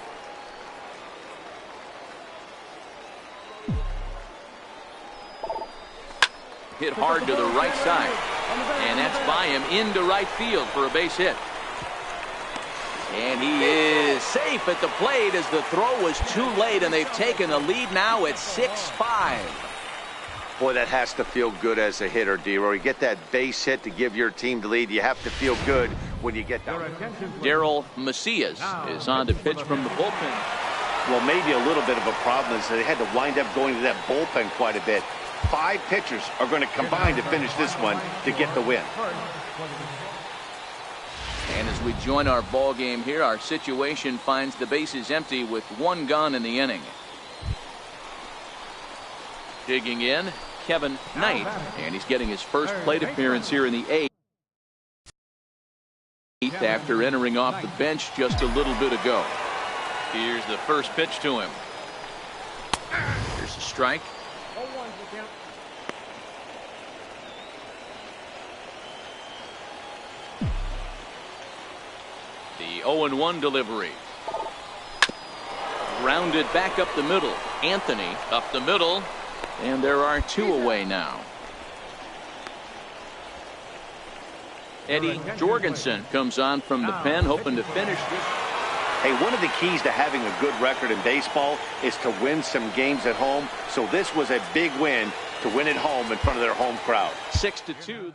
Hit hard to the right side. And that's by him into right field for a base hit. And he is safe at the plate as the throw was too late, and they've taken the lead now at 6-5. Boy, that has to feel good as a hitter, D-Roy. You get that base hit to give your team the lead. You have to feel good when you get that. Daryl Macias is on to pitch from the bullpen. Well, maybe a little bit of a problem is that they had to wind up going to that bullpen quite a bit. 5 pitchers are going to combine to finish this one to get the win. And as we join our ball game here, our situation finds the bases empty with 1 gone in the inning. Digging in, Kevin Knight, and he's getting his first plate appearance here in the 8th after entering off the bench just a little bit ago. Here's the first pitch to him. Here's a strike. The 0-1 delivery. Grounded back up the middle. Anthony up the middle. And there are 2 away now. Eddie Jorgensen comes on from the pen, hoping to finish this. Hey, one of the keys to having a good record in baseball is to win some games at home. So this was a big win to win at home in front of their home crowd. 6-2.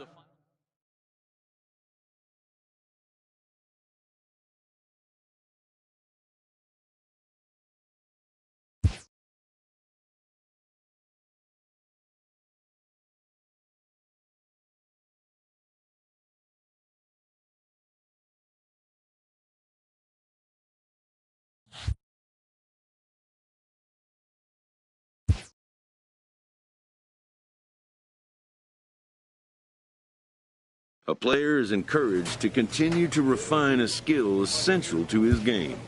A player is encouraged to continue to refine a skill essential to his game.